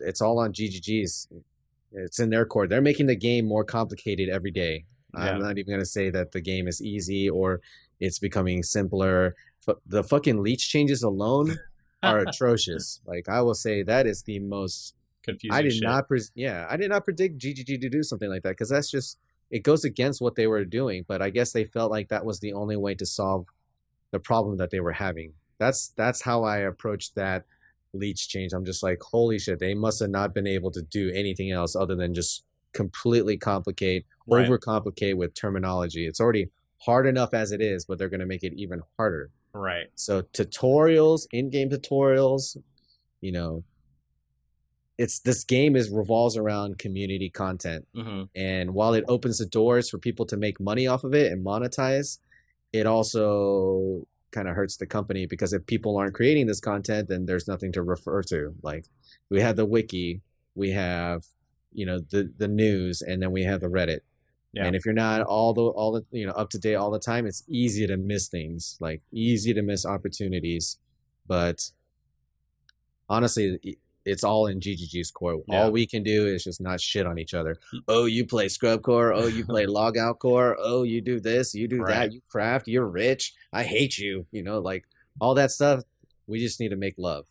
it's all on GGG's. It's in their court. They're making the game more complicated every day. Yeah. I'm not even gonna say that the game is easy or it's becoming simpler. The fucking leech changes alone are atrocious. Like I will say that is the most. Confusing shit. I did not predict GGG to do something like that because that's just it goes against what they were doing. But I guess they felt like that was the only way to solve the problem that they were having. That's how I approached that leech change. I'm just like, holy shit, they must have not been able to do anything else other than just completely Right. overcomplicate with terminology. It's already hard enough as it is, but they're going to make it even harder. Right. So tutorials, in-game tutorials, you know, it's this game is revolves around community content. Hmm. And while it opens the doors for people to make money off of it and monetize, it also kind of hurts the company, because if people aren't creating this content, then there's nothing to refer to. Like, we have the wiki, we have, the news, and then we have the Reddit. Yeah. And if you're not all the up to date all the time, it's easy to miss things, like easy to miss opportunities. But honestly, it's all in GGG's core. Yeah. All we can do is just not shit on each other. Oh, you play scrub core. Oh, you play logout core. Oh, you do this, you do Right. that. You craft. You're rich. I hate you. Like all that stuff. We just need to make love.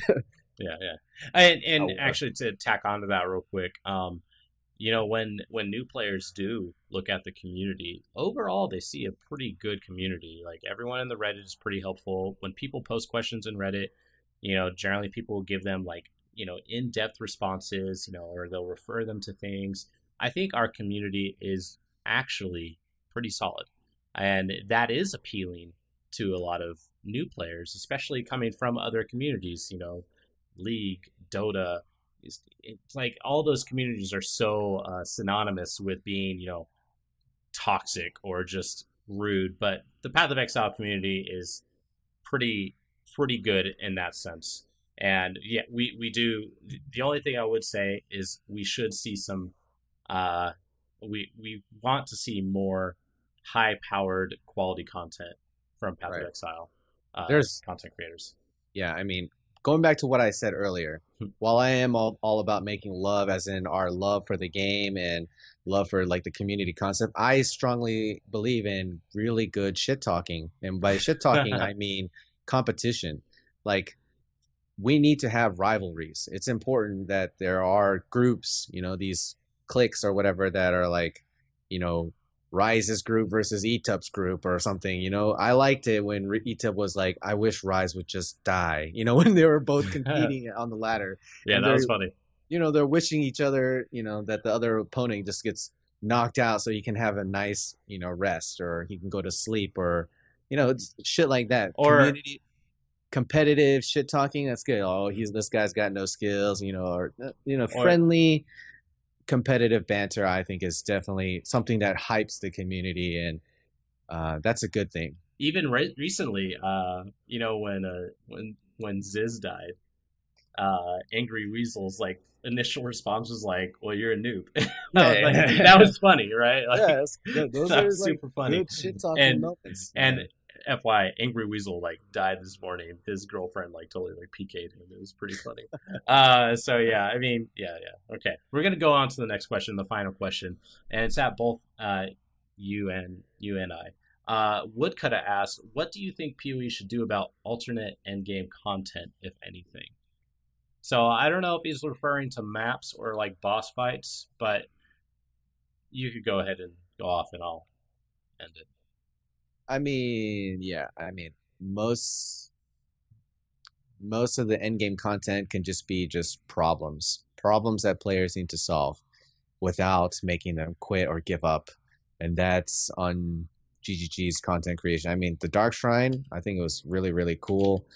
Yeah, yeah. And Oh, actually, to tack onto that real quick, when new players do look at the community, overall they see a pretty good community. Like, everyone in the Reddit is pretty helpful. When people post questions in Reddit, generally people will give them, like, in-depth responses, or they'll refer them to things. I think our community is actually pretty solid, and that is appealing to a lot of new players, especially coming from other communities. League, Dota. It's like all those communities are so synonymous with being, toxic or just rude. But the Path of Exile community is pretty good in that sense. And yeah, we do. The only thing I would say is we should see some. We want to see more high powered quality content from Path of right. Exile There's content creators. Yeah, I mean, going back to what I said earlier, Hmm. while I am all about making love, as in our love for the game and love for like the community concept, I strongly believe in really good shit talking. And by shit talking, I mean competition. Like, we need to have rivalries. It's important that there are groups, these cliques or whatever, that are like, Rise's group versus Etup's group or something. I liked it when Etup was like, I wish Rise would just die, when they were both competing on the ladder. Yeah, And that was funny. they're wishing each other, that the other opponent just gets knocked out so he can have a nice, rest, or he can go to sleep, or, shit like that. Or Community competitive shit talking, that's good. Oh, this guy's got no skills, or friendly competitive banter, I think, is definitely something that hypes the community, and that's a good thing. even recently, when Ziz died, Angry Weasel's like initial response was like, "Well, you're a noob." That was funny, right? Like, those that are was like super funny. good shit talking moments. And FY, Angry Weasel like died this morning. His girlfriend like totally like PK'd him. It was pretty funny. So yeah, I mean, yeah. Okay, we're gonna go on to the next question, the final question, and it's at both you and I. Woodcutter asks, "What do you think PoE should do about alternate endgame content, if anything?" So I don't know if he's referring to maps or like boss fights, but you could go ahead and go off, and I'll end it. I mean, yeah, most of the end game content can just be problems that players need to solve without making them quit or give up, and that's on GGG's content creation. I mean, the Dark Shrine, I think it was really, really cool.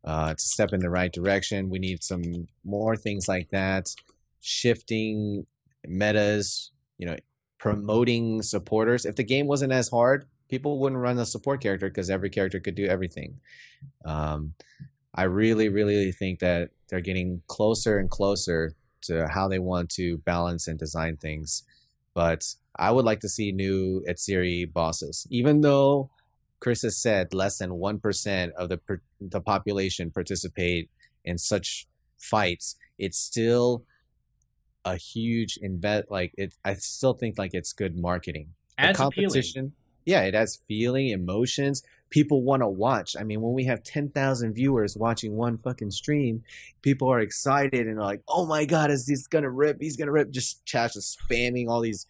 It's a step in the right direction. We need some more things like that. Shifting metas, promoting supporters. If the game wasn't as hard, people wouldn't run a support character, because every character could do everything. I really, really think that they're getting closer and closer to how they want to balance and design things. But I would like to see new Etsiri bosses, even though Chris has said less than 1% of the population participate in such fights. It's still a huge like it. I still think like it's good marketing. Adds the competition, appealing. Yeah, it has feeling, emotions. People want to watch. I mean, when we have 10,000 viewers watching one fucking stream, people are excited and are like, "Oh my god, is this gonna rip? He's gonna rip!" Just chat, just spamming all these,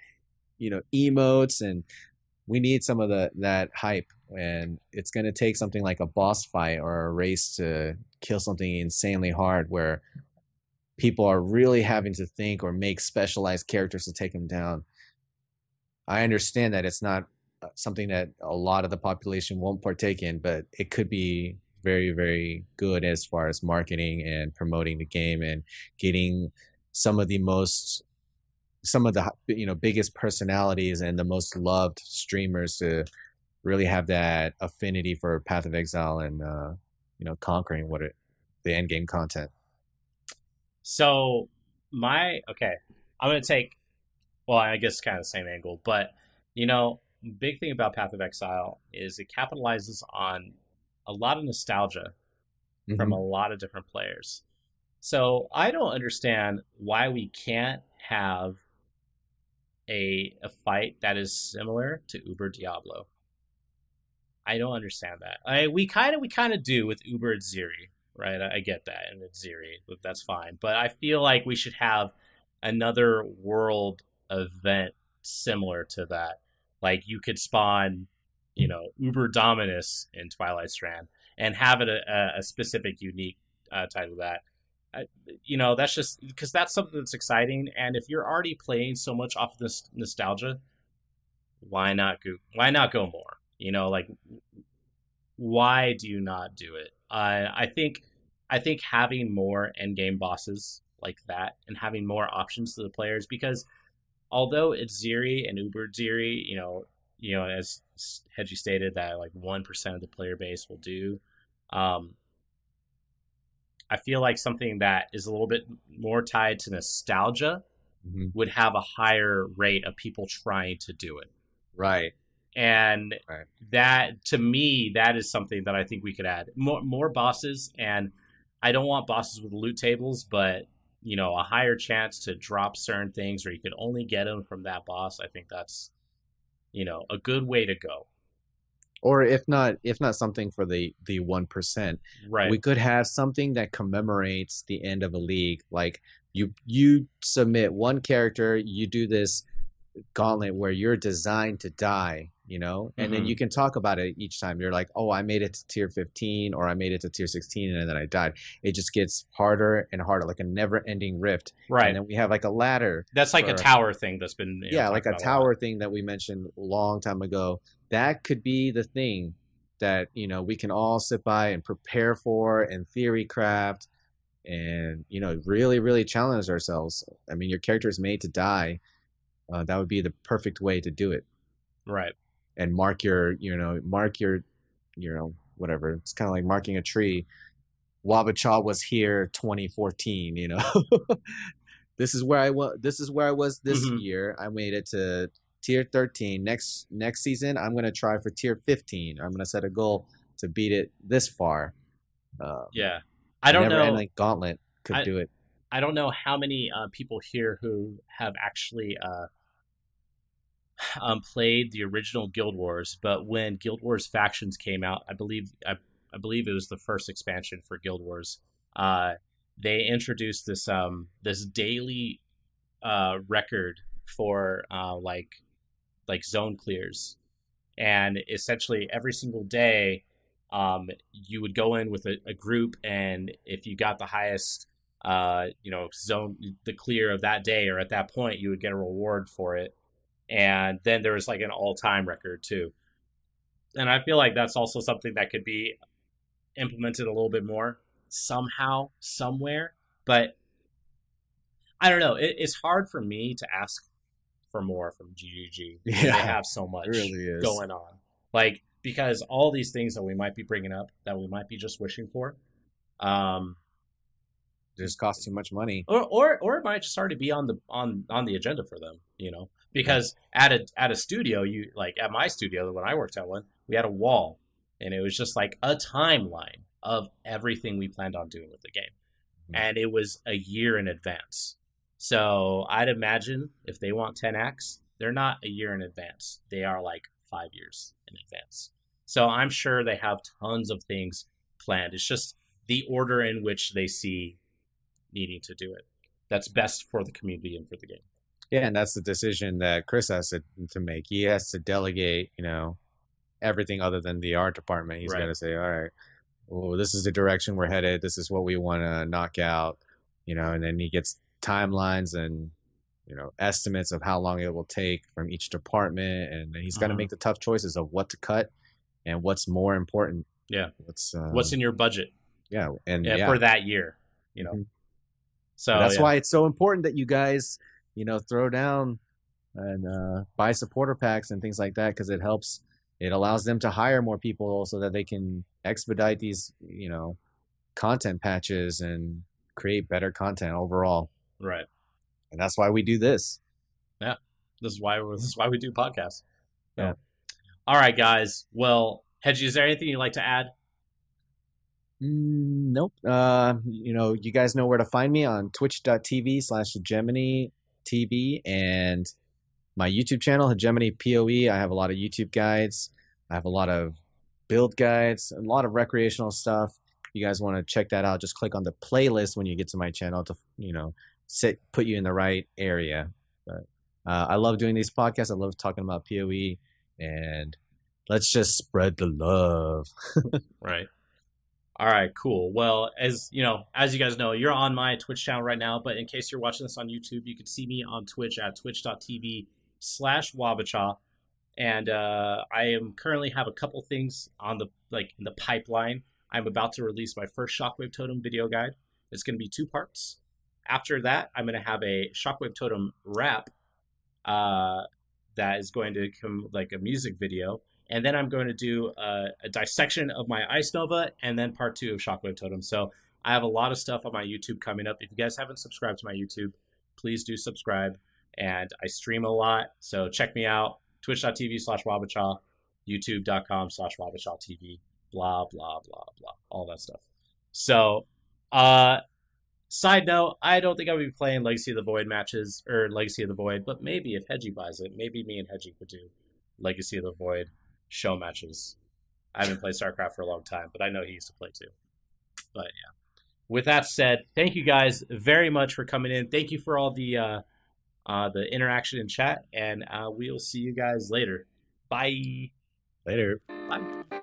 emotes, and we need some of that hype. And it's gonna take something like a boss fight or a race to kill something insanely hard, where people are really having to think or make specialized characters to take them down. I understand that it's not something that a lot of the population won't partake in, but it could be very, very good as far as marketing and promoting the game and getting some of the most some of the biggest personalities and the most loved streamers to really have that affinity for Path of Exile and conquering the end game content. So okay, I'm gonna take, well, I guess kind of the same angle, but big thing about Path of Exile is it capitalizes on a lot of nostalgia from Hmm. a lot of different players. So I don't understand why we can't have a fight that is similar to Uber Diablo. I don't understand that. We kind of do with Uber and Ziri, right? I get that, and it's Ziri, but that's fine. But I feel like we should have another world event similar to that. Like you could spawn, Uber Dominus in Twilight Strand and have it a specific, unique title to that. That's just because that's something that's exciting. And if you're already playing so much off this nostalgia, why not go? Why not go more? Like why do you not do it? I think having more end game bosses like that and having more options to the players, because although it's Ziri and Uber Ziri, as Hedgie stated that like 1% of the player base will do. I feel like something that is a little bit more tied to nostalgia Hmm. would have a higher rate of people trying to do it. Right. And Right. that, to me, that is something that I think we could add more bosses. And I don't want bosses with loot tables, but a higher chance to drop certain things, or you could only get them from that boss. I think that's a good way to go. Or if not something for the 1%, Right. we could have something that commemorates the end of a league. Like you submit one character, you do this gauntlet where you're designed to die, and then Mm-hmm. you can talk about it each time. You're like, oh, I made it to tier 15 or I made it to tier 16 and then I died. It just gets harder and harder, like a never ending rift. And Right. then we have like a ladder That's like a for, tower thing that's been yeah, like talked a about a lot. tower thing that we mentioned a long time ago. That could be the thing that, we can all sit by and prepare for and theory craft and, really, really challenge ourselves. I mean, your character is made to die. That would be the perfect way to do it Right. and whatever. It's kind of like marking a tree. Wabachaw was here 2014, This is where I was. This is where I was this Mm-hmm. year. I made it to tier 13. Next season, I'm gonna try for tier 15. I'm gonna set a goal to beat it this far. Um, Yeah. I a don't never know. ending gauntlet could I do it. I don't know how many people here who have actually played the original Guild Wars, but when Guild Wars factions came out, I believe it was the first expansion for Guild Wars. Uh, they introduced this daily record for like zone clears, and essentially every single day, you would go in with a group, and if you got the highest zone, the clear of that day or at that point, you would get a reward for it. And then there was like an all-time record too. And I feel like that's also something that could be implemented a little bit more somehow, somewhere. But I don't know. It's hard for me to ask for more from GGG when they Yeah, have so it much really is. going on. Like, because all these things that we might be bringing up that we might be just wishing for, um, It just costs too much money. or it might just already be on the agenda for them, Yeah. because at a studio, you like at my studio when I worked at one, we had a wall, and it was just like a timeline of everything we planned on doing with the game, Mhm. and it was a year in advance. So I'd imagine if they want 10 acts, they're not a year in advance, they are like 5 years in advance. So I'm sure they have tons of things planned. It's just the order in which they see needing to do it that's best for the community and for the game. Yeah, and that's the decision that Chris has to make. He has to delegate, everything other than the art department. He's got Right. to say, all right, well, this is the direction we're headed. This is what we want to knock out, and then he gets timelines and, estimates of how long it will take from each department. And then he's got to Mm-hmm. make the tough choices of what to cut and what's more important. Yeah. What's What's in your budget? yeah, and Yeah, yeah. for that year, you know. Mhm. So And that's yeah. why it's so important that you guys, throw down and buy supporter packs and things like that, because it helps. It allows them to hire more people so that they can expedite these, content patches and create better content overall. Right. And that's why we do this. Yeah. This is why we do podcasts. Yeah. So, all right, guys. Well, Hedgie, is there anything you'd like to add? Nope. You guys know where to find me on twitch.tv/Hegemony TV and my YouTube channel, Hegemony PoE. I have a lot of YouTube guides. I have a lot of build guides, a lot of recreational stuff. If you guys want to check that out, just click on the playlist when you get to my channel to, put you in the right area. But I love doing these podcasts. I love talking about PoE, and let's just spread the love. Right. All right, cool. Well, as you guys know, you're on my Twitch channel right now, but in case you're watching this on YouTube, you can see me on Twitch at twitch.tv/Wabacha. And I am currently have a couple things on in the pipeline. I'm about to release my first Shockwave Totem video guide. It's going to be 2 parts. After that, I'm going to have a Shockwave Totem rap that is going to come like a music video. And then I'm going to do a dissection of my Ice Nova, and then part 2 of Shockwave Totem. So I have a lot of stuff on my YouTube coming up. If you guys haven't subscribed to my YouTube, please do subscribe. And I stream a lot, so check me out. Twitch.tv/Wabacha, YouTube.com/WabachaTV, blah, blah, blah, blah, all that stuff. So, side note, I don't think I'll be playing Legacy of the Void matches, or Legacy of the Void, but maybe if Hedgie buys it, maybe me and Hedgie could do Legacy of the Void show matches. I haven't played StarCraft for a long time, but I know he used to play too. But yeah. With that said, thank you guys very much for coming in. Thank you for all the interaction in chat, and we'll see you guys later. Bye. Later. Bye.